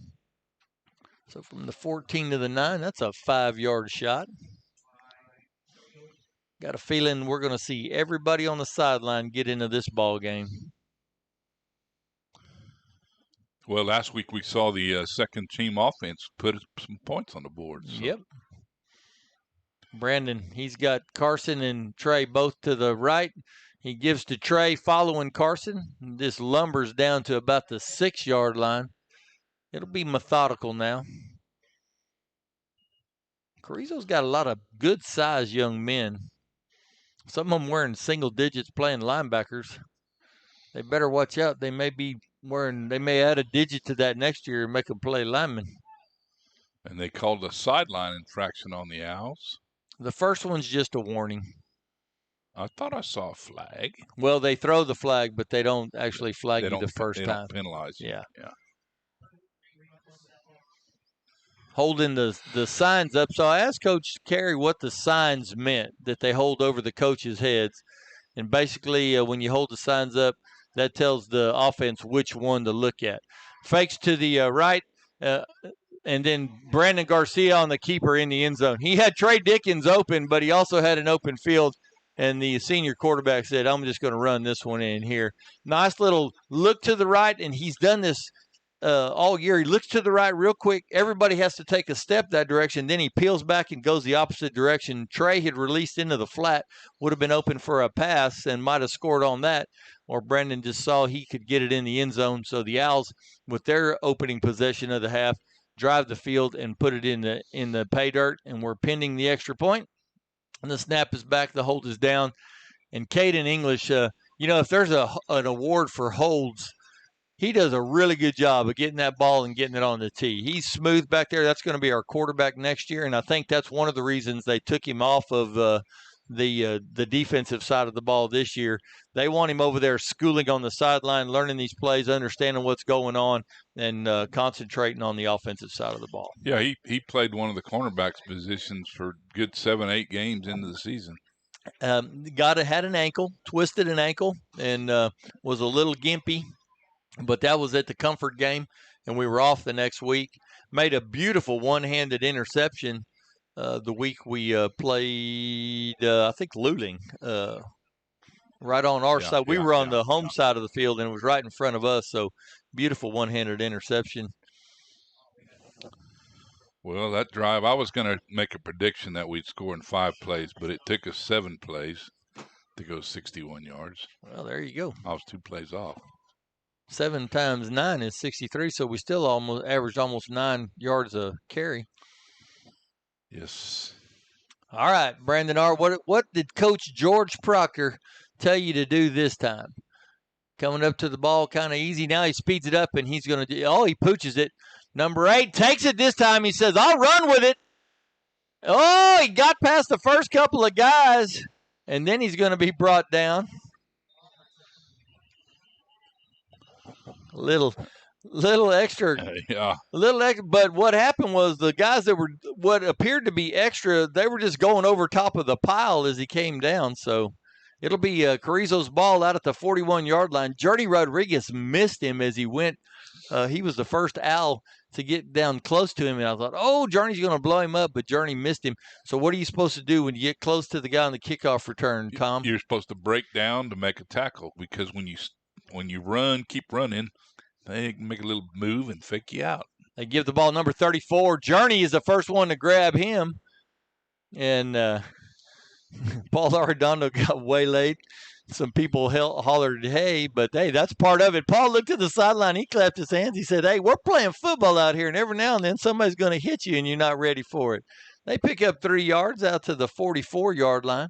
So from the 14 to the 9, that's a 5-yard shot. Got a feeling we're going to see everybody on the sideline get into this ball game. Well, last week we saw the second team offense put some points on the board. So. Yep. Brandon, he's got Carson and Trey both to the right. He gives to Trey following Carson. This lumbers down to about the 6-yard line. It'll be methodical now. Carrizo's got a lot of good-sized young men. Some of them wearing single digits playing linebackers. They better watch out. They may add a digit to that next year and make them play linemen. And they called a sideline infraction on the Owls. The first one's just a warning. I thought I saw a flag. Well, they throw the flag, but they don't actually flag you the first time. They don't penalize you. Yeah. Holding the signs up. So I asked Coach Carey what the signs meant that they hold over the coaches' heads. And basically, when you hold the signs up, that tells the offense which one to look at. Fakes to the right, and then Brandon Garcia on the keeper in the end zone. He had Trey Dickens open, but he also had an open field, and the senior quarterback said, I'm just going to run this one in here. Nice little look to the right, and he's done this all year. He looks to the right real quick. Everybody has to take a step that direction. Then he peels back and goes the opposite direction. Trey had released into the flat, would have been open for a pass and might have scored on that. Or Brandon just saw he could get it in the end zone. So the Owls, with their opening possession of the half, drive the field and put it in the pay dirt, and we're pending the extra point. And the snap is back, the hold is down. And Caden English, if there's an award for holds, he does a really good job of getting that ball and getting it on the tee. He's smooth back there. That's going to be our quarterback next year, and I think that's one of the reasons they took him off of the defensive side of the ball this year. They want him over there schooling on the sideline, learning these plays, understanding what's going on, and concentrating on the offensive side of the ball. Yeah, he played one of the cornerbacks positions for good 7-8 games into the season. Had an ankle, twisted an ankle, and was a little gimpy. But that was at the Comfort game, and we were off the next week. Made a beautiful one-handed interception the week we played, I think, Luling, right on our side. We were on the home side of the field, and it was right in front of us. So beautiful one-handed interception. Well, that drive, I was going to make a prediction that we'd score in 5 plays, but it took us 7 plays to go 61 yards. Well, there you go. I was 2 plays off. 7 times 9 is 63, so we still almost averaged almost 9 yards a carry. Yes. All right, Brandon R., what did Coach George Proctor tell you to do this time? Coming up to the ball kind of easy. Now he speeds it up, and he's going to do – he pooches it. Number 8 takes it this time. He says, I'll run with it. Oh, he got past the first couple of guys, and then he's going to be brought down. Little extra, but what happened was the guys that were what appeared to be extra, they were just going over top of the pile as he came down. So it'll be Carrizo's ball out at the 41-yard line. Journey Rodriguez missed him as he went. He was the first owl to get down close to him, and I thought, Journey's going to blow him up, but Journey missed him. So what are you supposed to do when you get close to the guy on the kickoff return, Tom? You're supposed to break down to make a tackle, because when you run, keep running, they can make a little move and fake you out. They give the ball number 34. Journey is the first one to grab him. And Paul Arredondo got waylaid. Some people hollered, hey, but hey, that's part of it. Paul looked at the sideline. He clapped his hands. He said, hey, we're playing football out here, and every now and then somebody's going to hit you and you're not ready for it. They pick up 3 yards out to the 44-yard line.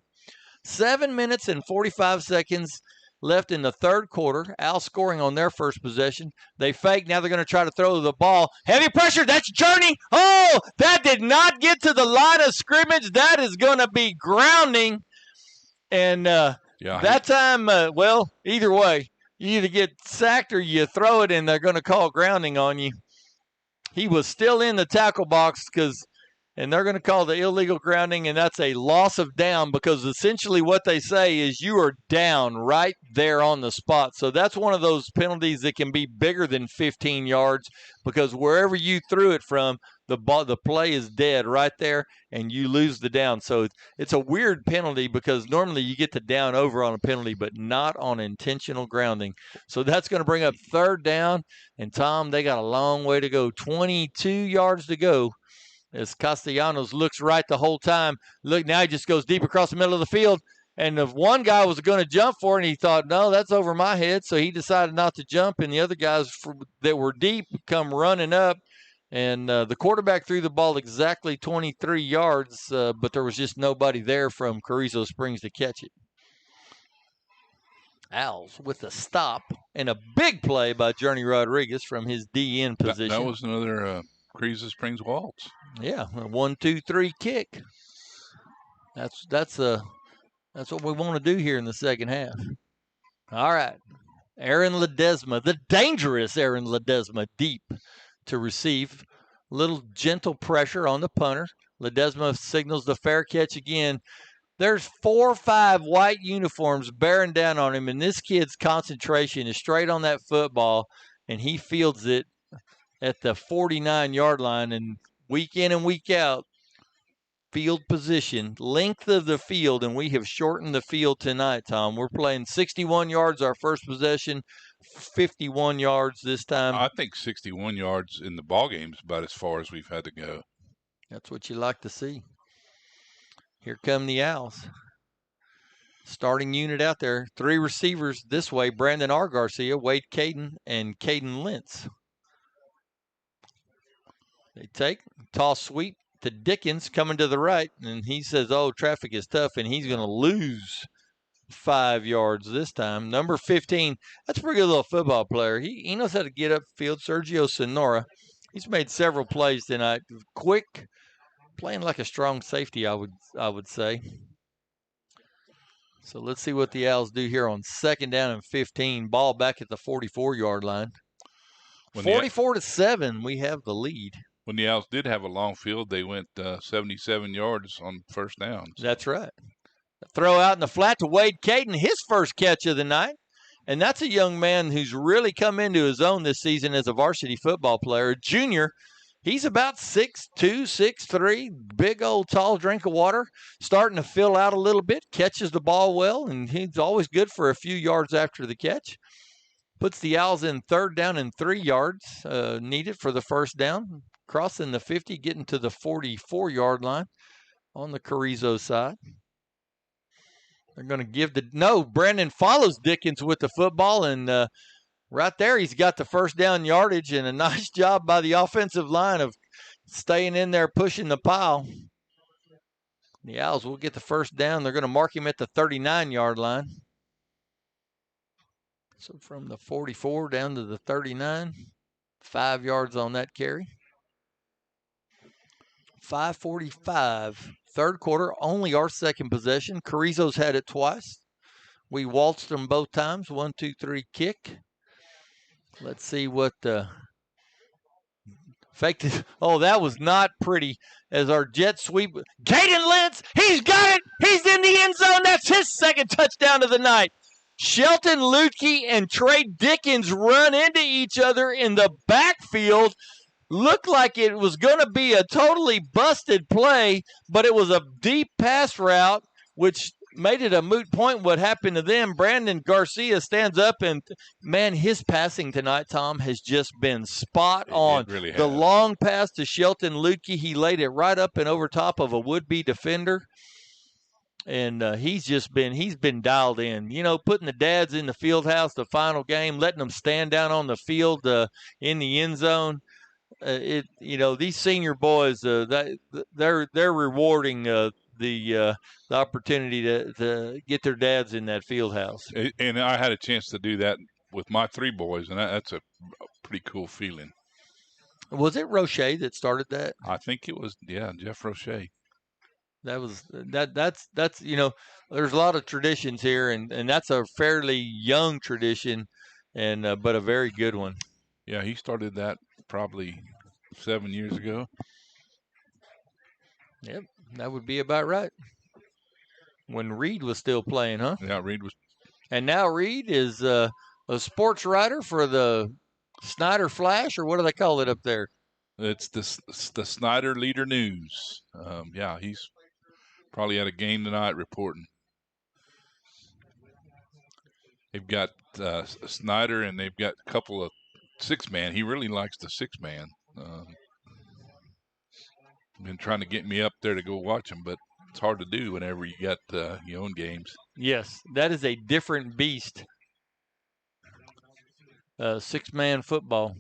7 minutes and 45 seconds left in the third quarter. Al scoring on their first possession. They fake. Now they're going to try to throw the ball. Heavy pressure. That's Journey. Oh, that did not get to the line of scrimmage. That is going to be grounding. And that time, either way, you either get sacked or you throw it, and they're going to call grounding on you. He was still in the tackle box and they're going to call the illegal grounding, and that's a loss of down, because essentially what they say is you are down right there on the spot. So that's one of those penalties that can be bigger than 15 yards, because wherever you threw it from, the play is dead right there, and you lose the down. So it's a weird penalty, because normally you get the down over on a penalty, but not on intentional grounding. So that's going to bring up third down, and Tom, they got a long way to go. 22 yards to go. As Castellanos looks right the whole time. Look, now he just goes deep across the middle of the field. And if one guy was going to jump for it, and he thought, no, that's over my head. So he decided not to jump. And the other guys that were deep come running up. And the quarterback threw the ball exactly 23 yards, but there was just nobody there from Carrizo Springs to catch it. Owls with a stop and a big play by Journey Rodriguez from his DN position. That was another Carrizo Springs waltz. Yeah, a 1-2-3 kick. That's what we want to do here in the second half. All right, Aaron Ledesma, the dangerous Aaron Ledesma, deep to receive. Little gentle pressure on the punter. Ledesma signals the fair catch again. There's 4 or 5 white uniforms bearing down on him, and this kid's concentration is straight on that football, and he fields it at the 49-yard line. And week in and week out, field position, length of the field, and we have shortened the field tonight, Tom. We're playing 61 yards our first possession, 51 yards this time. I think 61 yards in the ballgame is about as far as we've had to go. That's what you like to see. Here come the Owls. Starting unit out there. 3 receivers this way. Brandon R. Garcia, Wade Caden, and Caden Lentz. They take, toss sweep to Dickens coming to the right, and he says, oh, traffic is tough, and he's going to lose 5 yards this time. Number 15, that's a pretty good little football player. He knows how to get upfield. Sergio Sonora. He's made several plays tonight. Quick, playing like a strong safety, I would say. So let's see what the Owls do here on 2nd down and 15. Ball back at the 44-yard line. 44-7, we have the lead. When the Owls did have a long field, they went 77 yards on 1st down. So. That's right. Throw out in the flat to Wade Caden, his first catch of the night. And that's a young man who's really come into his own this season as a varsity football player. Junior, he's about 6'2", 6'3", big old tall drink of water, starting to fill out a little bit, catches the ball well, and he's always good for a few yards after the catch. Puts the Owls in 3rd down and 3 yards needed for the 1st down. Crossing the 50, getting to the 44-yard line on the Carrizo side. They're going to give Brandon follows Dickens with the football, and right there he's got the 1st down yardage, and a nice job by the offensive line of staying in there pushing the pile. The Owls will get the 1st down. They're going to mark him at the 39-yard line. So from the 44 down to the 39, 5 yards on that carry. 5:45, 3rd quarter, only our 2nd possession. Carrizo's had it twice. We waltzed them both times. 1, 2, 3 kick. Let's see what faked it. Oh, that was not pretty as our jet sweep. Caden Lentz, he's got it. He's in the end zone. That's his 2nd touchdown of the night. Shelton Lutke and Trey Dickens run into each other in the backfield. Looked like it was going to be a totally busted play, but it was a deep pass route, which made it a moot point what happened to them. Brandon Garcia stands up, and, man, his passing tonight, Tom, has just been spot on. It really has. The long pass to Shelton Lutke, he laid it right up and over top of a would-be defender. And he's been dialed in. You know, putting the dads in the field house, the final game, letting them stand down on the field in the end zone. These senior boys, they're rewarding the opportunity to get their dads in that field house. And I had a chance to do that with my 3 boys, and that's a pretty cool feeling. Was it Roche that started that? I think it was, Jeff Roche. That's there's a lot of traditions here, and that's a fairly young tradition, and but a very good one. Yeah, he started that probably 7 years ago. Yep, that would be about right. When Reed was still playing, huh? Yeah, Reed was. And now Reed is a sports writer for the Snyder Flash, or what do they call it up there? It's the Snyder Leader News. He's probably at a game tonight reporting. They've got Snyder, and they've got a couple of 6-man. He really likes the 6-man. Been trying to get me up there to go watch him, but it's hard to do whenever you got your own games. Yes, that is a different beast. 6-man football.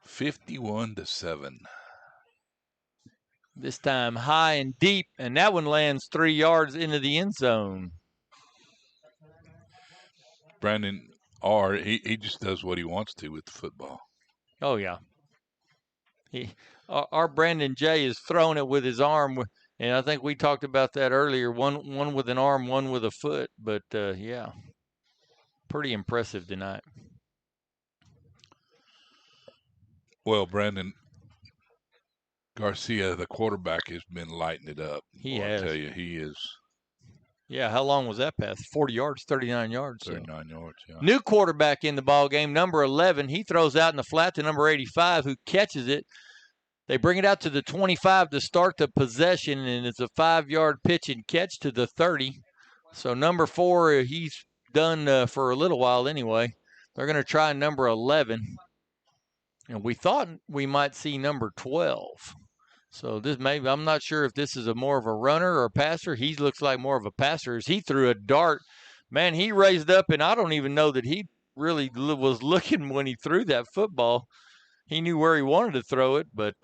51-7. This time high and deep, and that one lands 3 yards into the end zone. Brandon R., he just does what he wants to with the football. Oh, yeah. Our Brandon J is throwing it with his arm, and I think we talked about that earlier. One with an arm, one with a foot, but pretty impressive tonight. Well, Brandon Garcia, the quarterback, has been lighting it up. He has. I tell you, he is. Yeah, how long was that pass? 40 yards, 39 yards. 39 yards, yeah. New quarterback in the ball game, number 11. He throws out in the flat to number 85, who catches it. They bring it out to the 25 to start the possession, and it's a 5-yard pitch and catch to the 30. So number 4, he's done for a little while anyway. They're going to try number 11. And we thought we might see number 12. So this maybe, I'm not sure if this is more of a runner or a passer. He looks like more of a passer as he threw a dart. Man, he raised up, and I don't even know that he really was looking when he threw that football. He knew where he wanted to throw it, but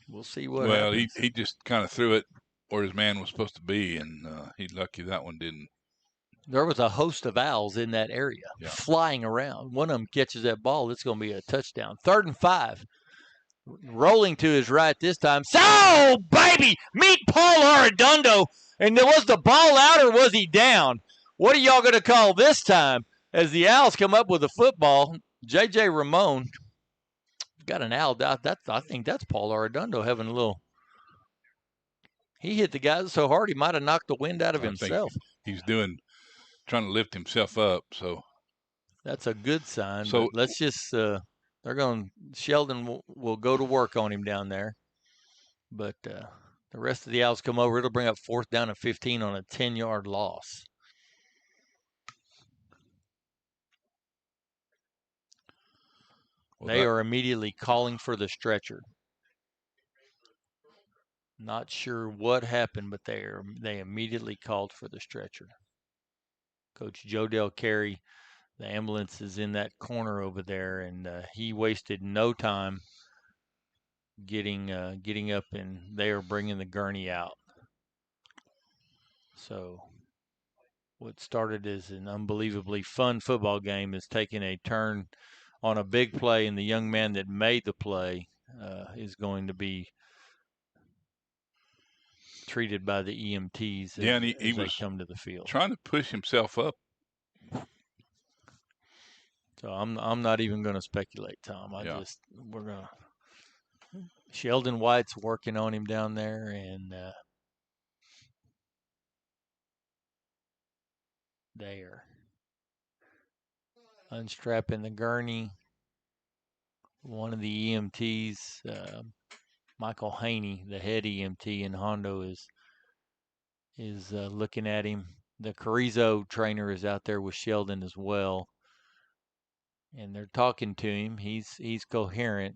we'll see what happens. He just kind of threw it where his man was supposed to be, and he's lucky that one didn't. There was a host of owls in that area flying around. One of them catches that ball, it's going to be a touchdown. 3rd and 5. Rolling to his right this time. So, baby, meet Paul Arredondo. And was the ball out or was he down? What are y'all going to call this time? As the Owls come up with the football, J.J. Ramon got an owl. I think that's Paul Arredondo having a little. He hit the guy so hard he might have knocked the wind out of himself. He's trying to lift himself up. So that's a good sign. So let's just. Sheldon will go to work on him down there. But the rest of the Owls come over. It'll bring up 4th down and 15 on a 10-yard loss. They are immediately calling for the stretcher. Not sure what happened, but they immediately called for the stretcher. Coach Joe Del Carey, the ambulance is in that corner over there, and he wasted no time getting up, and they are bringing the gurney out. So what started as an unbelievably fun football game is taking a turn on a big play, and the young man that made the play is going to be treated by the EMTs as they come to the field. Trying to push himself up. So I'm not even going to speculate, Tom. Sheldon White's working on him down there, and they are unstrapping the gurney. One of the EMTs, Michael Haney, the head EMT in Hondo, is looking at him. The Carrizo trainer is out there with Sheldon as well, and they're talking to him. He's coherent,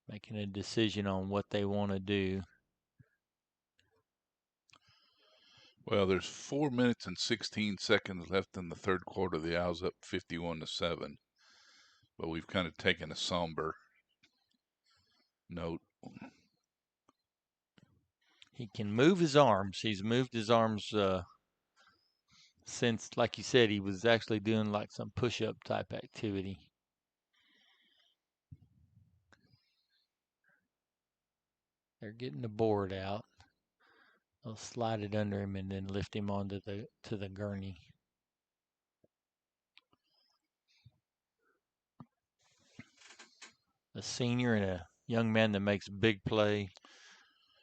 making a decision on what they want to do. Well, there's 4 minutes and 16 seconds left in the third quarter. The Owls up 51-7, but we've kind of taken a somber note. He can move his arms. He's moved his arms since, like you said, he was actually doing like some push-up type activity. They're getting the board out. They'll slide it under him and then lift him onto the gurney. A senior and a young man that makes big play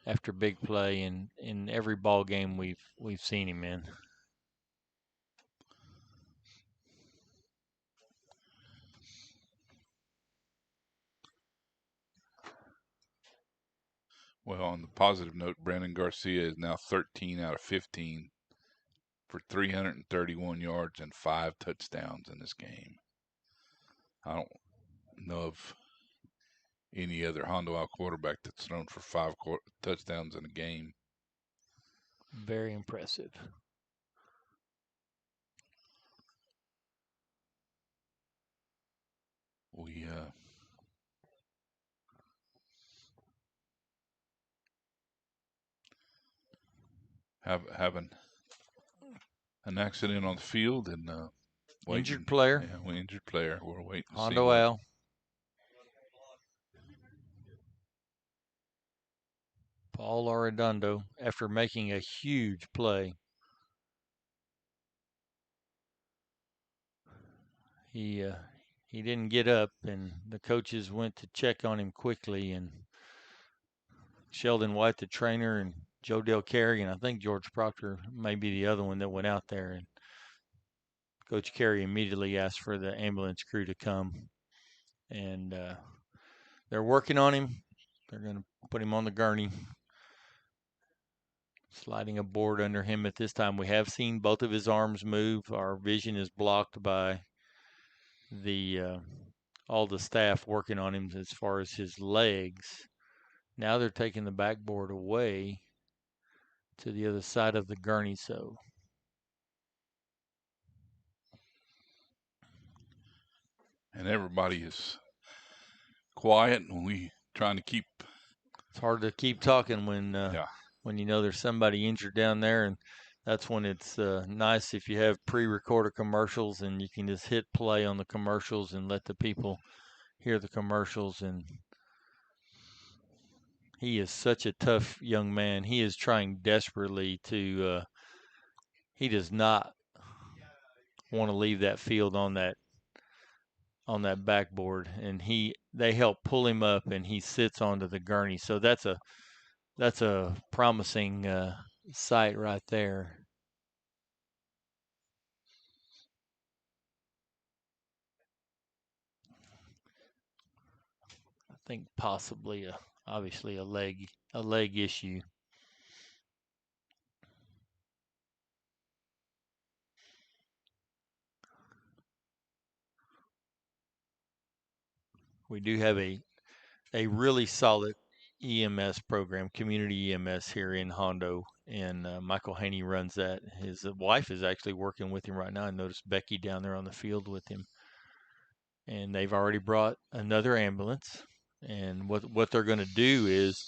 after big play in every ball game we've seen him in. Well, on the positive note, Brandon Garcia is now 13 out of 15 for 331 yards and 5 touchdowns in this game. I don't know of any other Hondo Owl quarterback that's thrown for 5 touchdowns in a game. Very impressive. We having an accident on the field and injured player. Yeah, injured player. We're waiting to Hondo Owl. Paul Arredondo, after making a huge play, he didn't get up, and the coaches went to check on him quickly, and Sheldon White, the trainer, and Joe Del Carey, and I think George Proctor may be the other one that went out there, and Coach Carey immediately asked for the ambulance crew to come, and they're working on him. They're going to put him on the gurney, sliding a board under him. At this time, we have seen both of his arms move. Our vision is blocked by all the staff working on him as far as his legs. Now they're taking the backboard away to the other side of the gurney. So and everybody is quiet, and we trying to keep. it's hard to keep talking when Yeah. when you know there's somebody injured down there, and that's when it's nice if you have pre-recorded commercials and you can just hit play on the commercials and let the people hear the commercials. And he is such a tough young man. He is trying desperately to. He does not want to leave that field on that backboard, and they help pull him up, and he sits onto the gurney. So that's a promising sight right there. I think possibly obviously a leg issue. We do have a really solid EMS program, community EMS here in Hondo, and Michael Haney runs that. His wife is actually working with him right now. I noticed Becky down there on the field with him, and they've already brought another ambulance. And what they're going to do is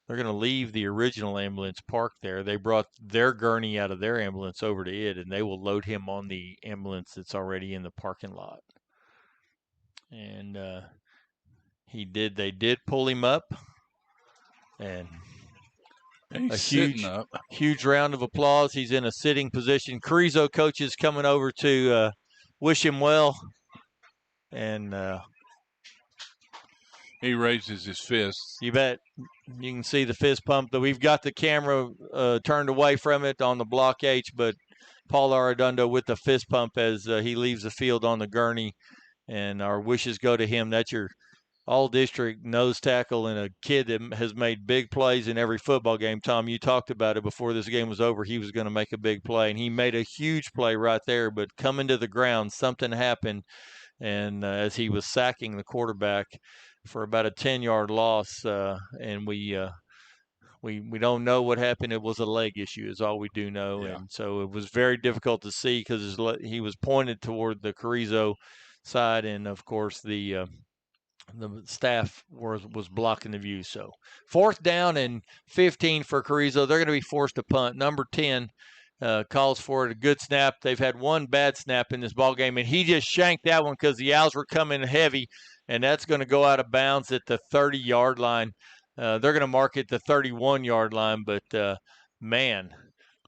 they're going to leave the original ambulance parked there. They brought their gurney out of their ambulance over to it, and they will load him on the ambulance that's already in the parking lot. And they did pull him up, and He's a sitting up. huge round of applause. He's in a sitting position. Carrizo coaches coming over to wish him well, and He raises his fist. you bet. You can see the fist pump. We've got the camera turned away from it on the Block H, but Paul Arredondo with the fist pump as he leaves the field on the gurney, and our wishes go to him. That's your all-district nose tackle and a kid that has made big plays in every football game. Tom, you talked about it before this game was over. He was going to make a big play, and he made a huge play right there. But coming to the ground, something happened, and as he was sacking the quarterback for about a 10-yard loss, and we don't know what happened. It was a leg issue, is all we do know, Yeah. and so it was very difficult to see because he was pointed toward the Carrizo side, and of course the staff was blocking the view. So 4th down and 15 for Carrizo. They're going to be forced to punt. Number 10 calls for it. A good snap. They've had one bad snap in this ball game, and he just shanked that one because the Owls were coming heavy, and that's going to go out of bounds at the 30-yard line. They're going to mark it the 31-yard line, but man,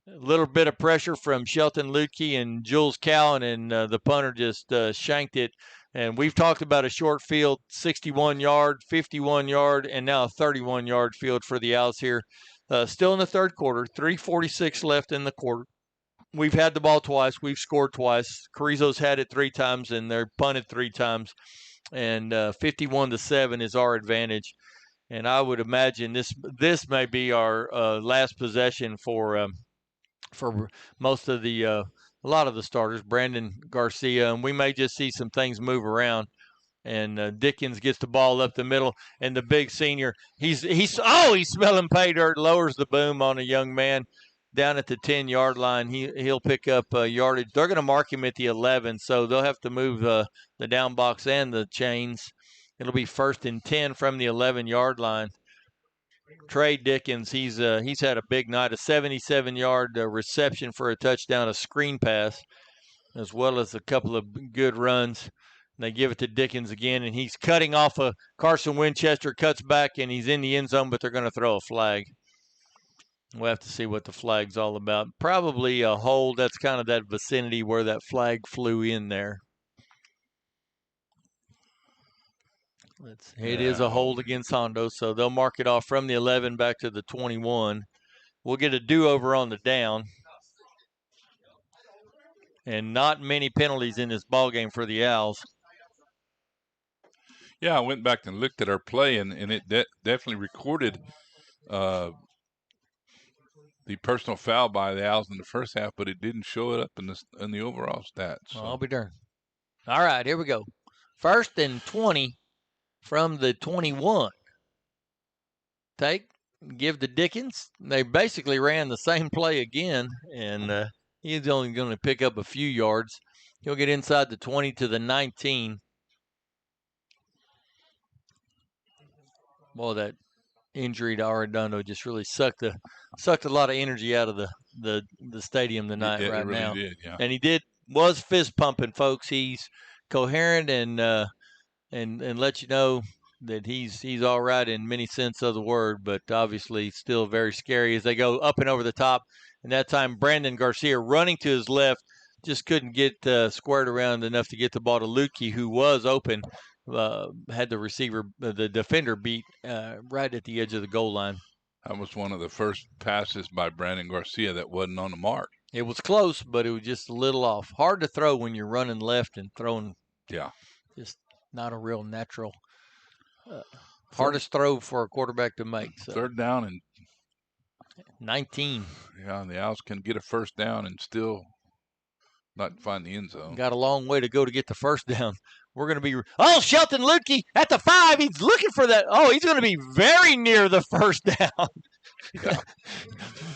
a little bit of pressure from Shelton Lutke and Jules Cowan, and the punter just shanked it. And we've talked about a short field, 61-yard, 51-yard, and now a 31-yard field for the Owls here. Still in the third quarter, 3:46 left in the quarter. We've had the ball twice. We've scored twice. Carrizo's had it 3 times, and they're punted 3 times. And 51-7 is our advantage. And I would imagine this may be our last possession for most of a lot of the starters, Brandon Garcia, and we may just see some things move around. And Dickens gets the ball up the middle, and the big senior, he's smelling pay dirt, lowers the boom on a young man down at the 10-yard line. He'll pick up yardage. They're going to mark him at the 11, so they'll have to move the down box and the chains. It'll be 1st and 10 from the 11-yard line. Trey Dickens, he's had a big night, a 77-yard reception for a touchdown, a screen pass, as well as a couple of good runs. They give it to Dickens again, and he's cutting off a Carson Winchester, cuts back, and he's in the end zone, but they're going to throw a flag. We'll have to see what the flag's all about. Probably a hold. That's kind of that vicinity where that flag flew in there. It is a hold against Hondo, so they'll mark it off from the 11 back to the 21. We'll get a do-over on the down. And not many penalties in this ball game for the Owls. Yeah, I went back and looked at our play, and it definitely recorded the personal foul by the Owls in the first half, but it didn't show it up in the overall stats. So. Well, I'll be darned. All right, here we go. 1st and 20 from the 21. Take. give to Dickens. They basically ran the same play again, and he's only going to pick up a few yards. He'll get inside the 20 to the 19. Boy, that injury to Arredondo just really sucked a lot of energy out of the stadium tonight it really now. did, yeah. And he was fist pumping, folks. He's coherent and let you know that he's all right in many sense of the word, but obviously still very scary as they go up and over the top. And that time, Brandon Garcia running to his left just couldn't get squared around enough to get the ball to Lukey, who was open. Had the defender beat right at the edge of the goal line. That was one of the first passes by Brandon Garcia that wasn't on the mark. It was close, but it was just a little off. Hard to throw when you're running left and throwing. Yeah. Just not a real natural. Hardest throw for a quarterback to make. So. Third down and 19. Yeah, and the Owls can get a first down and still not find the end zone. Got a long way to go to get the first down. We're going to be – Shelton Lukey at the 5. He's looking for that. He's going to be very near the first down. Yeah.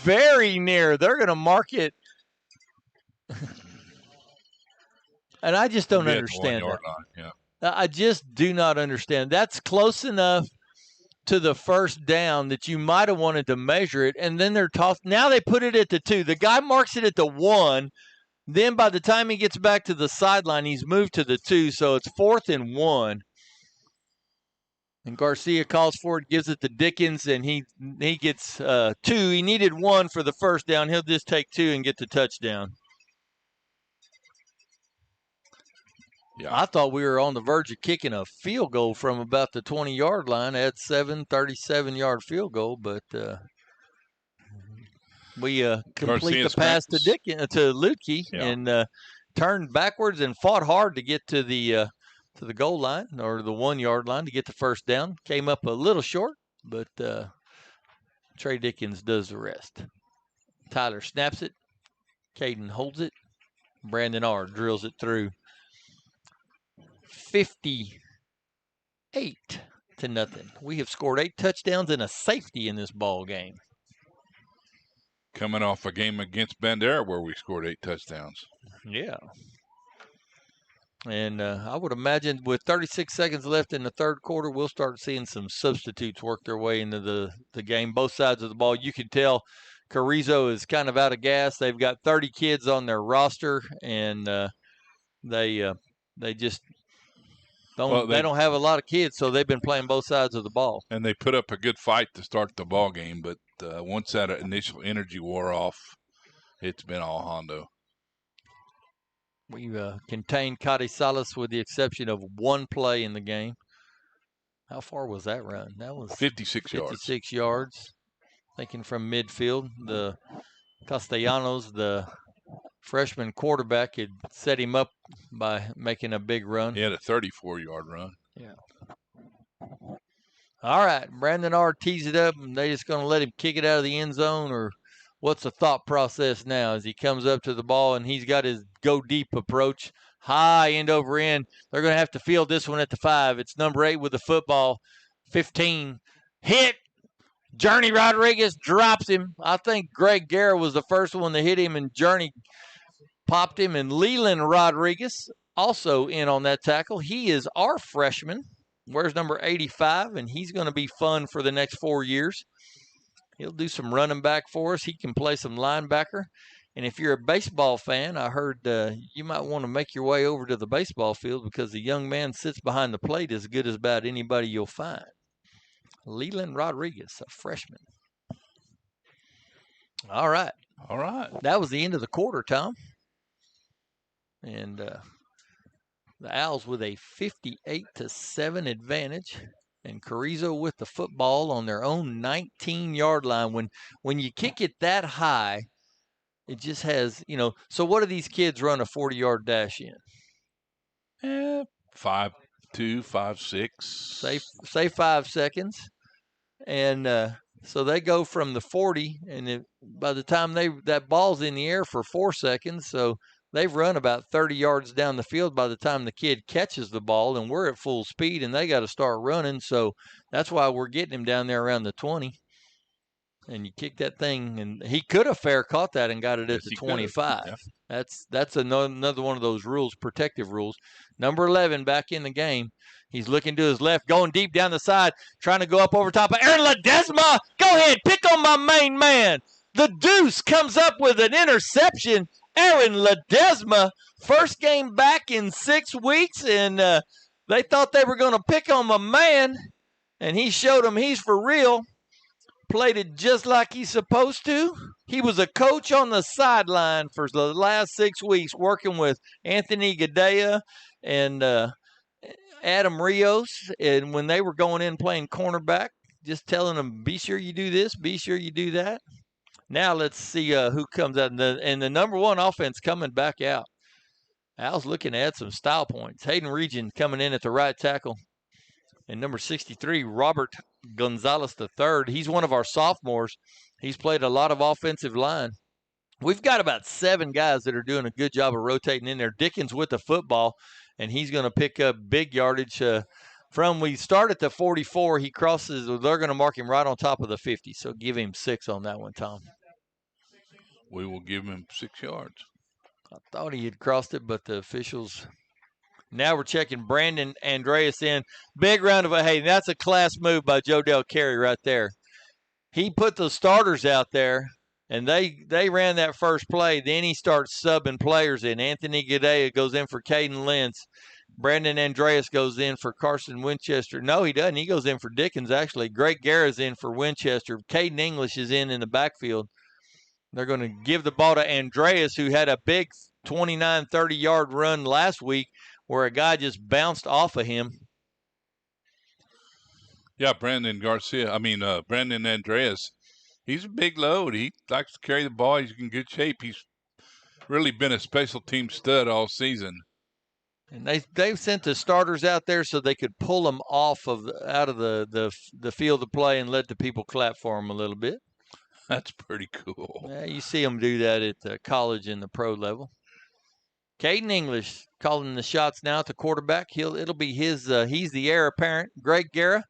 Very near. They're going to mark it. And I just don't understand that. Yeah. I just do not understand. That's close enough to the first down that you might have wanted to measure it, and then they're tossed. Now they put it at the 2. The guy marks it at the 1. Then by the time he gets back to the sideline, he's moved to the 2, so it's 4th and 1. And Garcia calls for it, gives it to Dickens, and he gets 2. He needed 1 for the first down. He'll just take 2 and get the touchdown. Yeah. I thought we were on the verge of kicking a field goal from about the 20-yard line at 37-yard field goal, but we complete the pass to Lukey, yeah, and turned backwards and fought hard to get to the goal line or the 1-yard line to get the first down. Came up a little short, but Trey Dickens does the rest. Tyler snaps it. Caden holds it. Brandon R. drills it through. 58-0. We have scored 8 touchdowns and a safety in this ball game. Coming off a game against Bandera where we scored 8 touchdowns. Yeah. And I would imagine with 36 seconds left in the third quarter, we'll start seeing some substitutes work their way into the game. Both sides of the ball, you can tell Carrizo is kind of out of gas. They've got 30 kids on their roster, and they just they don't have a lot of kids, so they've been playing both sides of the ball. And they put up a good fight to start the ball game, but once that initial energy wore off, it's been all Hondo. We've contained Carrizales with the exception of one play in the game. How far was that run? That was 56 yards. 56 yards. Thinking from midfield, the Castellanos, the freshman quarterback, had set him up by making a big run. He had a 34-yard run. Yeah. All right, Brandon R. tees it up, and they just going to let him kick it out of the end zone, or what's the thought process now as he comes up to the ball and he's got his go deep approach, high end over end. They're going to have to field this one at the 5. It's number 8 with the football, 15. Hit. Journey Rodriguez drops him. I think Greg Guerra was the first one to hit him, and Journey popped him. And Leland Rodriguez also in on that tackle. He is our freshman. Wears number 85, and he's going to be fun for the next 4 years. He'll do some running back for us. He can play some linebacker. And if you're a baseball fan, I heard you might want to make your way over to the baseball field because the young man sits behind the plate as good as about anybody you'll find. Leland Rodriguez, a freshman. All right. All right. That was the end of the quarter, Tom. And the Owls with a 58-7 advantage. And Carrizo with the football on their own 19-yard line. When you kick it that high, it just has, so what do these kids run a 40-yard dash in? 5.2, 5.6. Say 5 seconds. And so they go from the 40, and by the time that ball's in the air for 4 seconds, so they've run about 30 yards down the field by the time the kid catches the ball, and we're at full speed, and they got to start running. So that's why we're getting him down there around the 20. and you kick that thing, and he could have fair caught that and got it at the 25. Yeah. That's another one of those rules, protective rules. Number 11 back in the game. He's looking to his left, going deep down the side, trying to go up over top of Aaron Ledesma. Go ahead, pick on my main man. The Deuce comes up with an interception. Aaron Ledesma, first game back in 6 weeks, and they thought they were going to pick on my man, and he showed them he's for real. Played it just like he's supposed to. He was a coach on the sideline for the last 6 weeks, working with Anthony Gadea and Adam Rios, and when they were going in playing cornerback, just telling them, be sure you do this, be sure you do that. Now let's see who comes out. And the number one offense coming back out. Al's looking to add some style points. Hayden Region coming in at the right tackle. And number 63, Robert Gonzalez III. He's one of our sophomores. He's played a lot of offensive line. We've got about 7 guys that are doing a good job of rotating in there. Dickens with the football, and he's going to pick up big yardage. We start at the 44. He crosses. They're going to mark him right on top of the 50. So give him 6 on that one, Tom. We will give him 6 yards. I thought he had crossed it, but the officials. Now we're checking Brandon Andreas in. Big round of hey, that's a class move by Joe Del Carey right there. He put the starters out there, and they ran that first play. Then he starts subbing players in. Anthony Gadea goes in for Caden Lentz. Brandon Andreas goes in for Carson Winchester. No, he doesn't. He goes in for Dickens, actually. Greg Guerra's in for Winchester. Caden English is in the backfield. They're going to give the ball to Andreas, who had a big 29, 30-yard run last week where a guy just bounced off of him. Yeah, Brandon Andreas, he's a big load. He likes to carry the ball. He's in good shape. He's really been a special team stud all season. And they've sent the starters out there so they could pull them out of the field of play and let the people clap for them a little bit. That's pretty cool. Yeah, you see them do that at the college and the pro level. Caden English calling the shots now at the quarterback. It'll be his. He's the heir apparent. Greg Guerra,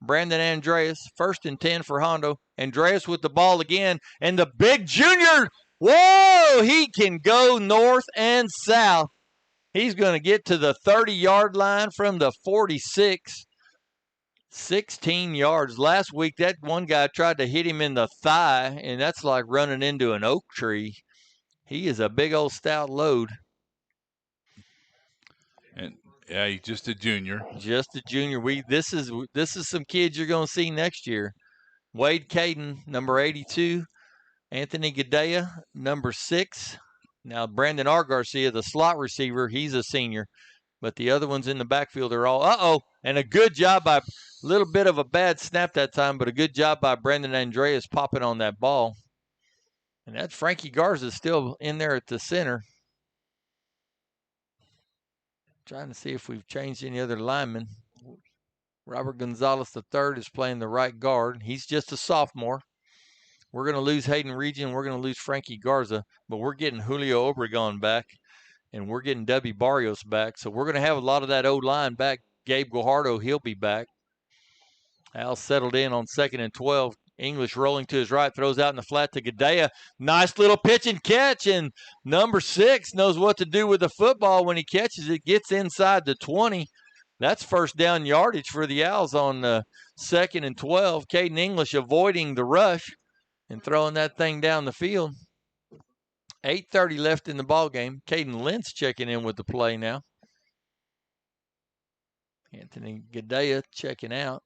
Brandon Andreas, 1st and 10 for Hondo. Andreas with the ball again, and the big junior. Whoa! He can go north and south. He's going to get to the 30-yard line from the 46. 16 yards. Last week, that one guy tried to hit him in the thigh, and that's like running into an oak tree. He is a big old stout load. And yeah, he's just a junior. Just a junior. This is some kids you're going to see next year. Wade Caden, number 82. Anthony Gadea, number 6. Now, Brandon R. Garcia, the slot receiver, he's a senior. But the other ones in the backfield are all, and a good job by, a little bit of a bad snap that time, but a good job by Brandon Andreas popping on that ball. And that's Frankie Garza still in there at the center. Trying to see if we've changed any other linemen. Robert Gonzalez III is playing the right guard. He's just a sophomore. We're going to lose Hayden Region. We're going to lose Frankie Garza, but we're getting Julio Obregon back, and we're getting W. Barrios back. So we're going to have a lot of that O-line back. Gabe Guajardo, he'll be back. Al settled in on 2nd and 12. English rolling to his right, throws out in the flat to Gadea. Nice little pitch and catch, and number 6 knows what to do with the football when he catches it. Gets inside the 20. That's first down yardage for the Owls on 2nd and 12. Caden English avoiding the rush and throwing that thing down the field. 8:30 left in the ball game. Caden Lentz checking in with the play now. Anthony Gadea checking out.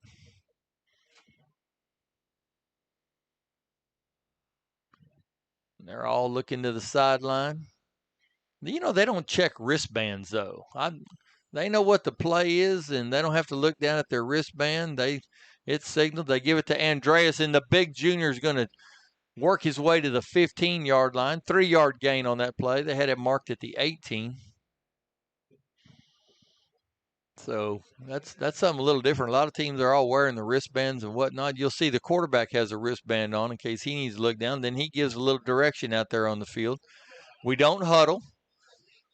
They're all looking to the sideline. You know, they don't check wristbands, though. They know what the play is, and they don't have to look down at their wristband. It's signaled. They give it to Andreas, and the big junior is going to work his way to the 15-yard line. 3-yard gain on that play. They had it marked at the 18. So that's something a little different. A lot of teams are all wearing the wristbands and whatnot. You'll see the quarterback has a wristband on in case he needs to look down. Then he gives a little direction out there on the field. We don't huddle.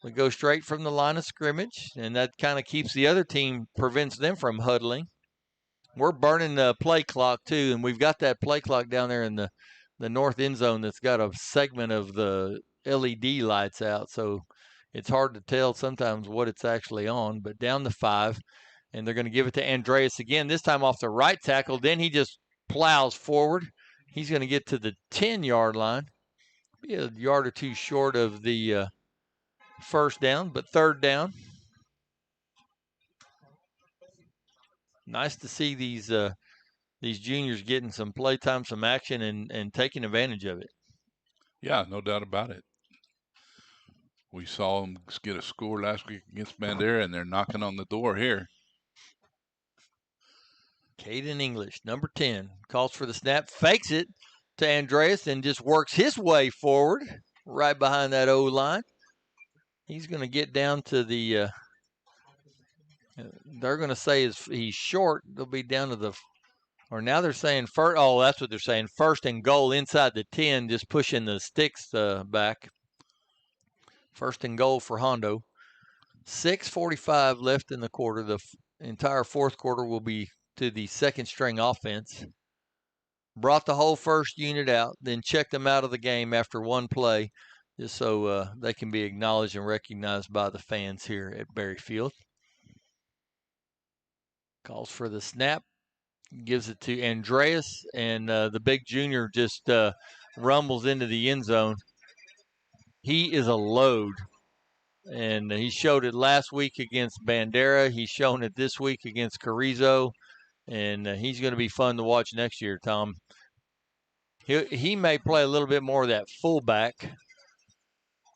We go straight from the line of scrimmage, and that kind of keeps the other team, prevents them from huddling. We're burning the play clock too, and we've got that play clock down there in the north end zone that's got a segment of the LED lights out, so it's hard to tell sometimes what it's actually on. But down to 5, and they're going to give it to Andreas again, this time off the right tackle. Then he just plows forward. He's going to get to the 10-yard line. Be a yard or two short of the first down, but third down. Nice to see these juniors getting some play time, some action, and taking advantage of it. Yeah, no doubt about it. We saw them get a score last week against Bandera, and they're knocking on the door here. Caden English, number 10, calls for the snap, fakes it to Andreas, and just works his way forward right behind that O-line. He's going to get down to the they're going to say he's short. They'll be down to the, or now they're saying first. Oh, that's what they're saying. First and goal inside the 10, just pushing the sticks back. First and goal for Hondo. 6:45 left in the quarter. The entire fourth quarter will be to the second string offense. Brought the whole first unit out, then checked them out of the game after one play, just so they can be acknowledged and recognized by the fans here at Berry Field. Calls for the snap, gives it to Andreas, and the big junior just rumbles into the end zone. He is a load, and he showed it last week against Bandera. He's shown it this week against Carrizo, and he's going to be fun to watch next year, Tom. He may play a little bit more of that fullback.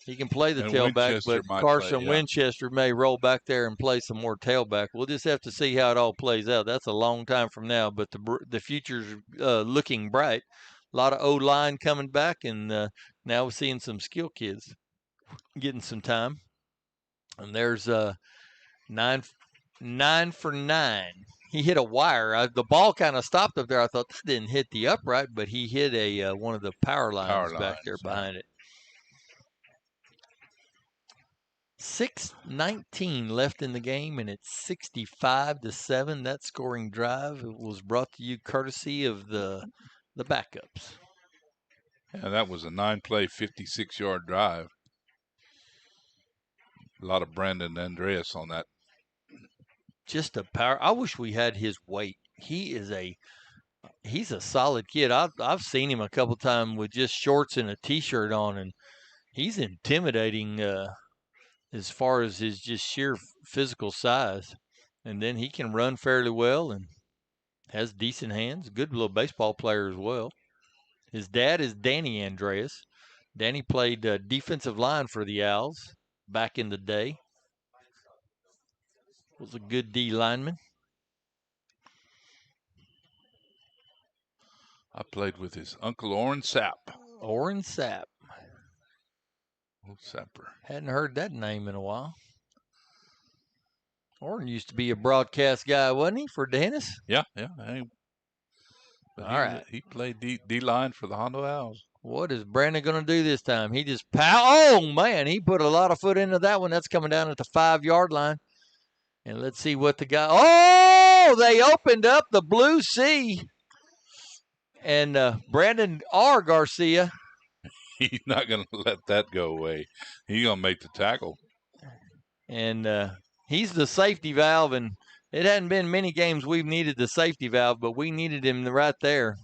He can play the tailback, but Carson Winchester may roll back there and play some more tailback. We'll just have to see how it all plays out. That's a long time from now, but the future's looking bright. A lot of O-line coming back, and now we're seeing some skill kids getting some time. And there's 9 for 9. He hit a wire. The ball kind of stopped up there. I thought that didn't hit the upright, but he hit one of the power lines back there behind it. 6:19 left in the game, and it's 65-7. That scoring drive was brought to you courtesy of the backups. Yeah, that was a 9-play, 56-yard drive. A lot of Brandon Andreas on that. Just a power. I wish we had his weight. He's a solid kid. I've seen him a couple times with just shorts and a T-shirt on, and he's intimidating as far as his just sheer physical size. And then he can run fairly well and has decent hands. Good little baseball player as well. His dad is Danny Andreas. Danny played defensive line for the Owls back in the day. Was a good D lineman. I played with his uncle Orrin Sapp. Orrin Sapp. Old Sapper. Hadn't heard that name in a while. Orrin used to be a broadcast guy, wasn't he, for Dennis? Yeah. All right. He played D-line for the Hondo Owls. What is Brandon going to do this time? He just oh, man, he put a lot of foot into that one. That's coming down at the 5-yard line. And let's see what the guy. Oh, they opened up the Blue Sea. And Brandon R. Garcia. He's not going to let that go away. He's going to make the tackle. And he's the safety valve, and it hadn't been many games we've needed the safety valve, but we needed him right there.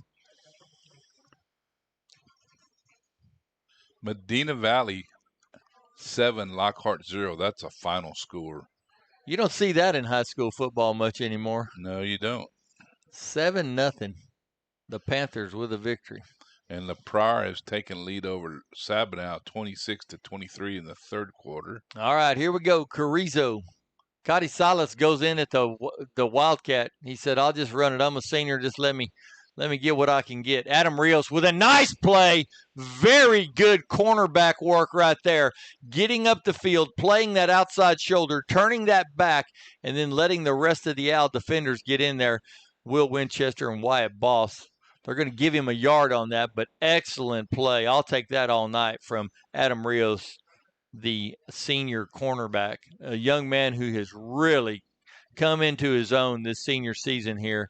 Medina Valley 7, Lockhart 0. That's a final score. You don't see that in high school football much anymore. No, you don't. 7-0. The Panthers with a victory. And LaPrire has taken lead over Sabinal 26-23 in the third quarter. All right, here we go. Carrizo. Cody Salas goes in at the Wildcat. He said, I'll just run it. I'm a senior. Just let me get what I can get. Adam Rios with a nice play. Very good cornerback work right there. Getting up the field, playing that outside shoulder, turning that back, and then letting the rest of the Owl defenders get in there. Will Winchester and Wyatt Boss. They're going to give him a yard on that, but excellent play. I'll take that all night from Adam Rios, the senior cornerback, a young man who has really come into his own this senior season here.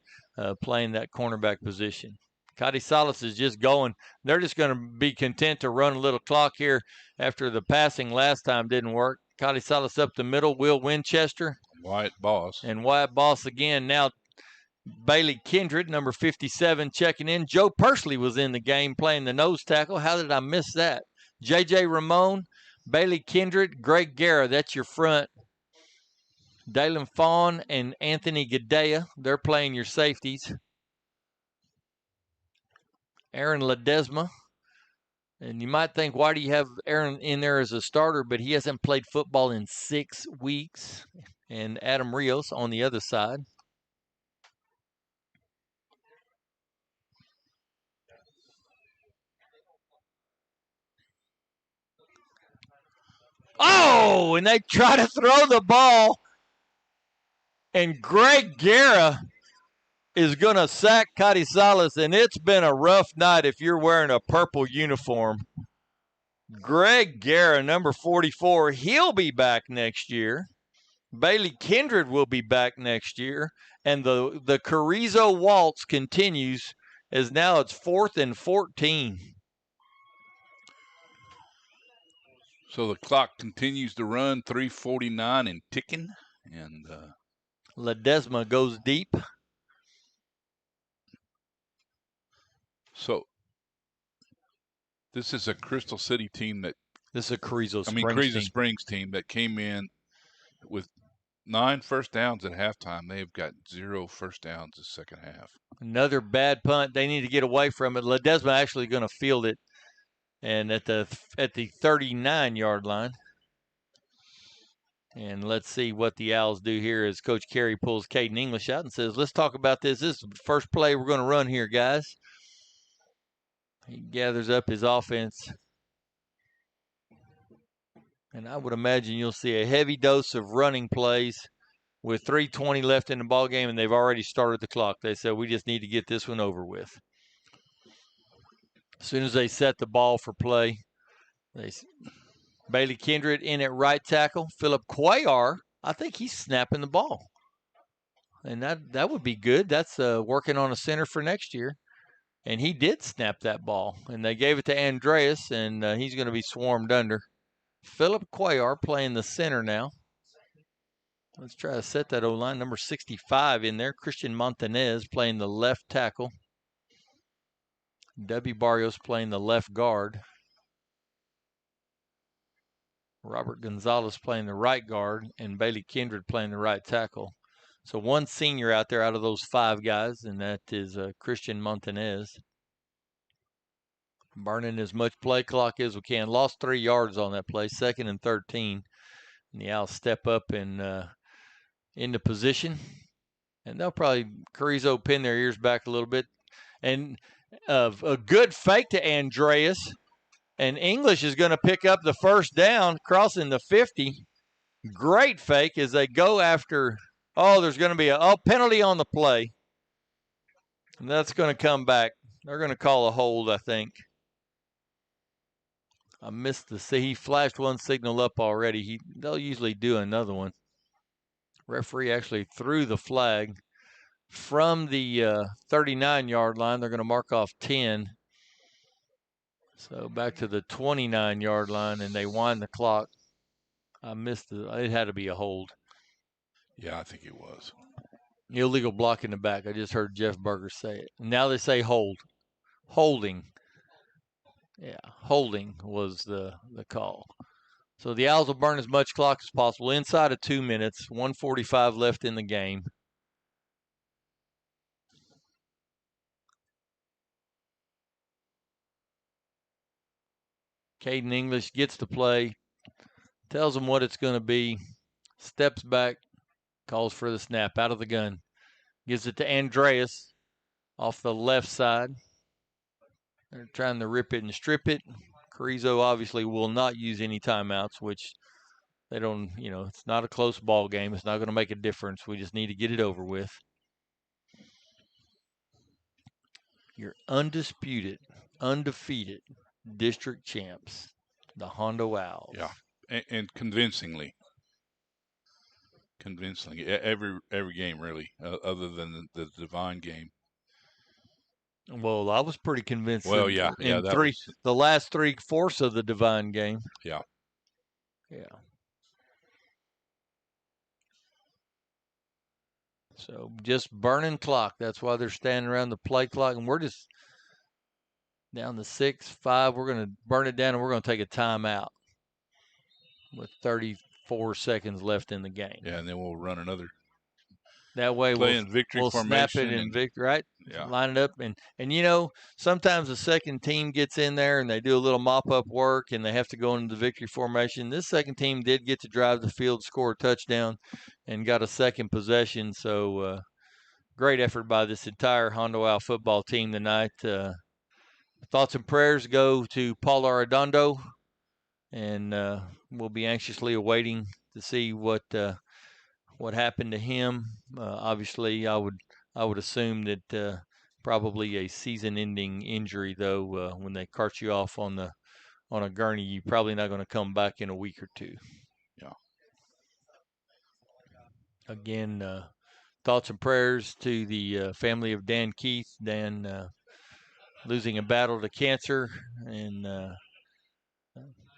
playing that cornerback position. Cody Salas is just going. They're just going to be content to run a little clock here after the passing last time didn't work. Cody Salas up the middle, Will Winchester. Wyatt Boss. And Wyatt Boss again. Now Bailey Kindred, number 57, checking in. Joe Pursley was in the game playing the nose tackle. How did I miss that? J.J. Ramon, Bailey Kindred, Greg Guerra, that's your front. Dalen Fawn and Anthony Gadea, they're playing your safeties. Aaron Ledesma. And you might think, why do you have Aaron in there as a starter? But he hasn't played football in 6 weeks. And Adam Rios on the other side. Oh, and they try to throw the ball. And Greg Guerra is going to sack Cody Salas, and it's been a rough night if you're wearing a purple uniform. Greg Guerra, number 44, he'll be back next year. Bailey Kindred will be back next year. And the Carrizo waltz continues as now it's 4th and 14. So the clock continues to run, 3:49 and ticking. And Ledesma goes deep. So this is a Crystal City team that this is a Carrizo Springs team that came in with 9 first downs at halftime. They've got 0 first downs the second half. Another bad punt. They need to get away from it. Ledesma actually going to field it, and at the 39-yard line. And let's see what the Owls do here as Coach Carey pulls Caden English out and says, let's talk about this. This is the first play we're going to run here, guys. He gathers up his offense. And I would imagine you'll see a heavy dose of running plays with 3:20 left in the ball game, and they've already started the clock. They said, we just need to get this one over with. As soon as they set the ball for play, Bailey Kindred in at right tackle. Philip Cuellar, I think he's snapping the ball. And that would be good. That's working on a center for next year. And he did snap that ball. And they gave it to Andreas, and he's going to be swarmed under. Philip Cuellar playing the center now. Let's try to set that O-line. Number 65 in there. Christian Montanez playing the left tackle. W. Barrios playing the left guard. Robert Gonzalez playing the right guard, and Bailey Kindred playing the right tackle. So one senior out there out of those 5 guys, and that is Christian Montanez. Burning as much play clock as we can. Lost 3 yards on that play, 2nd and 13. And the Owls step up and into position. And they'll probably Carrizo pin their ears back a little bit. And a good fake to Andreas. And English is going to pick up the first down, crossing the 50. Great fake as they go after. Oh, there's going to be a penalty on the play. And that's going to come back. They're going to call a hold, I think. I missed he flashed one signal up already. They'll usually do another one. Referee actually threw the flag from the 39-yard line. They're going to mark off 10. So back to the 29-yard line, and they wind the clock. I missed it. It had to be a hold. Yeah, I think it was. Illegal block in the back. I just heard Jeff Berger say it. Now they say hold. Holding. Yeah, holding was the call. So the Owls will burn as much clock as possible inside of 2 minutes. 1:45 left in the game. Caden English gets to play, tells them what it's going to be, steps back, calls for the snap out of the gun. Gives it to Andreas off the left side. They're trying to rip it and strip it. Carrizo obviously will not use any timeouts, which they don't, it's not a close ball game. It's not going to make a difference. We just need to get it over with. You're undisputed, undefeated district champs, the Hondo Owls. Yeah, and convincingly. convincingly. Every game, really, other than the Divine game. Well, I was pretty convinced Well, yeah, in that was, the last 3/4 of the Divine game. Yeah. Yeah. So just burning clock. That's why they're standing around the play clock, and we're just down to 6-5. We're going to burn it down, and we're going to take a timeout with 34 seconds left in the game. Yeah, and then we'll run another. That way Play in victory we'll snap formation it in victory, right? Yeah. Line it up. And you know, sometimes the second team gets in there and they do a little mop-up work and they have to go into the victory formation. This second team did get to drive the field, score a touchdown, and got a second possession. So great effort by this entire Hondo Owl football team tonight. Thoughts and prayers go to Paul Arredondo, and we'll be anxiously awaiting to see what happened to him. Obviously, I would assume that probably a season-ending injury, though. When they cart you off on a gurney, you're probably not going to come back in a week or two. Yeah. Again, thoughts and prayers to the family of Dan Keith. Dan losing a battle to cancer, and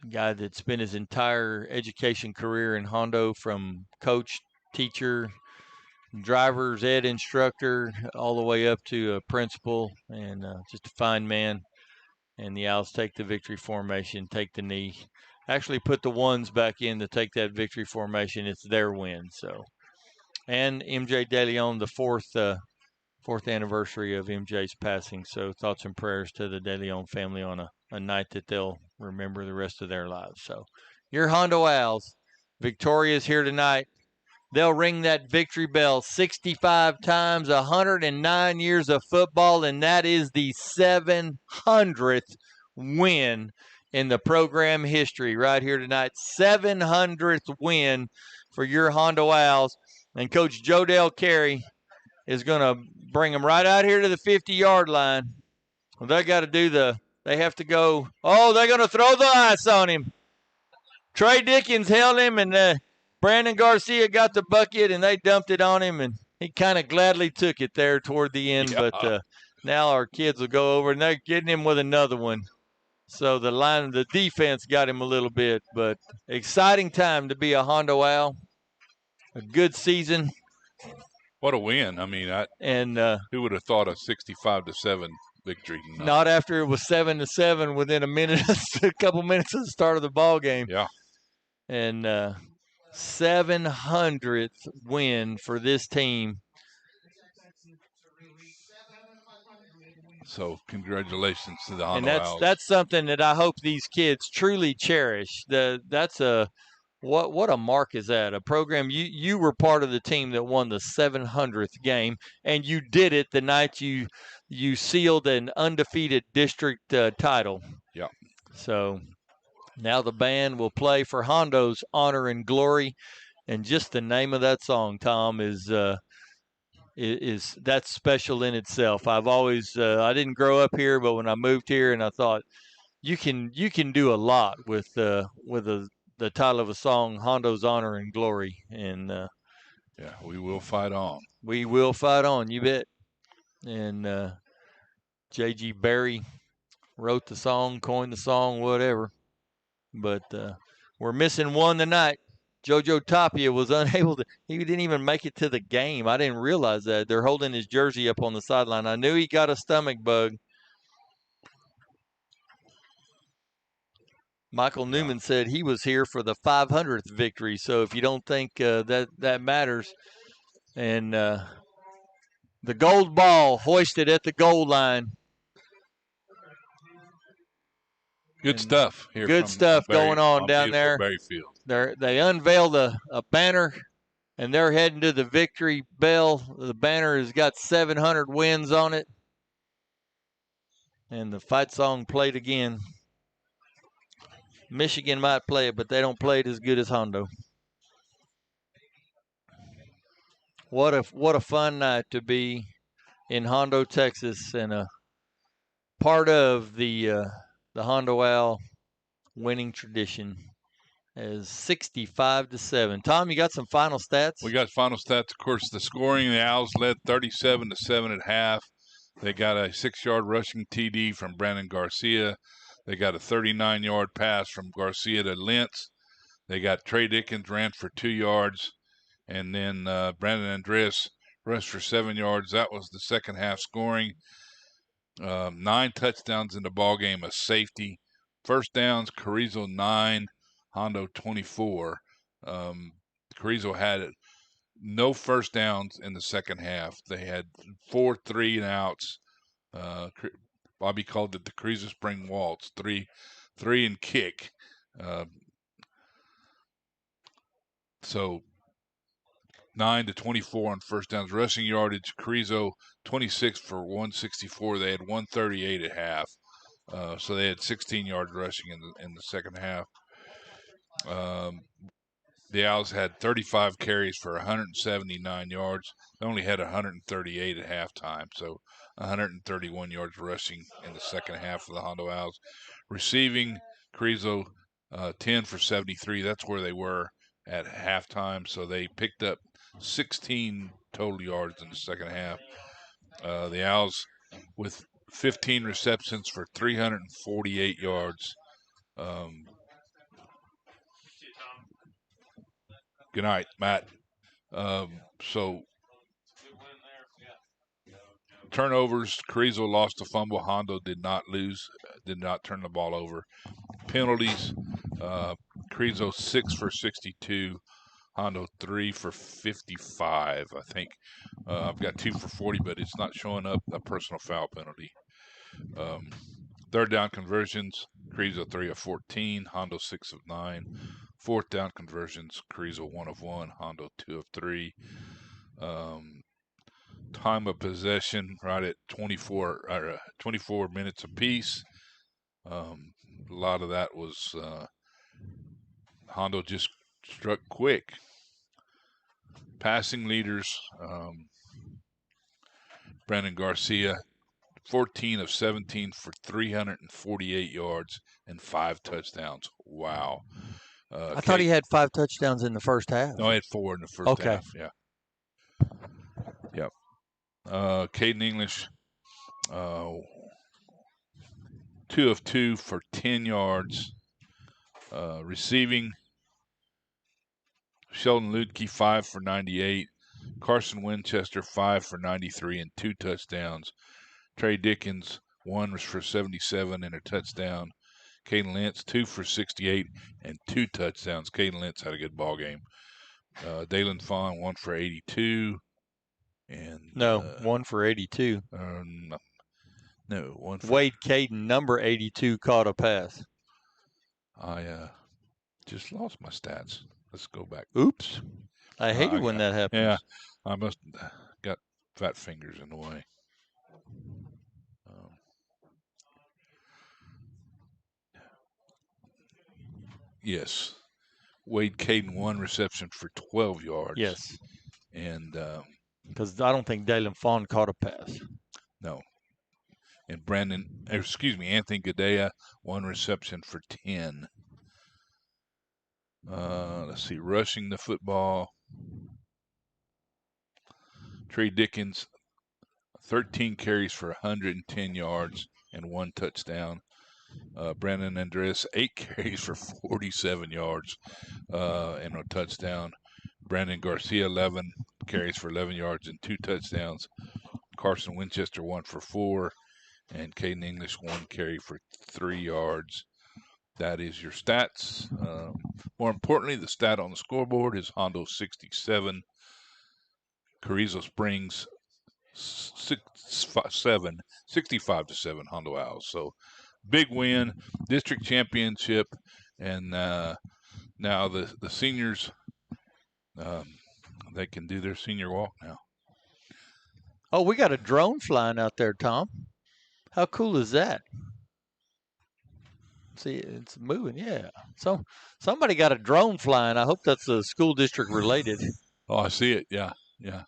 guy that spent his entire education career in Hondo, from coach, teacher, driver's ed instructor, all the way up to a principal, and just a fine man. And the Owls take the victory formation, take the knee, actually put the ones back in to take that victory formation. It's their win. So, and MJ De Leon, the fourth anniversary of MJ's passing. So thoughts and prayers to the De Leon family on a night that they'll remember the rest of their lives. So your Hondo Owls, victorious here tonight. They'll ring that victory bell 65 times, 109 years of football, and that is the 700th win in the program history right here tonight. 700th win for your Hondo Owls. And Coach Jodell Carey is going to bring them right out here to the 50-yard line. Well, they got to do they have to go. Oh, they're going to throw the ice on him. Trey Dickens held him, and Brandon Garcia got the bucket, and they dumped it on him, and he kind of gladly took it there toward the end. Yeah. But now our kids will go over, and they're getting him with another one. So the defense got him a little bit, but exciting time to be a Hondo Owl. A good season. What a win! I mean, who would have thought a 65-7 victory? Not after it was 7-7 within a couple minutes of the start of the ball game. Yeah. And 700th win for this team. So congratulations to the Hondo Owls. And that's something that I hope these kids truly cherish. That's what a mark is that? A program, you were part of the team that won the 700th game, and you did it the night you sealed an undefeated district title. Yeah. So now the band will play for Hondo's Honor and Glory, and just the name of that song, Tom, is that's special in itself. I've always I didn't grow up here, but when I moved here, and I thought you can do a lot with the title of a song, Hondo's Honor and Glory. And yeah, we will fight on. We will fight on, you bet. And J.G. Berry wrote the song, coined the song, whatever. But we're missing one tonight. JoJo Tapia was unable to. He didn't even make it to the game. I didn't realize that. They're holding his jersey up on the sideline. I knew he got a stomach bug. Michael Newman said he was here for the 500th victory. So if you don't think that matters, and the gold ball hoisted at the goal line. Good stuff here. Good stuff going on down there. Berryfield. They unveiled a banner, and they're heading to the victory bell. The banner has got 700 wins on it. And the fight song played again. Michigan might play it, but they don't play it as good as Hondo. What a fun night to be in Hondo, Texas, and a part of the Hondo Owl winning tradition. is 65-7. Tom, you got some final stats? We got final stats. Of course, the scoring, the Owls led 37-7 at half. They got a 6-yard rushing TD from Brandon Garcia. They got a 39-yard pass from Garcia to Lentz. They got Trey Dickens ran for 2 yards. And then Brandon Andres rushed for 7 yards. That was the second half scoring. 9 touchdowns in the ball game, a safety. First downs, Carrizo 9, Hondo 24. Carrizo had no first downs in the second half. They had 4 3-and-outs. Bobby called it the Carrizo Spring Waltz, 3 and kick. So 9-24 on first downs. Rushing yardage, Carrizo 26 for 164. They had 138 at half. So they had 16 yards rushing in the second half. The Owls had 35 carries for 179 yards. They only had 138 at halftime, so 131 yards rushing in the second half of the Hondo Owls. Receiving, Carrizo 10 for 73. That's where they were at halftime, so they picked up 16 total yards in the second half. The Owls with 15 receptions for 348 yards. Good night, Matt. So turnovers, Carrizo lost a fumble. Hondo did not turn the ball over. Penalties, Carrizo 6 for 62. Hondo 3 for 55, I think. I've got 2 for 40, but it's not showing up a personal foul penalty. Third down conversions, Carrizo 3 of 14, Hondo 6 of 9. Fourth down conversions, Carrizo 1 of 1, Hondo 2 of 3. Time of possession right at 24 minutes apiece. A lot of that was Hondo just struck quick. Passing leaders, Brandon Garcia, 14 of 17 for 348 yards and 5 touchdowns. Wow. I thought he had 5 touchdowns in the first half. No, he had 4 in the first half. Yeah. Yep. Caden English, 2 of 2 for 10 yards. Receiving, Sheldon Ludke 5 for 98. Carson Winchester 5 for 93 and 2 touchdowns. Trey Dickens 1 for 77 and a touchdown. Caden Lentz 2 for 68 and 2 touchdowns. Caden Lentz had a good ball game. Dalen Fawn 1 for 82. And 1 for 82. No, 1 for Wade Caden, number 82, caught a pass. I just lost my stats. Let's go back. Oops. I hate it when that happens. Yeah, I must got fat fingers in the way. Yes. Wade Caden 1 reception for 12 yards. Yes. And because I don't think Dalen Fawn caught a pass. No. And Anthony Gadea 1 reception for 10. Let's see, rushing the football. Trey Dickens, 13 carries for 110 yards and 1 touchdown. Brandon Andres, 8 carries for 47 yards and a touchdown. Brandon Garcia, 11 carries for 11 yards and 2 touchdowns. Carson Winchester, 1 for 4. And Caden English, 1 carry for 3 yards. That is your stats. More importantly, the stat on the scoreboard is Hondo 67, Carrizo Springs 65-7 Hondo Owls. So big win, district championship, and now the seniors, they can do their senior walk now. Oh, we got a drone flying out there, Tom. How cool is that? See, it's moving, yeah. So somebody got a drone flying. I hope that's a school district related. Oh, I see it. Yeah.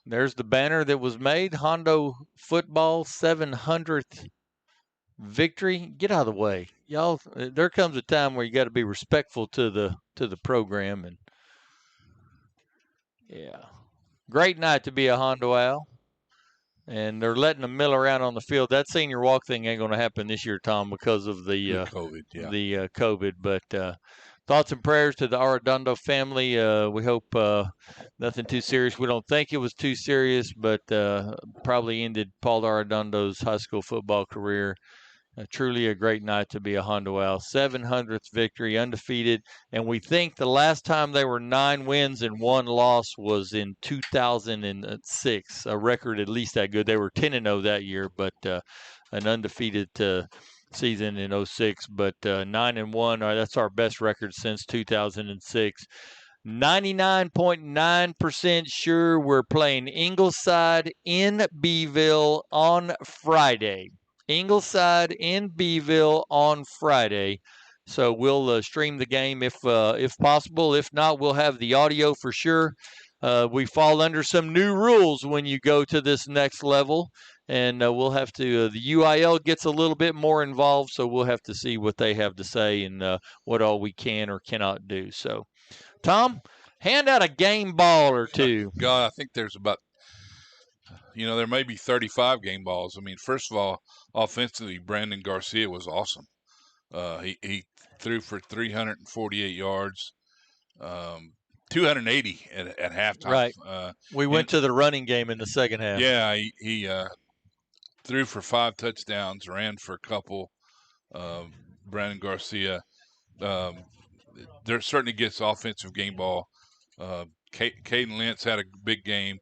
There's the banner that was made. Hondo football 700th victory. Get out of the way, y'all. There comes a time where you got to be respectful to the program, and yeah, great night to be a Hondo Owl. And they're letting them mill around on the field. That senior walk thing ain't going to happen this year, Tom, because of the COVID. Yeah. COVID. But thoughts and prayers to the Arredondo family. We hope nothing too serious. We don't think it was too serious, but probably ended Paul Arredondo's high school football career. Truly a great night to be a Hondo Owl. 700th victory, undefeated. And we think the last time they were 9 wins and 1 loss was in 2006. A record at least that good. They were 10-0 that year, but an undefeated season in 06. But 9-1, that's our best record since 2006. 99.9% sure we're playing Ingleside in Beeville on Friday. Ingleside in Beeville on Friday. So we'll stream the game if possible. If not, we'll have the audio for sure. We fall under some new rules when you go to this next level, and we'll have to. The UIL gets a little bit more involved, so we'll have to see what they have to say and what all we can or cannot do. So, Tom, hand out a game ball or two. God, I think there's about, there may be 35 game balls. I mean, first of all, offensively, Brandon Garcia was awesome. He threw for 348 yards, 280 at halftime. Right. We went to the running game in the second half. Yeah, he threw for 5 touchdowns, ran for a couple. Brandon Garcia, there certainly gets offensive game ball. Caden Lentz had a big game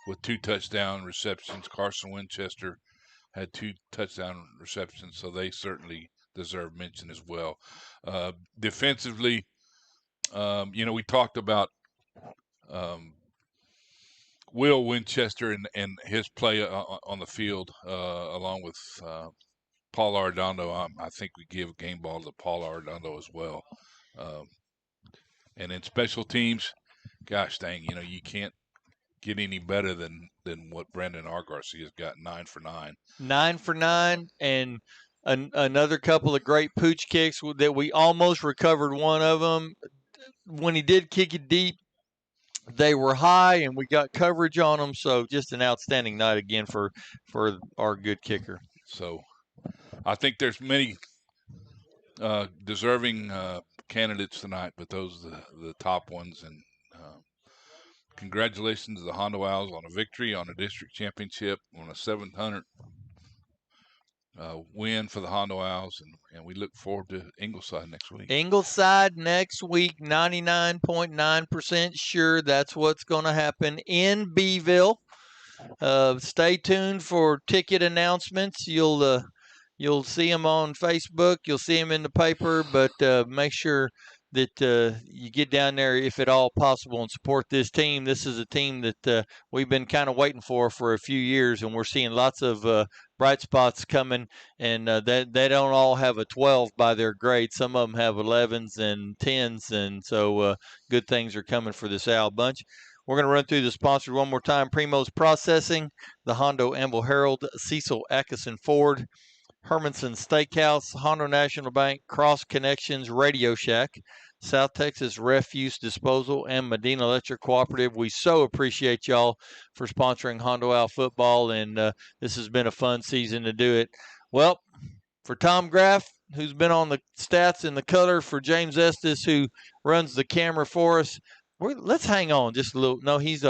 with 2 touchdown receptions. Carson Winchester had 2 touchdown receptions, so they certainly deserve mention as well. Defensively, we talked about Will Winchester and his play on the field, along with Paul Arredondo. I think we give game ball to Paul Arredondo as well. And in special teams, gosh dang, you can't get any better than what Brandon R. Garcia's got. 9 for 9. 9 for 9, and another couple of great pooch kicks that we almost recovered one of them. When he did kick it deep, they were high, and we got coverage on them. So just an outstanding night again for our good kicker. So I think there's many deserving candidates tonight, but those are the top ones. And congratulations to the Hondo Owls on a victory, on a district championship, on a 700 win for the Hondo Owls, and we look forward to Ingleside next week. Ingleside next week, 99.9% sure that's what's going to happen in Beeville. Stay tuned for ticket announcements. You'll see them on Facebook. You'll see them in the paper, but make sure that you get down there if at all possible and support this team. This is a team that we've been kind of waiting for a few years, and we're seeing lots of bright spots coming, and they don't all have a 12 by their grade. Some of them have 11s and 10s, and so good things are coming for this Owl bunch. We're going to run through the sponsors one more time. Primo's Processing, the Hondo Anvil Herald, Cecil Atkinson Ford, Hermanson Steakhouse, Hondo National Bank, Cross Connections, Radio Shack, South Texas Refuse Disposal, and Medina Electric Cooperative. We so appreciate y'all for sponsoring Hondo Owl football, and this has been a fun season to do it. Well, for Tom Graff, who's been on the stats and the color, for James Estes, who runs the camera for us, let's hang on just a little. No, he's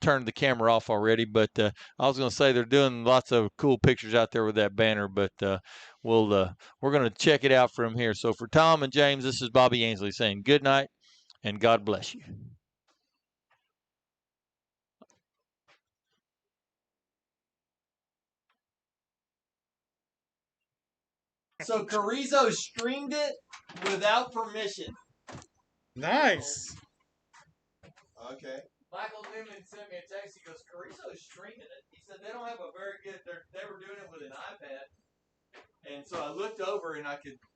turned the camera off already. But I was going to say they're doing lots of cool pictures out there with that banner. But we're going to check it out from here. So for Tom and James, this is Bobby Ainsley saying good night and God bless you. So Carrizo streamed it without permission. Nice. Okay. Michael Newman sent me a text. He goes, Carrizo's streaming it. He said they don't have a very good. They were doing it with an iPad, and so I looked over and I could